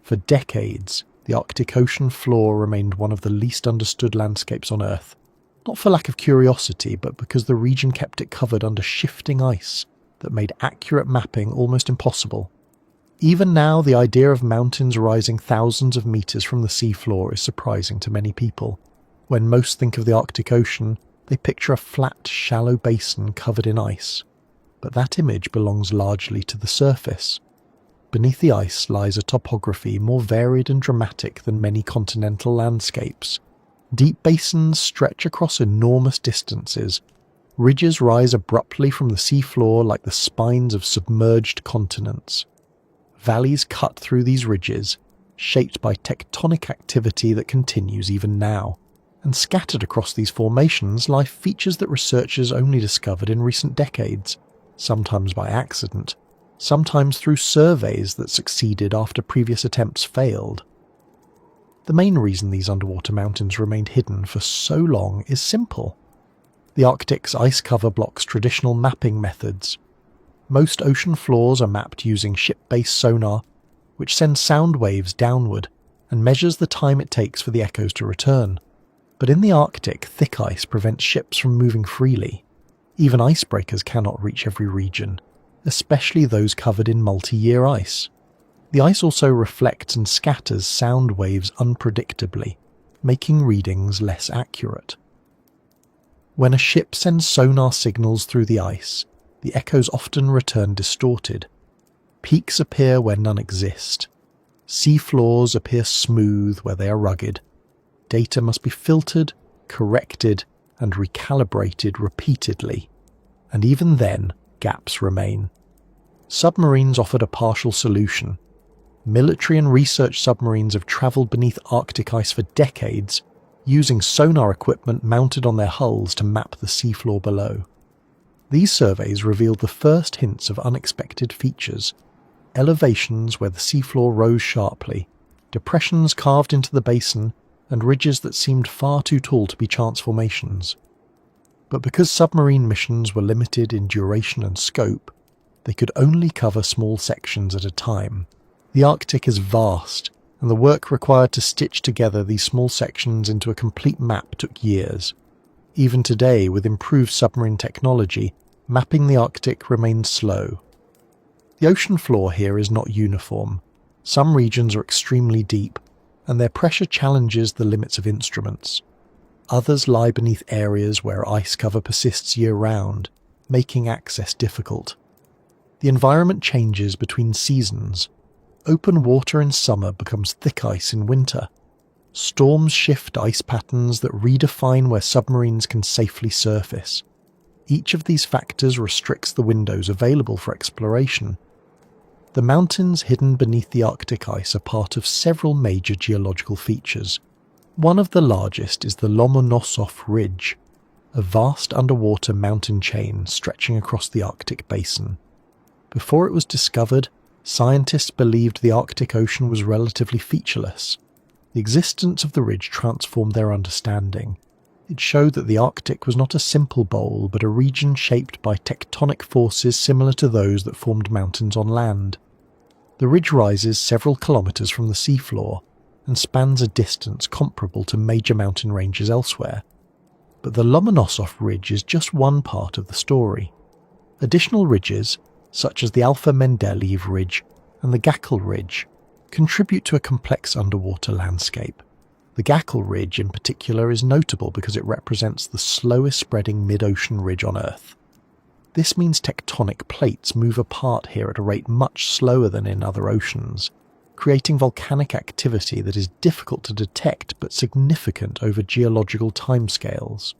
For decades, the Arctic Ocean floor remained one of the least understood landscapes on Earth, not for lack of curiosity, but because the region kept it covered under shifting ice that made accurate mapping almost impossible. Even now, the idea of mountains rising thousands of meters from the seafloor is surprising to many people. When most think of the Arctic Ocean, they picture a flat, shallow basin covered in ice. But that image belongs largely to the surface. Beneath the ice lies a topography more varied and dramatic than many continental landscapes. Deep basins stretch across enormous distances. Ridges rise abruptly from the seafloor like the spines of submerged continents. Valleys cut through these ridges, shaped by tectonic activity that continues even now. And scattered across these formations lie features that researchers only discovered in recent decades, sometimes by accident, sometimes through surveys that succeeded after previous attempts failed. The main reason these underwater mountains remained hidden for so long is simple. The Arctic's ice cover blocks traditional mapping methods. Most ocean floors are mapped using ship-based sonar, which sends sound waves downward and measures the time it takes for the echoes to return. But in the Arctic, thick ice prevents ships from moving freely. Even icebreakers cannot reach every region, especially those covered in multi-year ice. The ice also reflects and scatters sound waves unpredictably, making readings less accurate. When a ship sends sonar signals through the ice, the echoes often return distorted. Peaks appear where none exist. Sea floors appear smooth where they are rugged. Data must be filtered, corrected, and recalibrated repeatedly. And even then, gaps remain. Submarines offered a partial solution. Military and research submarines have travelled beneath Arctic ice for decades, using sonar equipment mounted on their hulls to map the seafloor below. These surveys revealed the first hints of unexpected features: elevations where the seafloor rose sharply, depressions carved into the basin, and ridges that seemed far too tall to be chance formations. But because submarine missions were limited in duration and scope, they could only cover small sections at a time. The Arctic is vast, and the work required to stitch together these small sections into a complete map took years. Even today, with improved submarine technology, mapping the Arctic remains slow. The ocean floor here is not uniform. Some regions are extremely deep, and their pressure challenges the limits of instruments. Others lie beneath areas where ice cover persists year-round, making access difficult. The environment changes between seasons. Open water in summer becomes thick ice in winter. Storms shift ice patterns that redefine where submarines can safely surface. Each of these factors restricts the windows available for exploration. The mountains hidden beneath the Arctic ice are part of several major geological features. One of the largest is the Lomonosov Ridge, a vast underwater mountain chain stretching across the Arctic basin. Before it was discovered, scientists believed the Arctic Ocean was relatively featureless. The existence of the ridge transformed their understanding. It showed that the Arctic was not a simple bowl, but a region shaped by tectonic forces similar to those that formed mountains on land. The ridge rises several kilometres from the seafloor and spans a distance comparable to major mountain ranges elsewhere. But the Lomonosov Ridge is just one part of the story. Additional ridges, such as the Alpha Mendeleev Ridge and the Gakkel Ridge, contribute to a complex underwater landscape. The Gakkel Ridge in particular is notable because it represents the slowest spreading mid-ocean ridge on Earth. This means tectonic plates move apart here at a rate much slower than in other oceans, creating volcanic activity that is difficult to detect but significant over geological timescales.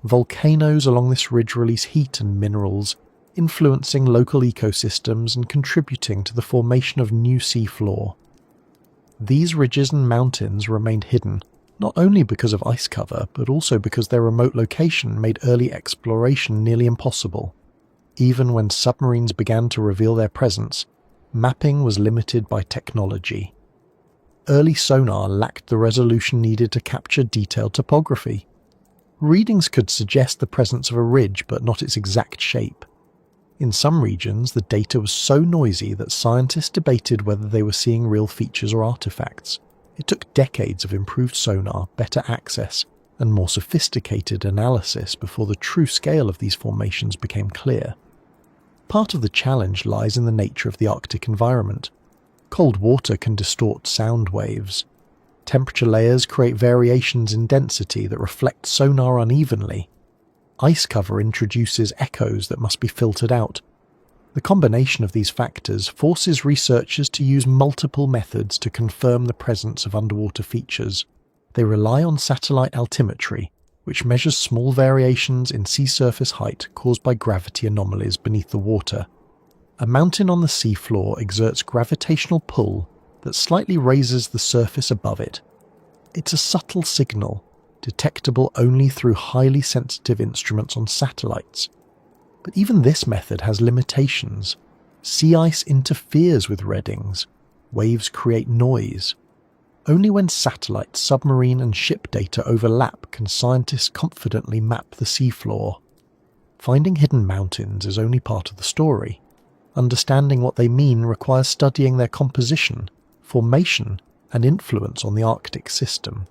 Volcanoes along this ridge release heat and minerals, influencing local ecosystems and contributing to the formation of new seafloor. These ridges and mountains remained hidden, not only because of ice cover, but also because their remote location made early exploration nearly impossible. Even when submarines began to reveal their presence, mapping was limited by technology. Early sonar lacked the resolution needed to capture detailed topography. Readings could suggest the presence of a ridge, but not its exact shape. In some regions, the data was so noisy that scientists debated whether they were seeing real features or artifacts. It took decades of improved sonar, better access, and more sophisticated analysis before the true scale of these formations became clear. Part of the challenge lies in the nature of the Arctic environment. Cold water can distort sound waves. Temperature layers create variations in density that reflect sonar unevenly. Ice cover introduces echoes that must be filtered out. The combination of these factors forces researchers to use multiple methods to confirm the presence of underwater features. They rely on satellite altimetry, which measures small variations in sea surface height caused by gravity anomalies beneath the water. A mountain on the seafloor exerts gravitational pull that slightly raises the surface above it. It's a subtle signal, detectable only through highly sensitive instruments on satellites. But even this method has limitations. Sea ice interferes with readings. Waves create noise. Only when satellite, submarine and ship data overlap can scientists confidently map the seafloor. Finding hidden mountains is only part of the story. Understanding what they mean requires studying their composition, formation, and influence on the Arctic system.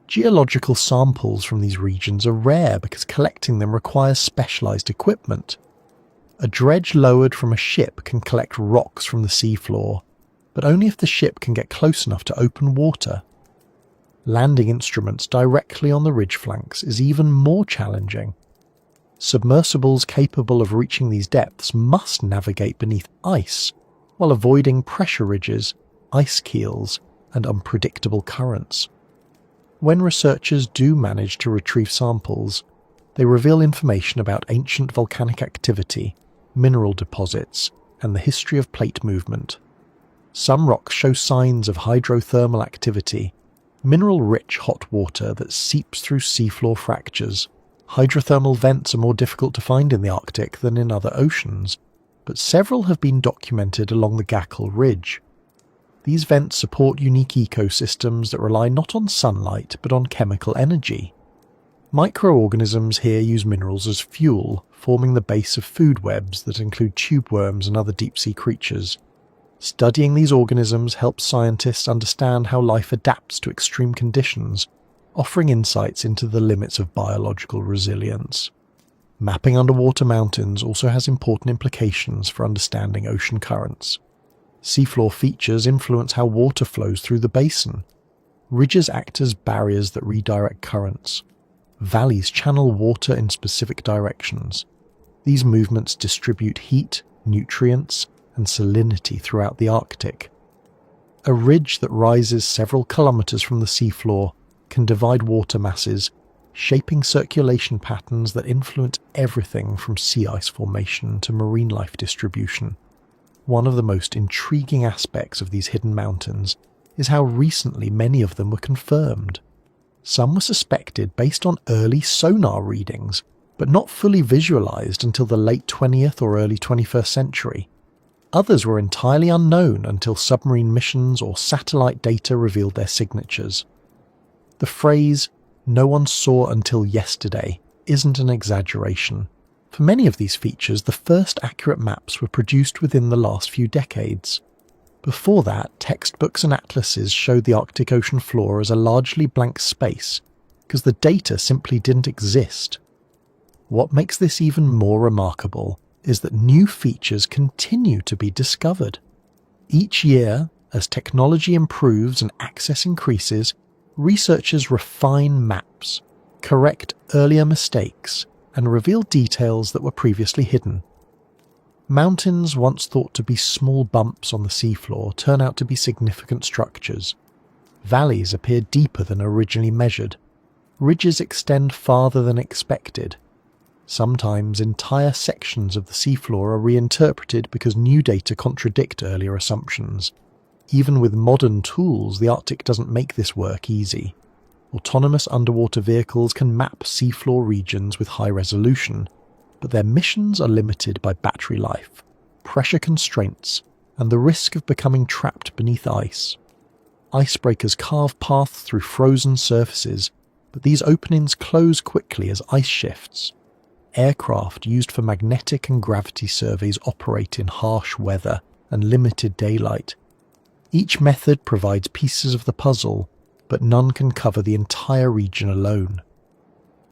Geological samples from these regions are rare because collecting them requires specialized equipment. A dredge lowered from a ship can collect rocks from the seafloor, but only if the ship can get close enough to open water. Landing instruments directly on the ridge flanks is even more challenging. Submersibles capable of reaching these depths must navigate beneath ice, while avoiding pressure ridges, ice keels, and unpredictable currents. When researchers do manage to retrieve samples, they reveal information about ancient volcanic activity, mineral deposits, and the history of plate movement. Some rocks show signs of hydrothermal activity, mineral-rich hot water that seeps through seafloor fractures. Hydrothermal vents are more difficult to find in the Arctic than in other oceans, but several have been documented along the Gakkel Ridge. These vents support unique ecosystems that rely not on sunlight but on chemical energy. Microorganisms here use minerals as fuel, forming the base of food webs that include tube worms and other deep-sea creatures. Studying these organisms helps scientists understand how life adapts to extreme conditions, offering insights into the limits of biological resilience. Mapping underwater mountains also has important implications for understanding ocean currents. Seafloor features influence how water flows through the basin. Ridges act as barriers that redirect currents. Valleys channel water in specific directions. These movements distribute heat, nutrients, and salinity throughout the Arctic. A ridge that rises several kilometers from the seafloor can divide water masses, shaping circulation patterns that influence everything from sea ice formation to marine life distribution. One of the most intriguing aspects of these hidden mountains is how recently many of them were confirmed. Some were suspected based on early sonar readings, but not fully visualized until the late 20th or early 21st century. Others were entirely unknown until submarine missions or satellite data revealed their signatures. The phrase, "no one saw until yesterday," isn't an exaggeration. For many of these features, the first accurate maps were produced within the last few decades. Before that, textbooks and atlases showed the Arctic Ocean floor as a largely blank space, because the data simply didn't exist. What makes this even more remarkable is that new features continue to be discovered. Each year, as technology improves and access increases, researchers refine maps, correct earlier mistakes, and reveal details that were previously hidden. Mountains once thought to be small bumps on the seafloor turn out to be significant structures. Valleys appear deeper than originally measured. Ridges extend farther than expected. Sometimes entire sections of the seafloor are reinterpreted because new data contradict earlier assumptions. Even with modern tools, the Arctic doesn't make this work easy. Autonomous underwater vehicles can map seafloor regions with high resolution, but their missions are limited by battery life, pressure constraints, and the risk of becoming trapped beneath ice. Icebreakers carve paths through frozen surfaces, but these openings close quickly as ice shifts. Aircraft used for magnetic and gravity surveys operate in harsh weather and limited daylight. Each method provides pieces of the puzzle, but none can cover the entire region alone.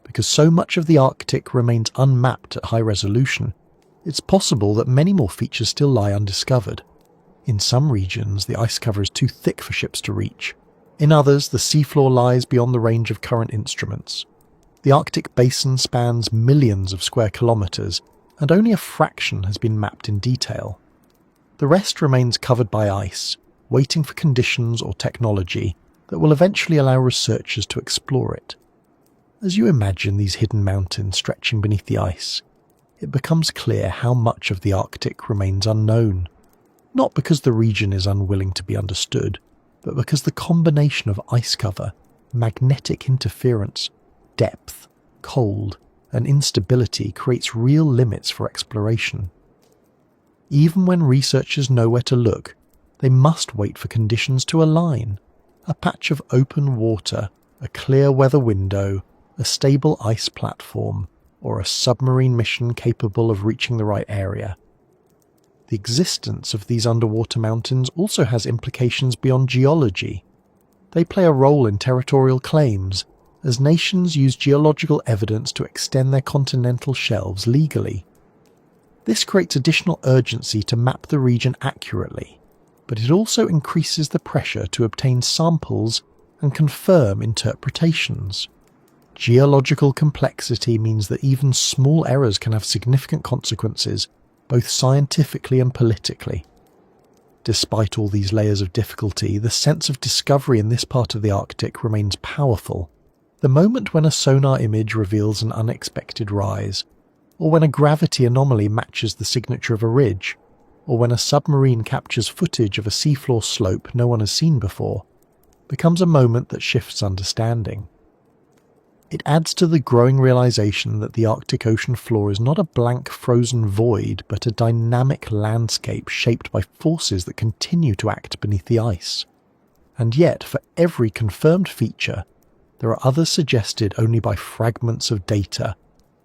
Because so much of the Arctic remains unmapped at high resolution, it's possible that many more features still lie undiscovered. In some regions, the ice cover is too thick for ships to reach. In others, the seafloor lies beyond the range of current instruments. The Arctic basin spans millions of square kilometres, and only a fraction has been mapped in detail. The rest remains covered by ice, waiting for conditions or technology that will eventually allow researchers to explore it. As you imagine these hidden mountains stretching beneath the ice, it becomes clear how much of the Arctic remains unknown. Not because the region is unwilling to be understood, but because the combination of ice cover, magnetic interference, depth, cold, and instability creates real limits for exploration. Even when researchers know where to look, they must wait for conditions to align. A patch of open water, a clear weather window, a stable ice platform, or a submarine mission capable of reaching the right area. The existence of these underwater mountains also has implications beyond geology. They play a role in territorial claims, as nations use geological evidence to extend their continental shelves legally. This creates additional urgency to map the region accurately, but it also increases the pressure to obtain samples and confirm interpretations. Geological complexity means that even small errors can have significant consequences, both scientifically and politically. Despite all these layers of difficulty, the sense of discovery in this part of the Arctic remains powerful. The moment when a sonar image reveals an unexpected rise, or when a gravity anomaly matches the signature of a ridge, or when a submarine captures footage of a seafloor slope no one has seen before, becomes a moment that shifts understanding. It adds to the growing realization that the Arctic Ocean floor is not a blank frozen void, but a dynamic landscape shaped by forces that continue to act beneath the ice. And yet, for every confirmed feature, there are others suggested only by fragments of data,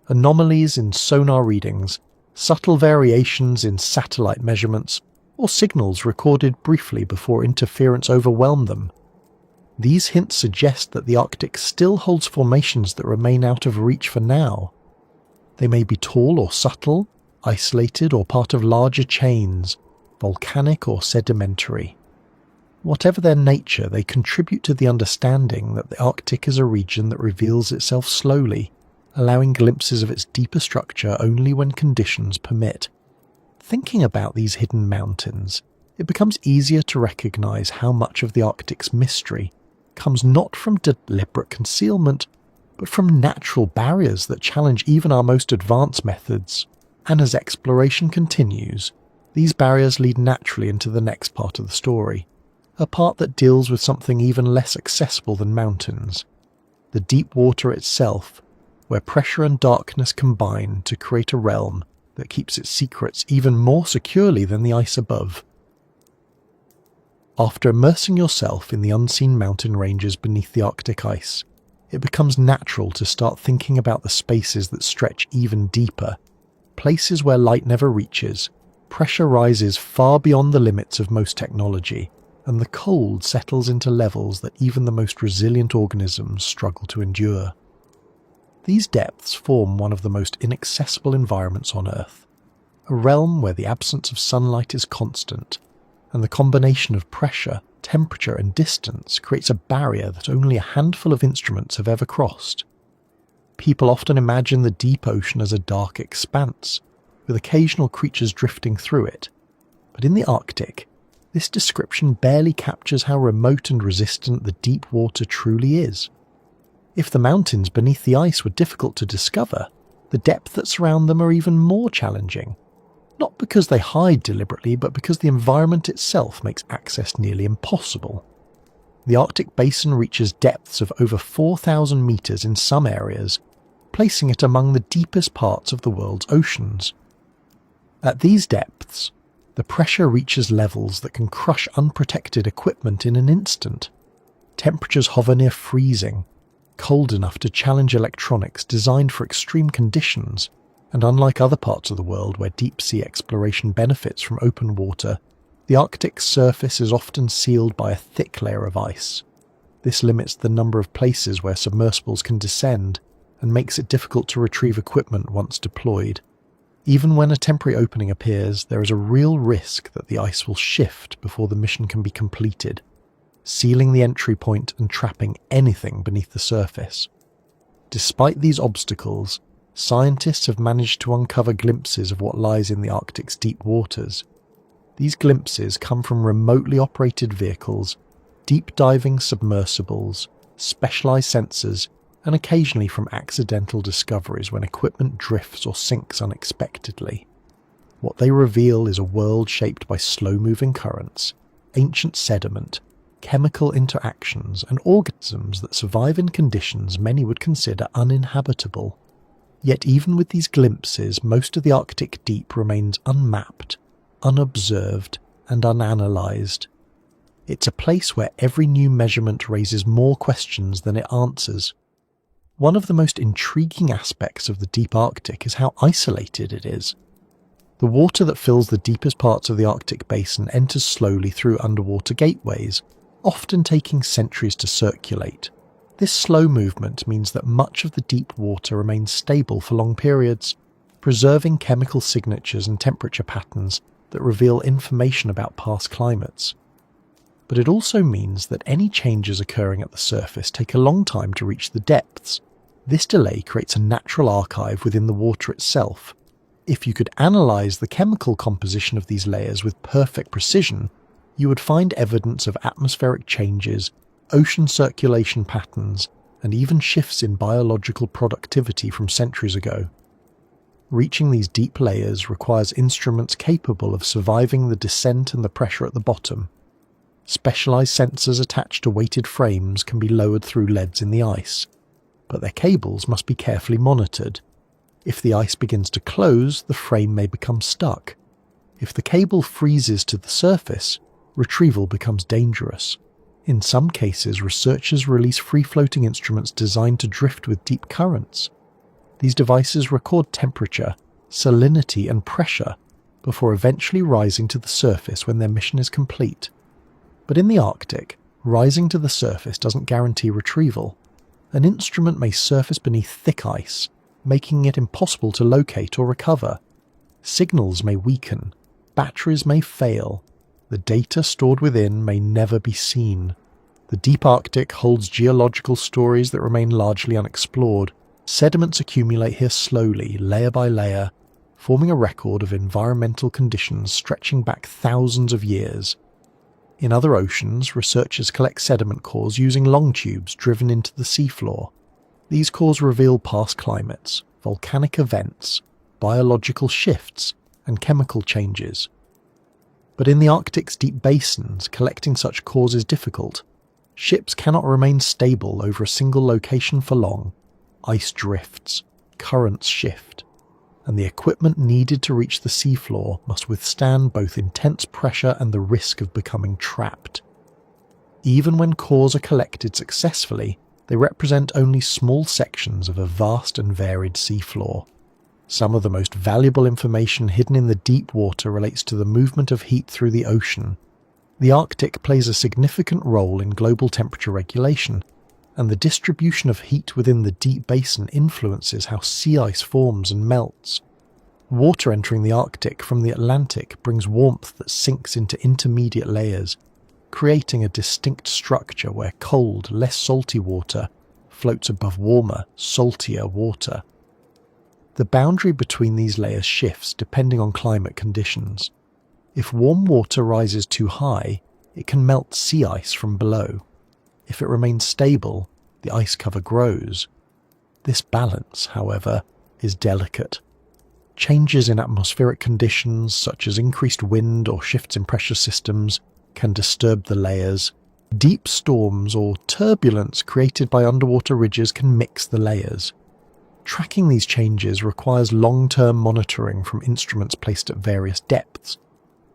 anomalies in sonar readings, subtle variations in satellite measurements, or signals recorded briefly before interference overwhelmed them. These hints suggest that the Arctic still holds formations that remain out of reach for now. They may be tall or subtle, isolated or part of larger chains, volcanic or sedimentary. Whatever their nature, they contribute to the understanding that the Arctic is a region that reveals itself slowly, allowing glimpses of its deeper structure only when conditions permit. Thinking about these hidden mountains, it becomes easier to recognize how much of the Arctic's mystery comes not from deliberate concealment, but from natural barriers that challenge even our most advanced methods. And as exploration continues, these barriers lead naturally into the next part of the story, a part that deals with something even less accessible than mountains, the deep water itself, where pressure and darkness combine to create a realm that keeps its secrets even more securely than the ice above. After immersing yourself in the unseen mountain ranges beneath the Arctic ice, it becomes natural to start thinking about the spaces that stretch even deeper, places where light never reaches, pressure rises far beyond the limits of most technology, and the cold settles into levels that even the most resilient organisms struggle to endure. These depths form one of the most inaccessible environments on Earth, a realm where the absence of sunlight is constant, and the combination of pressure, temperature and distance creates a barrier that only a handful of instruments have ever crossed. People often imagine the deep ocean as a dark expanse, with occasional creatures drifting through it, but in the Arctic, this description barely captures how remote and resistant the deep water truly is. If the mountains beneath the ice were difficult to discover, the depths that surround them are even more challenging. Not because they hide deliberately, but because the environment itself makes access nearly impossible. The Arctic Basin reaches depths of over 4,000 meters in some areas, placing it among the deepest parts of the world's oceans. At these depths, the pressure reaches levels that can crush unprotected equipment in an instant. Temperatures hover near freezing, cold enough to challenge electronics designed for extreme conditions, and unlike other parts of the world where deep-sea exploration benefits from open water, the Arctic's surface is often sealed by a thick layer of ice. This limits the number of places where submersibles can descend, and makes it difficult to retrieve equipment once deployed. Even when a temporary opening appears, there is a real risk that the ice will shift before the mission can be completed, sealing the entry point and trapping anything beneath the surface. Despite these obstacles, scientists have managed to uncover glimpses of what lies in the Arctic's deep waters. These glimpses come from remotely operated vehicles, deep-diving submersibles, specialized sensors, and occasionally from accidental discoveries when equipment drifts or sinks unexpectedly. What they reveal is a world shaped by slow-moving currents, ancient sediment, chemical interactions, and organisms that survive in conditions many would consider uninhabitable. Yet even with these glimpses, most of the Arctic deep remains unmapped, unobserved, and unanalyzed. It's a place where every new measurement raises more questions than it answers. One of the most intriguing aspects of the deep Arctic is how isolated it is. The water that fills the deepest parts of the Arctic basin enters slowly through underwater gateways, often taking centuries to circulate. This slow movement means that much of the deep water remains stable for long periods, preserving chemical signatures and temperature patterns that reveal information about past climates. But it also means that any changes occurring at the surface take a long time to reach the depths. This delay creates a natural archive within the water itself. If you could analyze the chemical composition of these layers with perfect precision, you would find evidence of atmospheric changes, ocean circulation patterns, and even shifts in biological productivity from centuries ago. Reaching these deep layers requires instruments capable of surviving the descent and the pressure at the bottom. Specialized sensors attached to weighted frames can be lowered through leads in the ice, but their cables must be carefully monitored. If the ice begins to close, the frame may become stuck. If the cable freezes to the surface, retrieval becomes dangerous. In some cases, researchers release free-floating instruments designed to drift with deep currents. These devices record temperature, salinity and pressure before eventually rising to the surface when their mission is complete. But in the Arctic, rising to the surface doesn't guarantee retrieval. An instrument may surface beneath thick ice, making it impossible to locate or recover. Signals may weaken, batteries may fail, the data stored within may never be seen. The deep Arctic holds geological stories that remain largely unexplored. Sediments accumulate here slowly, layer by layer, forming a record of environmental conditions stretching back thousands of years. In other oceans, researchers collect sediment cores using long tubes driven into the seafloor. These cores reveal past climates, volcanic events, biological shifts, and chemical changes. But in the Arctic's deep basins, collecting such cores is difficult. Ships cannot remain stable over a single location for long. Ice drifts, currents shift, and the equipment needed to reach the seafloor must withstand both intense pressure and the risk of becoming trapped. Even when cores are collected successfully, they represent only small sections of a vast and varied seafloor. Some of the most valuable information hidden in the deep water relates to the movement of heat through the ocean. The Arctic plays a significant role in global temperature regulation, and the distribution of heat within the deep basin influences how sea ice forms and melts. Water entering the Arctic from the Atlantic brings warmth that sinks into intermediate layers, creating a distinct structure where cold, less salty water floats above warmer, saltier water. The boundary between these layers shifts depending on climate conditions. If warm water rises too high, it can melt sea ice from below. If it remains stable, the ice cover grows. This balance, however, is delicate. Changes in atmospheric conditions, such as increased wind or shifts in pressure systems, can disturb the layers. Deep storms or turbulence created by underwater ridges can mix the layers. Tracking these changes requires long-term monitoring from instruments placed at various depths,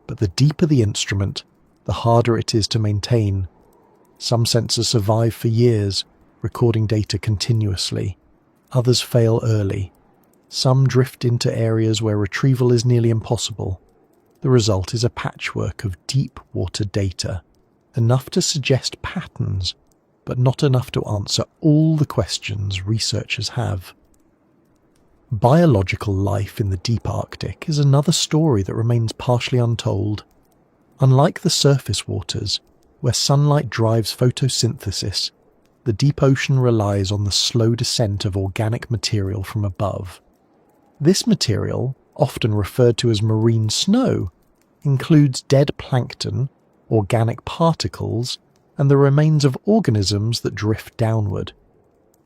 but the deeper the instrument, the harder it is to maintain. Some sensors survive for years, recording data continuously. Others fail early. Some drift into areas where retrieval is nearly impossible. The result is a patchwork of deep water data, enough to suggest patterns, but not enough to answer all the questions researchers have. Biological life in the deep Arctic is another story that remains partially untold. Unlike the surface waters, where sunlight drives photosynthesis, the deep ocean relies on the slow descent of organic material from above. This material, often referred to as marine snow, includes dead plankton, organic particles, and the remains of organisms that drift downward.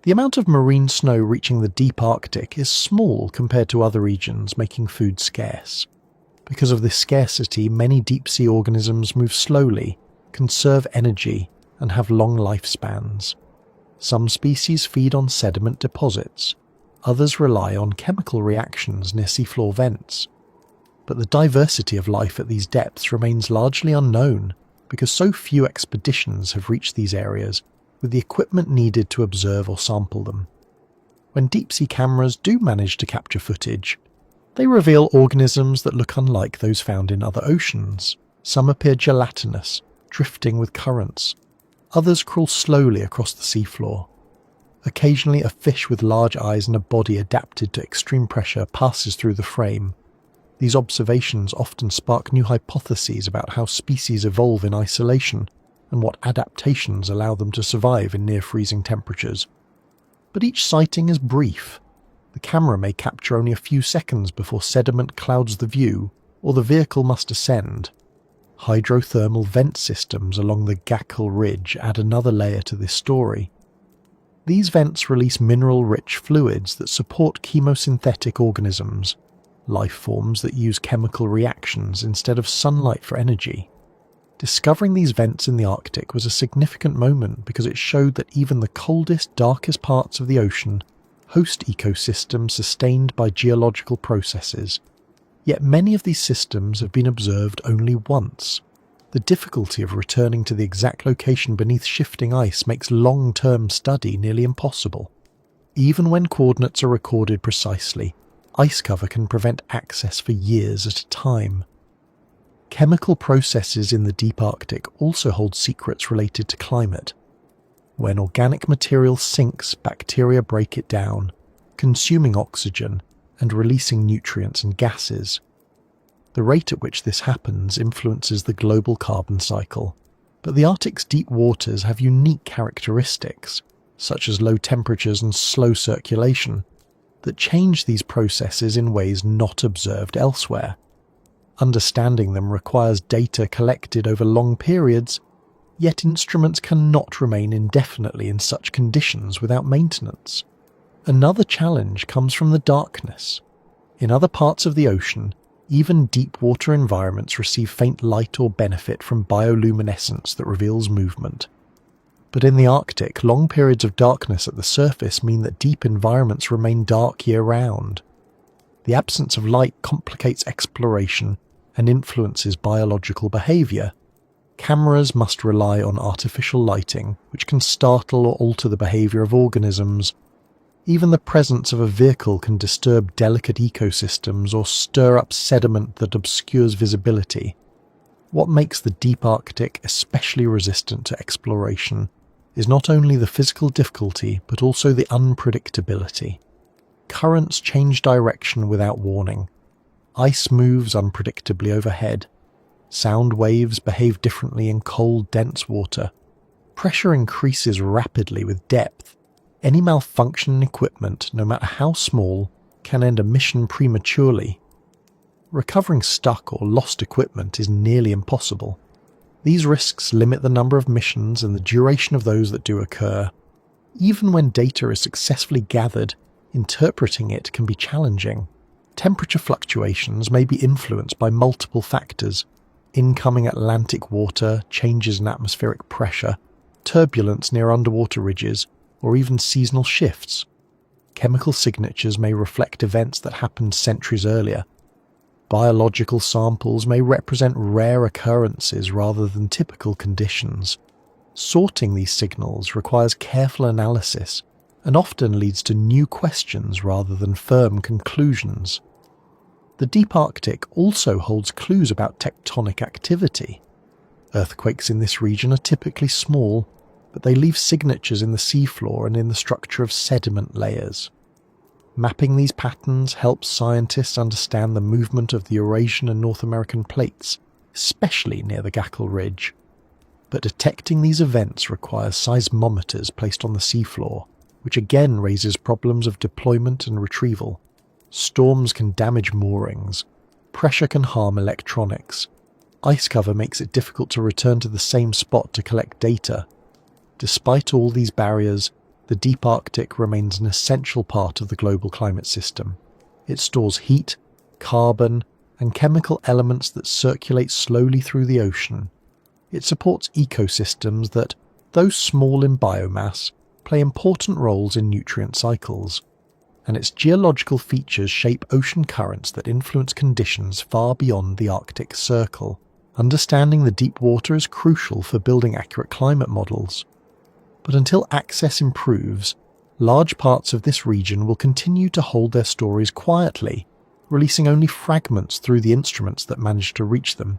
The amount of marine snow reaching the deep Arctic is small compared to other regions, making food scarce. Because of this scarcity, many deep-sea organisms move slowly, conserve energy, and have long lifespans. Some species feed on sediment deposits, others rely on chemical reactions near seafloor vents. But the diversity of life at these depths remains largely unknown because so few expeditions have reached these areas with the equipment needed to observe or sample them. When deep-sea cameras do manage to capture footage, they reveal organisms that look unlike those found in other oceans. Some appear gelatinous, drifting with currents. Others crawl slowly across the seafloor. Occasionally a fish with large eyes and a body adapted to extreme pressure passes through the frame. These observations often spark new hypotheses about how species evolve in isolation and what adaptations allow them to survive in near-freezing temperatures. But each sighting is brief. The camera may capture only a few seconds before sediment clouds the view, or the vehicle must ascend. Hydrothermal vent systems along the Gakkel Ridge add another layer to this story. These vents release mineral-rich fluids that support chemosynthetic organisms, life forms that use chemical reactions instead of sunlight for energy. Discovering these vents in the Arctic was a significant moment because it showed that even the coldest, darkest parts of the ocean host ecosystems sustained by geological processes. Yet many of these systems have been observed only once. The difficulty of returning to the exact location beneath shifting ice makes long-term study nearly impossible. Even when coordinates are recorded precisely, ice cover can prevent access for years at a time. Chemical processes in the deep Arctic also hold secrets related to climate. When organic material sinks, bacteria break it down, consuming oxygen and releasing nutrients and gases. The rate at which this happens influences the global carbon cycle, but the Arctic's deep waters have unique characteristics, such as low temperatures and slow circulation, that change these processes in ways not observed elsewhere. Understanding them requires data collected over long periods, yet instruments cannot remain indefinitely in such conditions without maintenance. Another challenge comes from the darkness. In other parts of the ocean, even deep water environments receive faint light or benefit from bioluminescence that reveals movement. But in the Arctic, long periods of darkness at the surface mean that deep environments remain dark year-round. The absence of light complicates exploration and influences biological behaviour. Cameras must rely on artificial lighting, which can startle or alter the behaviour of organisms. Even the presence of a vehicle can disturb delicate ecosystems or stir up sediment that obscures visibility. What makes the deep Arctic especially resistant to exploration is not only the physical difficulty but also the unpredictability. Currents change direction without warning. Ice moves unpredictably overhead. Sound waves behave differently in cold, dense water. Pressure increases rapidly with depth. Any malfunction in equipment, no matter how small, can end a mission prematurely. Recovering stuck or lost equipment is nearly impossible. These risks limit the number of missions and the duration of those that do occur. Even when data is successfully gathered, interpreting it can be challenging. Temperature fluctuations may be influenced by multiple factors: incoming Atlantic water, changes in atmospheric pressure, turbulence near underwater ridges, or even seasonal shifts. Chemical signatures may reflect events that happened centuries earlier. Biological samples may represent rare occurrences rather than typical conditions. Sorting these signals requires careful analysis and often leads to new questions rather than firm conclusions. The deep Arctic also holds clues about tectonic activity. Earthquakes in this region are typically small, but they leave signatures in the seafloor and in the structure of sediment layers. Mapping these patterns helps scientists understand the movement of the Eurasian and North American plates, especially near the Gackel Ridge. But detecting these events requires seismometers placed on the seafloor, which again raises problems of deployment and retrieval. Storms can damage moorings. Pressure can harm electronics. Ice cover makes it difficult to return to the same spot to collect data. Despite all these barriers, the deep Arctic remains an essential part of the global climate system. It stores heat, carbon, and chemical elements that circulate slowly through the ocean. It supports ecosystems that, though small in biomass, play important roles in nutrient cycles, and its geological features shape ocean currents that influence conditions far beyond the Arctic Circle. Understanding the deep water is crucial for building accurate climate models. But until access improves, large parts of this region will continue to hold their stories quietly, releasing only fragments through the instruments that manage to reach them.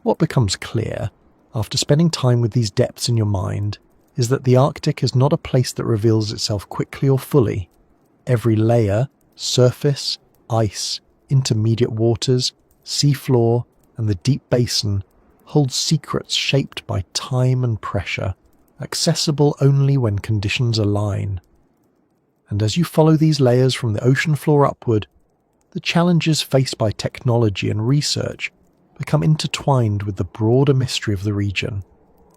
What becomes clear, after spending time with these depths in your mind, is that the Arctic is not a place that reveals itself quickly or fully. Every layer, surface, ice, intermediate waters, seafloor, and the deep basin holds secrets shaped by time and pressure, accessible only when conditions align. And as you follow these layers from the ocean floor upward, the challenges faced by technology and research become intertwined with the broader mystery of the region.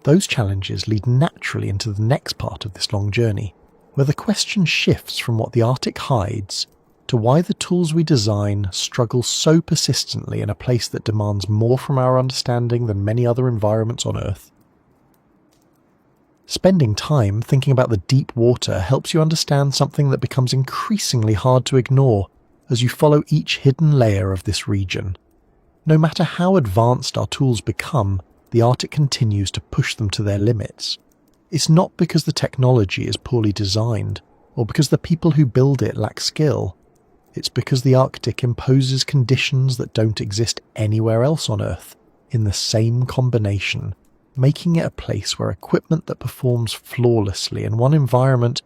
Those challenges lead naturally into the next part of this long journey, where the question shifts from what the Arctic hides to why the tools we design struggle so persistently in a place that demands more from our understanding than many other environments on Earth. Spending time thinking about the deep water helps you understand something that becomes increasingly hard to ignore as you follow each hidden layer of this region. No matter how advanced our tools become, the Arctic continues to push them to their limits. It's not because the technology is poorly designed, or because the people who build it lack skill. It's because the Arctic imposes conditions that don't exist anywhere else on Earth, in the same combination, making it a place where equipment that performs flawlessly in one environment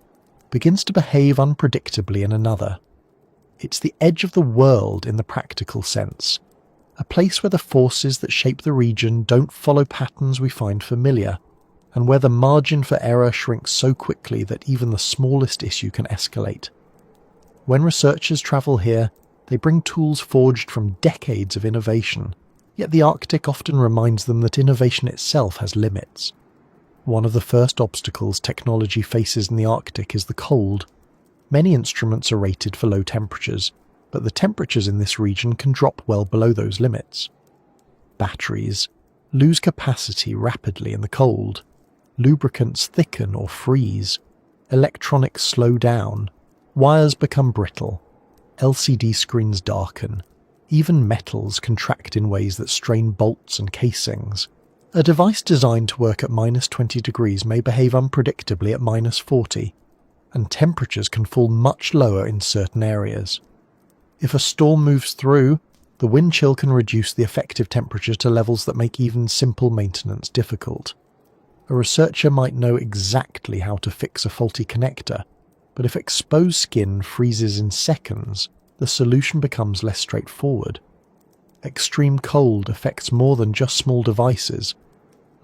begins to behave unpredictably in another. It's the edge of the world in the practical sense, a place where the forces that shape the region don't follow patterns we find familiar, and where the margin for error shrinks so quickly that even the smallest issue can escalate. When researchers travel here, they bring tools forged from decades of innovation, yet the Arctic often reminds them that innovation itself has limits. One of the first obstacles technology faces in the Arctic is the cold. Many instruments are rated for low temperatures, but the temperatures in this region can drop well below those limits. Batteries lose capacity rapidly in the cold. Lubricants thicken or freeze. Electronics slow down. Wires become brittle. LCD screens darken. Even metals contract in ways that strain bolts and casings. A device designed to work at -20 degrees may behave unpredictably at -40, and temperatures can fall much lower in certain areas. If a storm moves through, the wind chill can reduce the effective temperature to levels that make even simple maintenance difficult. A researcher might know exactly how to fix a faulty connector, but if exposed skin freezes in seconds, the solution becomes less straightforward. Extreme cold affects more than just small devices.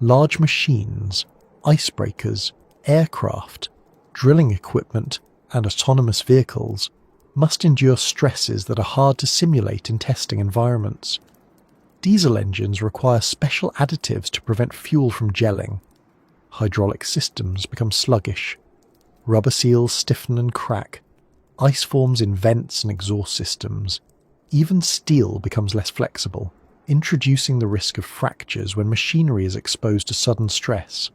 Large machines, icebreakers, aircraft, drilling equipment, and autonomous vehicles must endure stresses that are hard to simulate in testing environments. Diesel engines require special additives to prevent fuel from gelling. Hydraulic systems become sluggish. Rubber seals stiffen and crack. Ice forms in vents and exhaust systems. Even steel becomes less flexible, introducing the risk of fractures when machinery is exposed to sudden stress.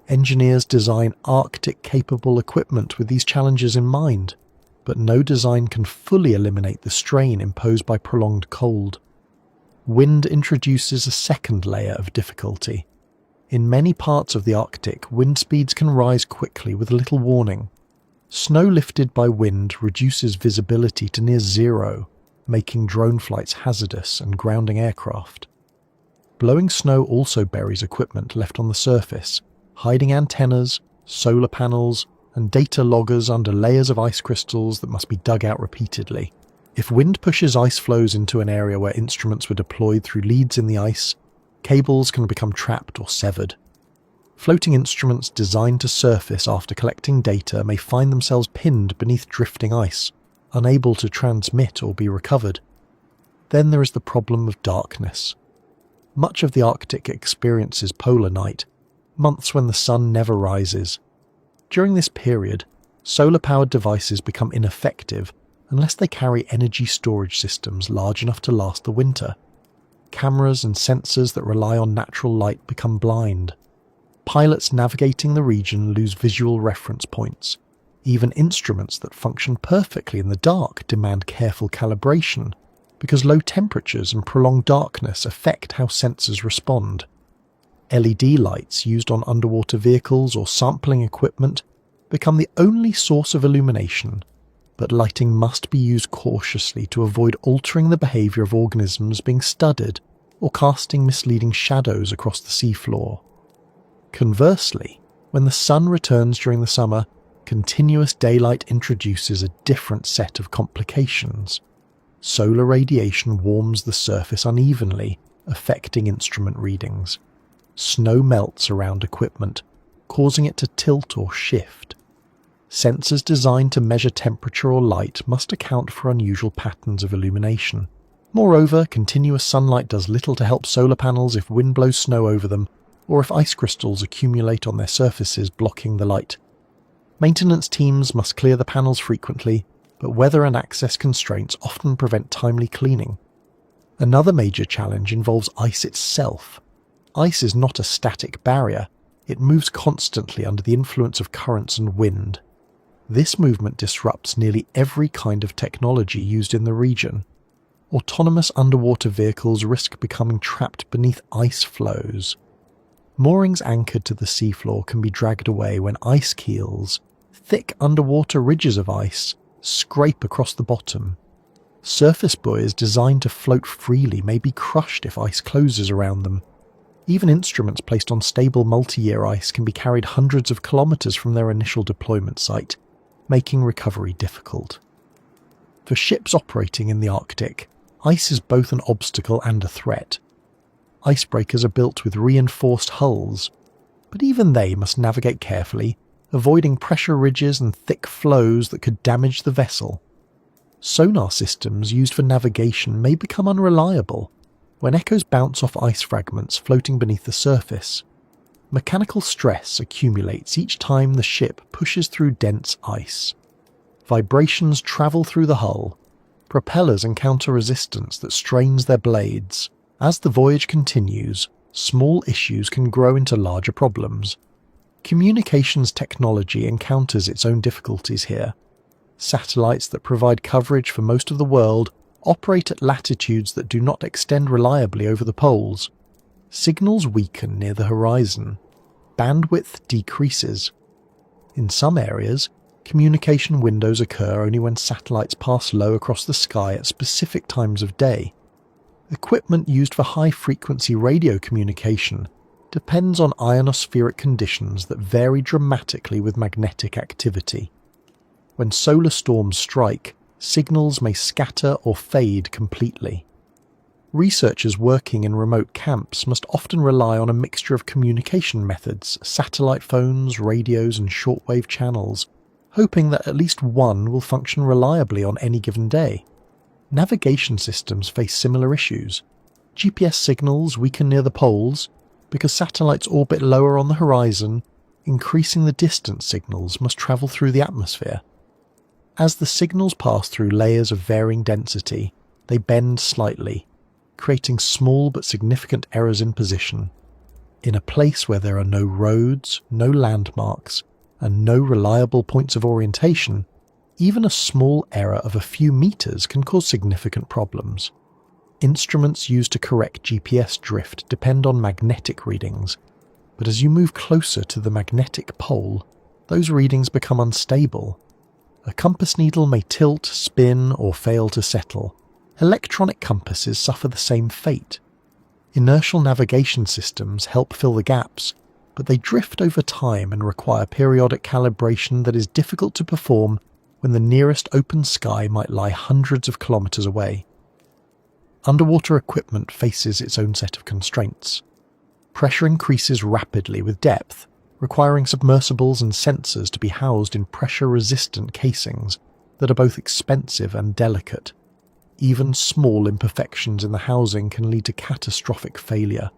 Engineers design Arctic-capable equipment with these challenges in mind, but no design can fully eliminate the strain imposed by prolonged cold. Wind introduces a second layer of difficulty. In many parts of the Arctic, wind speeds can rise quickly with little warning. Snow lifted by wind reduces visibility to near zero, making drone flights hazardous and grounding aircraft. Blowing snow also buries equipment left on the surface, hiding antennas, solar panels, and data loggers under layers of ice crystals that must be dug out repeatedly. If wind pushes ice flows into an area where instruments were deployed through leads in the ice, cables can become trapped or severed. Floating instruments designed to surface after collecting data may find themselves pinned beneath drifting ice, unable to transmit or be recovered. Then there is the problem of darkness. Much of the Arctic experiences polar night, months when the sun never rises. During this period, solar-powered devices become ineffective unless they carry energy storage systems large enough to last the winter. Cameras and sensors that rely on natural light become blind. Pilots navigating the region lose visual reference points. Even instruments that function perfectly in the dark demand careful calibration, because low temperatures and prolonged darkness affect how sensors respond. LED lights used on underwater vehicles or sampling equipment become the only source of illumination, but lighting must be used cautiously to avoid altering the behavior of organisms being studied or casting misleading shadows across the seafloor. Conversely, when the sun returns during the summer, continuous daylight introduces a different set of complications. Solar radiation warms the surface unevenly, affecting instrument readings. Snow melts around equipment, causing it to tilt or shift. Sensors designed to measure temperature or light must account for unusual patterns of illumination. Moreover, continuous sunlight does little to help solar panels if wind blows snow over them, or if ice crystals accumulate on their surfaces blocking the light. Maintenance teams must clear the panels frequently, but weather and access constraints often prevent timely cleaning. Another major challenge involves ice itself. Ice is not a static barrier, it moves constantly under the influence of currents and wind. This movement disrupts nearly every kind of technology used in the region. Autonomous underwater vehicles risk becoming trapped beneath ice flows. Moorings anchored to the seafloor can be dragged away when ice keels, thick underwater ridges of ice, scrape across the bottom. Surface buoys designed to float freely may be crushed if ice closes around them. Even instruments placed on stable multi-year ice can be carried hundreds of kilometers from their initial deployment site, making recovery difficult. For ships operating in the Arctic, ice is both an obstacle and a threat. Icebreakers are built with reinforced hulls, but even they must navigate carefully, avoiding pressure ridges and thick flows that could damage the vessel. Sonar systems used for navigation may become unreliable when echoes bounce off ice fragments floating beneath the surface. Mechanical stress accumulates each time the ship pushes through dense ice. Vibrations travel through the hull. Propellers encounter resistance that strains their blades. As the voyage continues, small issues can grow into larger problems. Communications technology encounters its own difficulties here. Satellites that provide coverage for most of the world operate at latitudes that do not extend reliably over the poles. Signals weaken near the horizon. Bandwidth decreases. In some areas, Communication windows occur only when satellites pass low across the sky at specific times of day. Equipment used for high-frequency radio communication depends on ionospheric conditions that vary dramatically with magnetic activity. When solar storms strike, signals may scatter or fade completely. Researchers working in remote camps must often rely on a mixture of communication methods, satellite phones, radios, and shortwave channels, hoping that at least one will function reliably on any given day. Navigation systems face similar issues. GPS signals weaken near the poles because satellites orbit lower on the horizon. Increasing the distance, signals must travel through the atmosphere. As the signals pass through layers of varying density, they bend slightly, creating small but significant errors in position. In a place where there are no roads, no landmarks, and no reliable points of orientation, even a small error of a few meters can cause significant problems. Instruments used to correct GPS drift depend on magnetic readings, but as you move closer to the magnetic pole, those readings become unstable. A compass needle may tilt, spin, or fail to settle. Electronic compasses suffer the same fate. Inertial navigation systems help fill the gaps, but they drift over time and require periodic calibration that is difficult to perform when the nearest open sky might lie hundreds of kilometers away. Underwater equipment faces its own set of constraints. Pressure increases rapidly with depth, requiring submersibles and sensors to be housed in pressure-resistant casings that are both expensive and delicate. Even small imperfections in the housing can lead to catastrophic failure.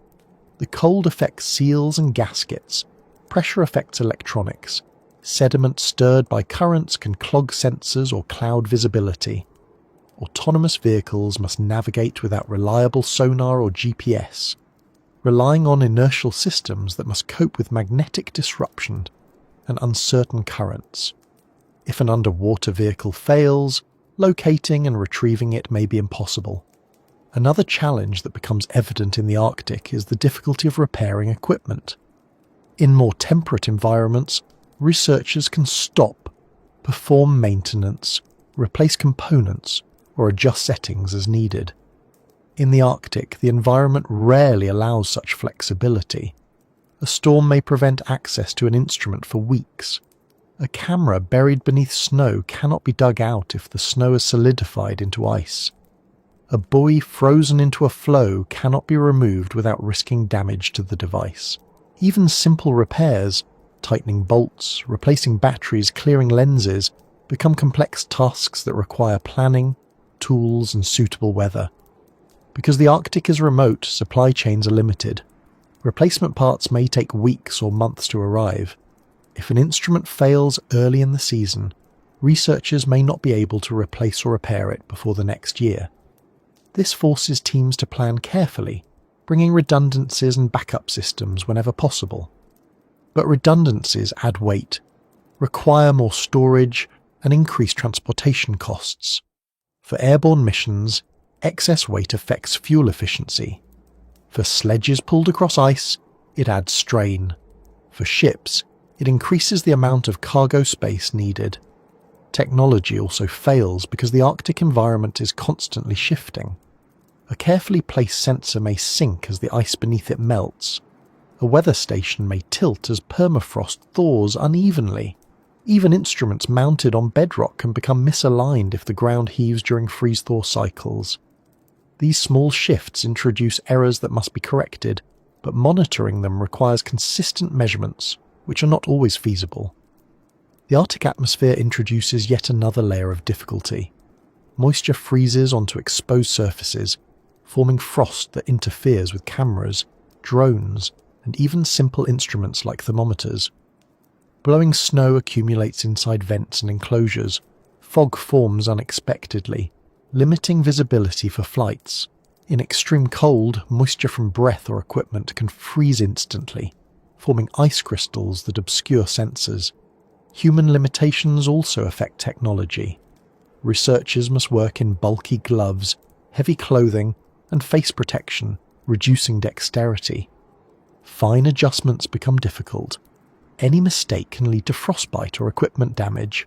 The cold affects seals and gaskets. Pressure affects electronics. Sediment stirred by currents can clog sensors or cloud visibility. Autonomous vehicles must navigate without reliable sonar or GPS, relying on inertial systems that must cope with magnetic disruption and uncertain currents. If an underwater vehicle fails, locating and retrieving it may be impossible. Another challenge that becomes evident in the Arctic is the difficulty of repairing equipment. In more temperate environments, researchers can stop, perform maintenance, replace components, or adjust settings as needed. In the Arctic, the environment rarely allows such flexibility. A storm may prevent access to an instrument for weeks. A camera buried beneath snow cannot be dug out if the snow is solidified into ice. A buoy frozen into a floe cannot be removed without risking damage to the device. Even simple repairs, tightening bolts, replacing batteries, clearing lenses, become complex tasks that require planning, tools, and suitable weather. Because the Arctic is remote, supply chains are limited. Replacement parts may take weeks or months to arrive. If an instrument fails early in the season, researchers may not be able to replace or repair it before the next year. This forces teams to plan carefully, bringing redundancies and backup systems whenever possible. But redundancies add weight, require more storage, and increase transportation costs. For airborne missions, excess weight affects fuel efficiency. For sledges pulled across ice, it adds strain. For ships, it increases the amount of cargo space needed. Technology also fails because the Arctic environment is constantly shifting. A carefully placed sensor may sink as the ice beneath it melts. A weather station may tilt as permafrost thaws unevenly. Even instruments mounted on bedrock can become misaligned if the ground heaves during freeze-thaw cycles. These small shifts introduce errors that must be corrected, but monitoring them requires consistent measurements, which are not always feasible. The Arctic atmosphere introduces yet another layer of difficulty. Moisture freezes onto exposed surfaces, forming frost that interferes with cameras, drones, and even simple instruments like thermometers. Blowing snow accumulates inside vents and enclosures. Fog forms unexpectedly, limiting visibility for flights. In extreme cold, moisture from breath or equipment can freeze instantly, forming ice crystals that obscure sensors. Human limitations also affect technology. Researchers must work in bulky gloves, heavy clothing, and face protection, reducing dexterity. Fine adjustments become difficult. Any mistake can lead to frostbite or equipment damage.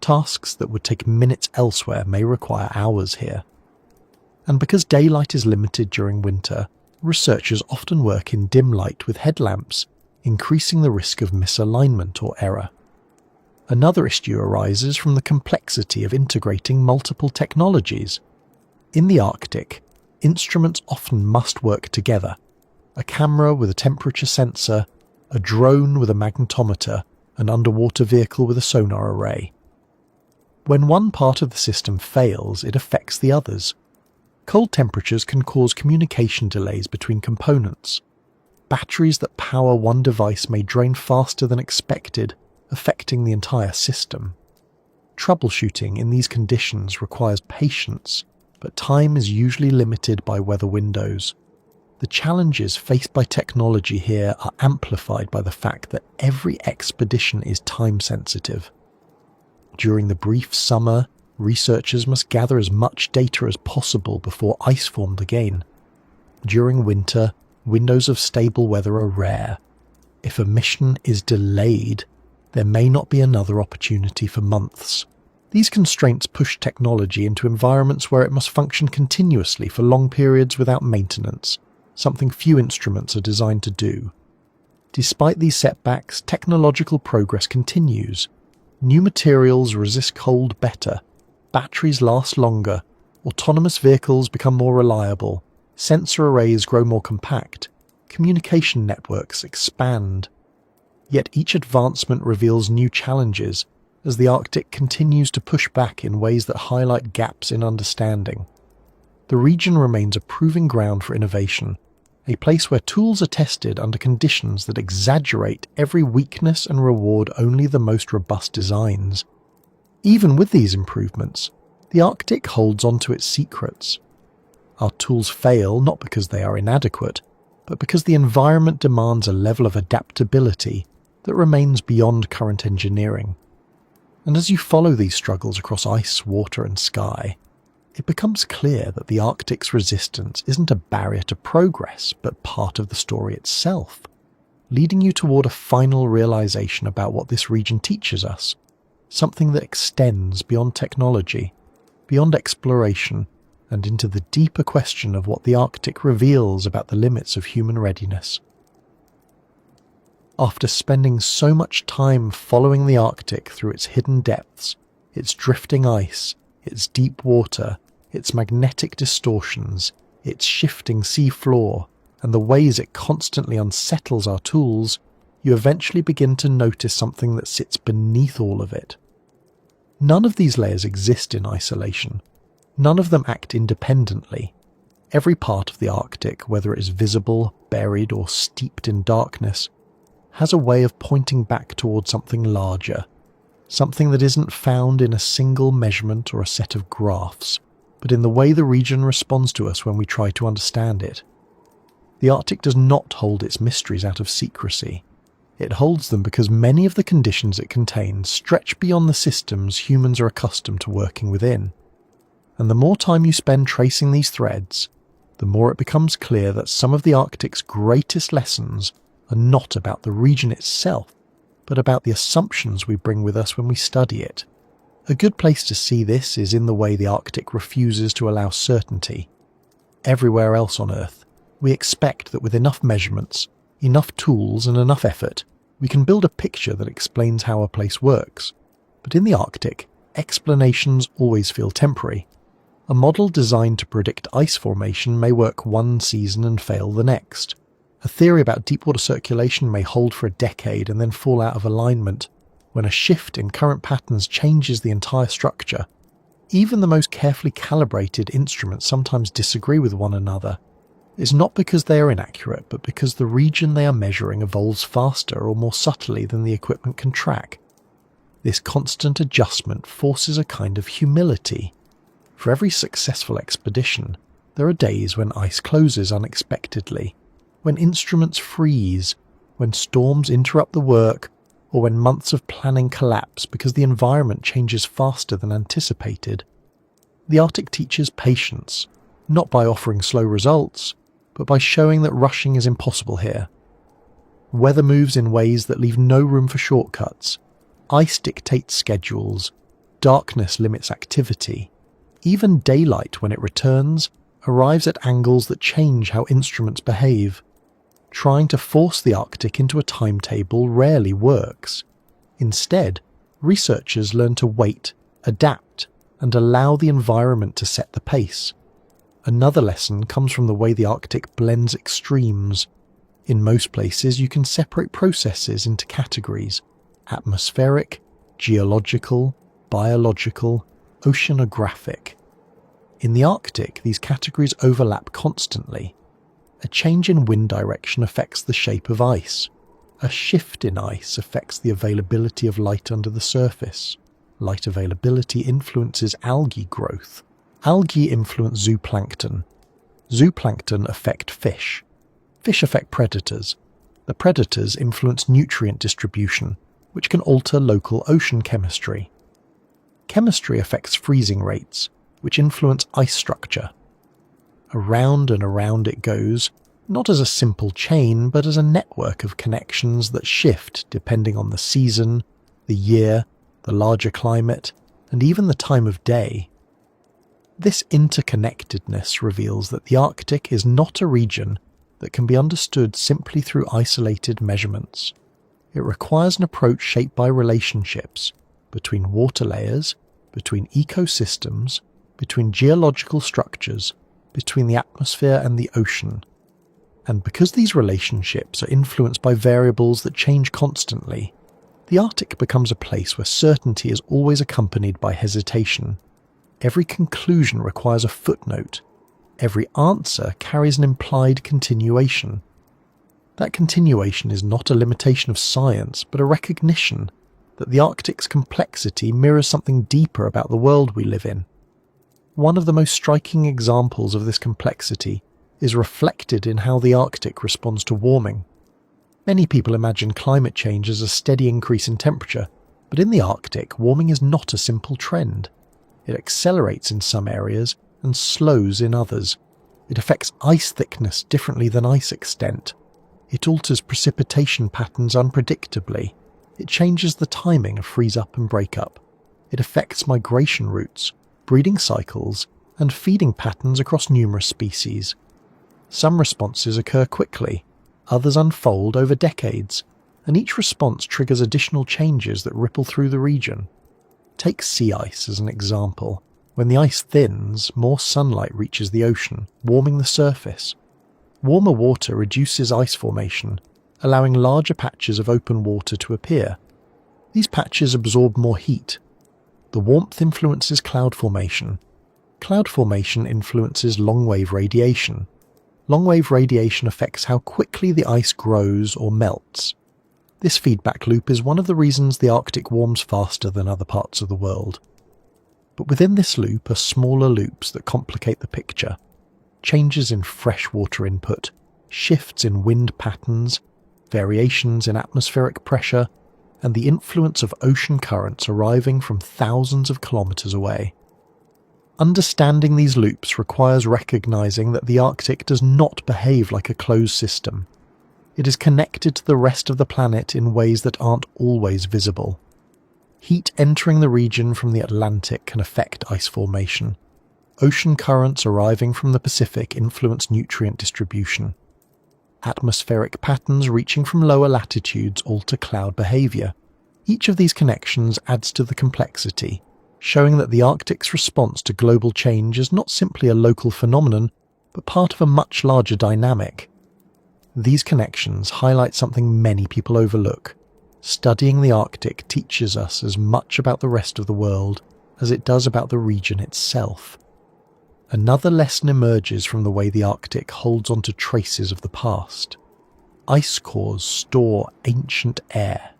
Tasks that would take minutes elsewhere may require hours here. And because daylight is limited during winter, researchers often work in dim light with headlamps, increasing the risk of misalignment or error. Another issue arises from the complexity of integrating multiple technologies. In the Arctic, instruments often must work together. A camera with a temperature sensor, a drone with a magnetometer, an underwater vehicle with a sonar array. When one part of the system fails, it affects the others. Cold temperatures can cause communication delays between components. Batteries that power one device may drain faster than expected, affecting the entire system. Troubleshooting in these conditions requires patience, but time is usually limited by weather windows. The challenges faced by technology here are amplified by the fact that every expedition is time-sensitive. During the brief summer, researchers must gather as much data as possible before ice formed again. During winter, windows of stable weather are rare. If a mission is delayed, there may not be another opportunity for months. These constraints push technology into environments where it must function continuously for long periods without maintenance, something few instruments are designed to do. Despite these setbacks, technological progress continues. New materials resist cold better, batteries last longer, autonomous vehicles become more reliable, sensor arrays grow more compact, communication networks expand. Yet each advancement reveals new challenges as the Arctic continues to push back in ways that highlight gaps in understanding. The region remains a proving ground for innovation, a place where tools are tested under conditions that exaggerate every weakness and reward only the most robust designs. Even with these improvements, the Arctic holds on to its secrets. Our tools fail not because they are inadequate, but because the environment demands a level of adaptability that remains beyond current engineering. And as you follow these struggles across ice, water and sky, it becomes clear that the Arctic's resistance isn't a barrier to progress, but part of the story itself, leading you toward a final realization about what this region teaches us, something that extends beyond technology, beyond exploration, and into the deeper question of what the Arctic reveals about the limits of human readiness. After spending so much time following the Arctic through its hidden depths, its drifting ice, its deep water, its magnetic distortions, its shifting sea floor, and the ways it constantly unsettles our tools, you eventually begin to notice something that sits beneath all of it. None of these layers exist in isolation. None of them act independently. Every part of the Arctic, whether it is visible, buried, or steeped in darkness, has a way of pointing back toward something larger, something that isn't found in a single measurement or a set of graphs, but in the way the region responds to us when we try to understand it. The Arctic does not hold its mysteries out of secrecy. It holds them because many of the conditions it contains stretch beyond the systems humans are accustomed to working within. And the more time you spend tracing these threads, the more it becomes clear that some of the Arctic's greatest lessons are not about the region itself, but about the assumptions we bring with us when we study it. A good place to see this is in the way the Arctic refuses to allow certainty. Everywhere else on Earth, we expect that with enough measurements, enough tools and enough effort, we can build a picture that explains how a place works. But in the Arctic, explanations always feel temporary. A model designed to predict ice formation may work one season and fail the next. A theory about deep-water circulation may hold for a decade and then fall out of alignment when a shift in current patterns changes the entire structure. Even the most carefully calibrated instruments sometimes disagree with one another. It's not because they are inaccurate, but because the region they are measuring evolves faster or more subtly than the equipment can track. This constant adjustment forces a kind of humility. For every successful expedition, there are days when ice closes unexpectedly, when instruments freeze, when storms interrupt the work, or when months of planning collapse because the environment changes faster than anticipated. The Arctic teaches patience, not by offering slow results, but by showing that rushing is impossible here. Weather moves in ways that leave no room for shortcuts. Ice dictates schedules. darkness limits activity, even daylight, when it returns, arrives at angles that change how instruments behave. Trying to force the Arctic into a timetable rarely works. Instead, researchers learn to wait, adapt, and allow the environment to set the pace. Another lesson comes from the way the Arctic blends extremes. In most places, you can separate processes into categories: atmospheric, geological, biological, oceanographic. In the Arctic, these categories overlap constantly. A change in wind direction affects the shape of ice. A shift in ice affects the availability of light under the surface. Light availability influences algae growth. Algae influence zooplankton. Zooplankton affect fish. Fish affect predators. The predators influence nutrient distribution, which can alter local ocean chemistry. Chemistry affects freezing rates, which influence ice structure. Around and around it goes, not as a simple chain, but as a network of connections that shift depending on the season, the year, the larger climate, and even the time of day. This interconnectedness reveals that the Arctic is not a region that can be understood simply through isolated measurements. It requires an approach shaped by relationships between water layers, between ecosystems, between geological structures, between the atmosphere and the ocean. And because these relationships are influenced by variables that change constantly, the Arctic becomes a place where certainty is always accompanied by hesitation. Every conclusion requires a footnote. Every answer carries an implied continuation. That continuation is not a limitation of science, but a recognition that the Arctic's complexity mirrors something deeper about the world we live in. One of the most striking examples of this complexity is reflected in how the Arctic responds to warming. Many people imagine climate change as a steady increase in temperature, but in the Arctic, warming is not a simple trend. It accelerates in some areas and slows in others. It affects ice thickness differently than ice extent. It alters precipitation patterns unpredictably. It changes the timing of freeze-up and break-up. It affects migration routes, breeding cycles, and feeding patterns across numerous species. Some responses occur quickly, others unfold over decades, and each response triggers additional changes that ripple through the region. Take sea ice as an example. When the ice thins, more sunlight reaches the ocean, warming the surface. Warmer water reduces ice formation, allowing larger patches of open water to appear. These patches absorb more heat. The warmth influences cloud formation. Cloud formation influences long-wave radiation. Long-wave radiation affects how quickly the ice grows or melts. This feedback loop is one of the reasons the Arctic warms faster than other parts of the world. But within this loop are smaller loops that complicate the picture. Changes in freshwater input, shifts in wind patterns, variations in atmospheric pressure, and the influence of ocean currents arriving from thousands of kilometers away. Understanding these loops requires recognizing that the Arctic does not behave like a closed system. It is connected to the rest of the planet in ways that aren't always visible. Heat entering the region from the Atlantic can affect ice formation. Ocean currents arriving from the Pacific influence nutrient distribution. Atmospheric patterns reaching from lower latitudes alter cloud behavior. Each of these connections adds to the complexity, showing that the Arctic's response to global change is not simply a local phenomenon, but part of a much larger dynamic. These connections highlight something many people overlook. Studying the Arctic teaches us as much about the rest of the world as it does about the region itself. Another lesson emerges from the way the Arctic holds onto traces of the past. Ice cores store ancient air.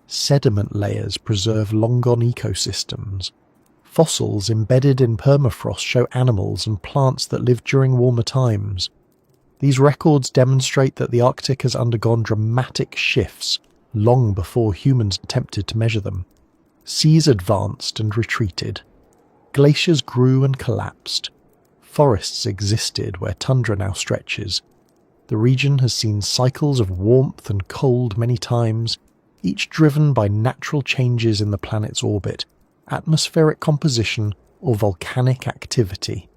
Sediment layers preserve long-gone ecosystems. Fossils embedded in permafrost show animals and plants that lived during warmer times. These records demonstrate that the Arctic has undergone dramatic shifts long before humans attempted to measure them. Seas advanced and retreated. Glaciers grew and collapsed. Forests existed where tundra now stretches. The region has seen cycles of warmth and cold many times, each driven by natural changes in the planet's orbit, atmospheric composition, or volcanic activity.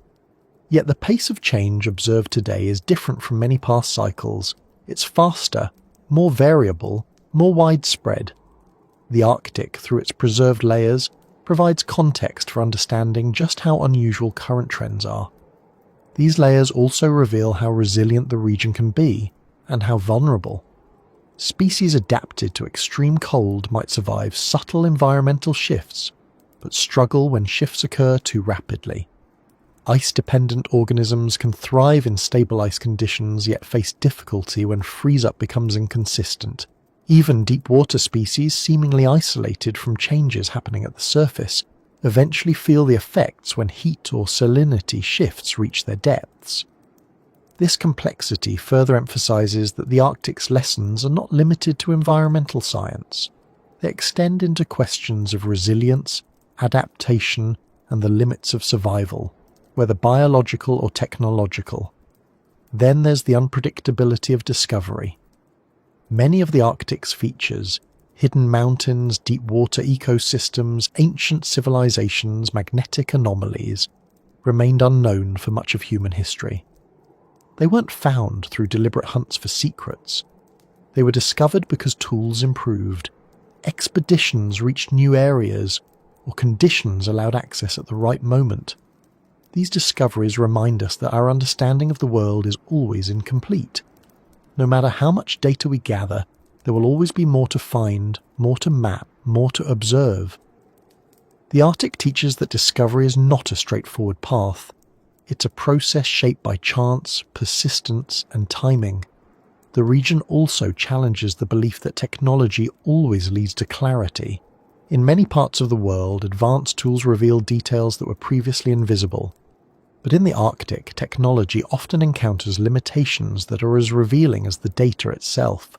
Yet the pace of change observed today is different from many past cycles. It's faster, more variable, more widespread. The Arctic, through its preserved layers, provides context for understanding just how unusual current trends are. These layers also reveal how resilient the region can be, and how vulnerable. Species adapted to extreme cold might survive subtle environmental shifts, but struggle when shifts occur too rapidly. Ice-dependent organisms can thrive in stable ice conditions yet face difficulty when freeze-up becomes inconsistent. Even deep-water species seemingly isolated from changes happening at the surface eventually feel the effects when heat or salinity shifts reach their depths. This complexity further emphasizes that the Arctic's lessons are not limited to environmental science. They extend into questions of resilience, adaptation, and the limits of survival, whether biological or technological. Then there's the unpredictability of discovery. Many of the Arctic's features, hidden mountains, deep water ecosystems, ancient civilizations, magnetic anomalies, remained unknown for much of human history. They weren't found through deliberate hunts for secrets. They were discovered because tools improved, expeditions reached new areas, or conditions allowed access at the right moment. These discoveries remind us that our understanding of the world is always incomplete. No matter how much data we gather, there will always be more to find, more to map, more to observe. The Arctic teaches that discovery is not a straightforward path. It's a process shaped by chance, persistence, and timing. The region also challenges the belief that technology always leads to clarity. In many parts of the world, advanced tools reveal details that were previously invisible. But in the Arctic, technology often encounters limitations that are as revealing as the data itself.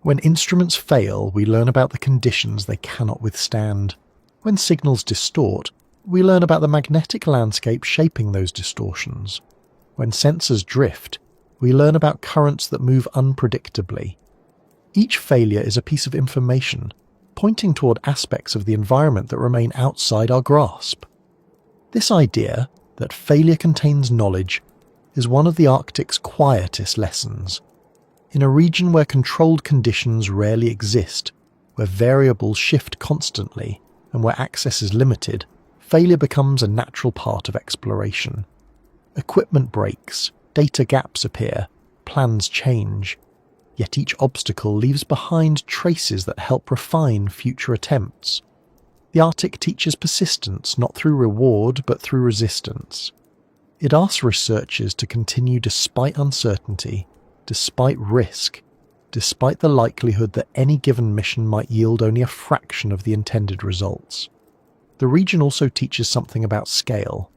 When instruments fail, we learn about the conditions they cannot withstand. When signals distort, we learn about the magnetic landscape shaping those distortions. When sensors drift, we learn about currents that move unpredictably. Each failure is a piece of information, pointing toward aspects of the environment that remain outside our grasp. This idea, that failure contains knowledge, is one of the Arctic's quietest lessons. In a region where controlled conditions rarely exist, where variables shift constantly, and where access is limited, failure becomes a natural part of exploration. Equipment breaks, data gaps appear, plans change, yet each obstacle leaves behind traces that help refine future attempts. The Arctic teaches persistence not through reward but through resistance. It asks researchers to continue despite uncertainty, despite risk, despite the likelihood that any given mission might yield only a fraction of the intended results. The region also teaches something about scale.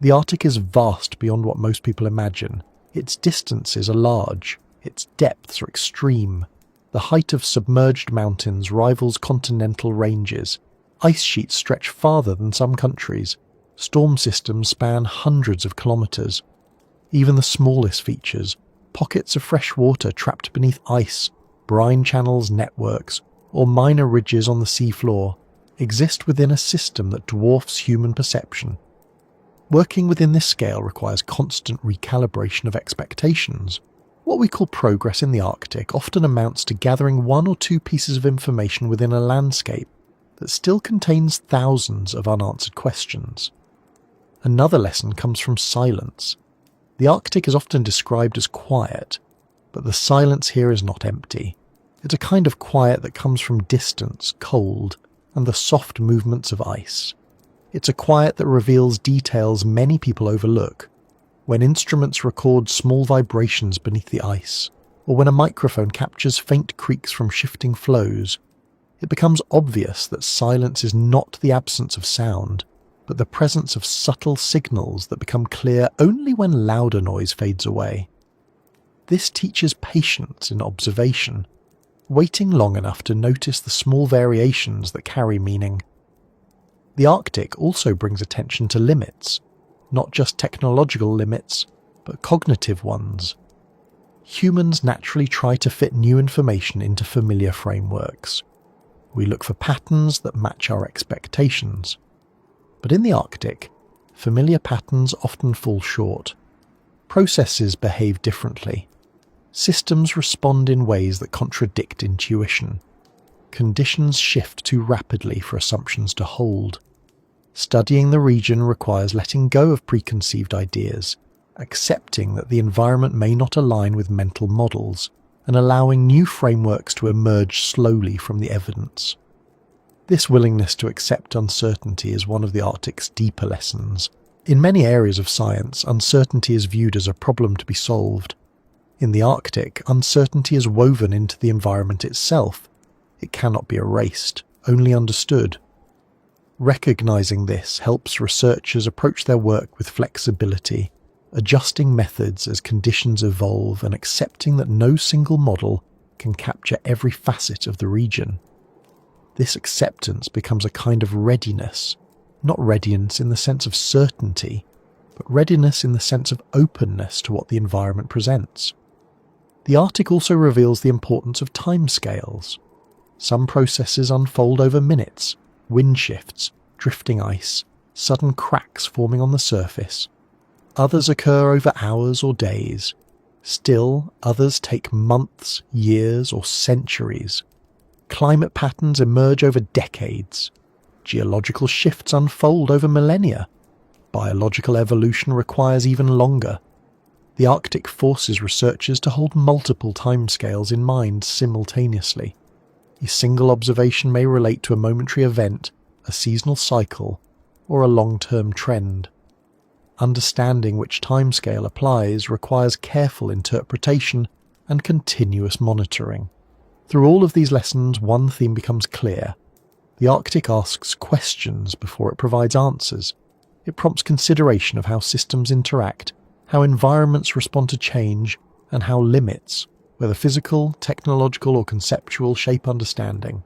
The Arctic is vast beyond what most people imagine. Its distances are large, its depths are extreme. The height of submerged mountains rivals continental ranges. Ice sheets stretch farther than some countries. Storm systems span hundreds of kilometers. Even the smallest features, pockets of fresh water trapped beneath ice, brine channels, networks, or minor ridges on the seafloor, exist within a system that dwarfs human perception. Working within this scale requires constant recalibration of expectations. What we call progress in the Arctic often amounts to gathering one or two pieces of information within a landscape that still contains thousands of unanswered questions. Another lesson comes from silence. The Arctic is often described as quiet, but the silence here is not empty. It's a kind of quiet that comes from distance, cold, and the soft movements of ice. It's a quiet that reveals details many people overlook. When instruments record small vibrations beneath the ice, or when a microphone captures faint creaks from shifting flows, it becomes obvious that silence is not the absence of sound, but the presence of subtle signals that become clear only when louder noise fades away. This teaches patience in observation, waiting long enough to notice the small variations that carry meaning. The Arctic also brings attention to limits, not just technological limits, but cognitive ones. Humans naturally try to fit new information into familiar frameworks. We look for patterns that match our expectations. But in the Arctic, familiar patterns often fall short. Processes behave differently. Systems respond in ways that contradict intuition. Conditions shift too rapidly for assumptions to hold. Studying the region requires letting go of preconceived ideas, accepting that the environment may not align with mental models, and allowing new frameworks to emerge slowly from the evidence. This willingness to accept uncertainty is one of the Arctic's deeper lessons. In many areas of science, uncertainty is viewed as a problem to be solved. In the Arctic, uncertainty is woven into the environment itself. It cannot be erased, only understood. Recognizing this helps researchers approach their work with flexibility, adjusting methods as conditions evolve and accepting that no single model can capture every facet of the region. This acceptance becomes a kind of readiness, not readiness in the sense of certainty, but readiness in the sense of openness to what the environment presents. The Arctic also reveals the importance of timescales. Some processes unfold over minutes, wind shifts, drifting ice, sudden cracks forming on the surface. Others occur over hours or days. Still, others take months, years, or centuries. Climate patterns emerge over decades. Geological shifts unfold over millennia. Biological evolution requires even longer. The Arctic forces researchers to hold multiple timescales in mind simultaneously. A single observation may relate to a momentary event, a seasonal cycle, or a long-term trend. Understanding which timescale applies requires careful interpretation and continuous monitoring. Through all of these lessons, one theme becomes clear. The Arctic asks questions before it provides answers. It prompts consideration of how systems interact, how environments respond to change, and how limits, whether physical, technological, or conceptual, shape understanding.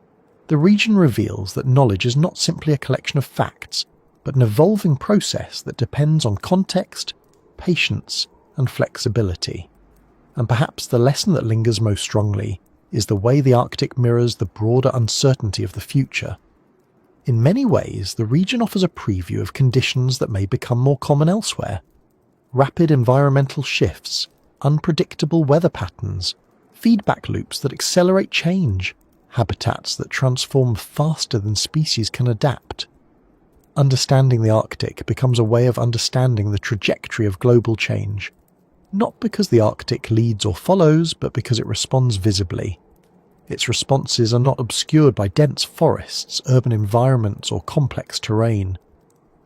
The region reveals that knowledge is not simply a collection of facts, but an evolving process that depends on context, patience, and flexibility. And perhaps the lesson that lingers most strongly is the way the Arctic mirrors the broader uncertainty of the future. In many ways, the region offers a preview of conditions that may become more common elsewhere. Rapid environmental shifts, unpredictable weather patterns, feedback loops that accelerate change, habitats that transform faster than species can adapt. Understanding the Arctic becomes a way of understanding the trajectory of global change, not because the Arctic leads or follows, but because it responds visibly. Its responses are not obscured by dense forests, urban environments, or complex terrain.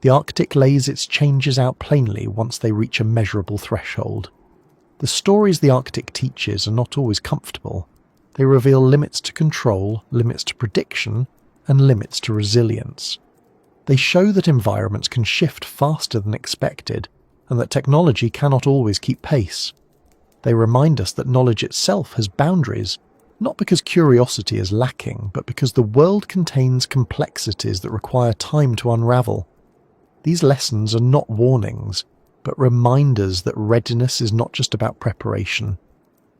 The Arctic lays its changes out plainly once they reach a measurable threshold. The stories the Arctic teaches are not always comfortable. They reveal limits to control, limits to prediction, and limits to resilience. They show that environments can shift faster than expected, and that technology cannot always keep pace. They remind us that knowledge itself has boundaries, not because curiosity is lacking, but because the world contains complexities that require time to unravel. These lessons are not warnings, but reminders that readiness is not just about preparation.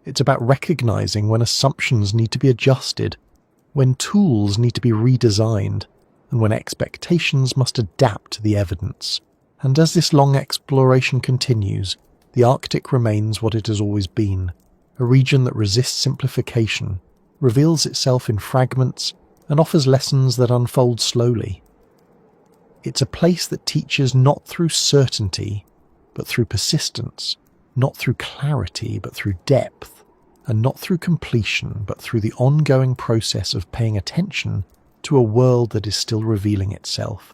It's about recognizing when assumptions need to be adjusted, when tools need to be redesigned, and when expectations must adapt to the evidence. And as this long exploration continues, the Arctic remains what it has always been, a region that resists simplification, reveals itself in fragments, and offers lessons that unfold slowly. It's a place that teaches not through certainty, but through persistence, not through clarity, but through depth, and not through completion, but through the ongoing process of paying attention to a world that is still revealing itself.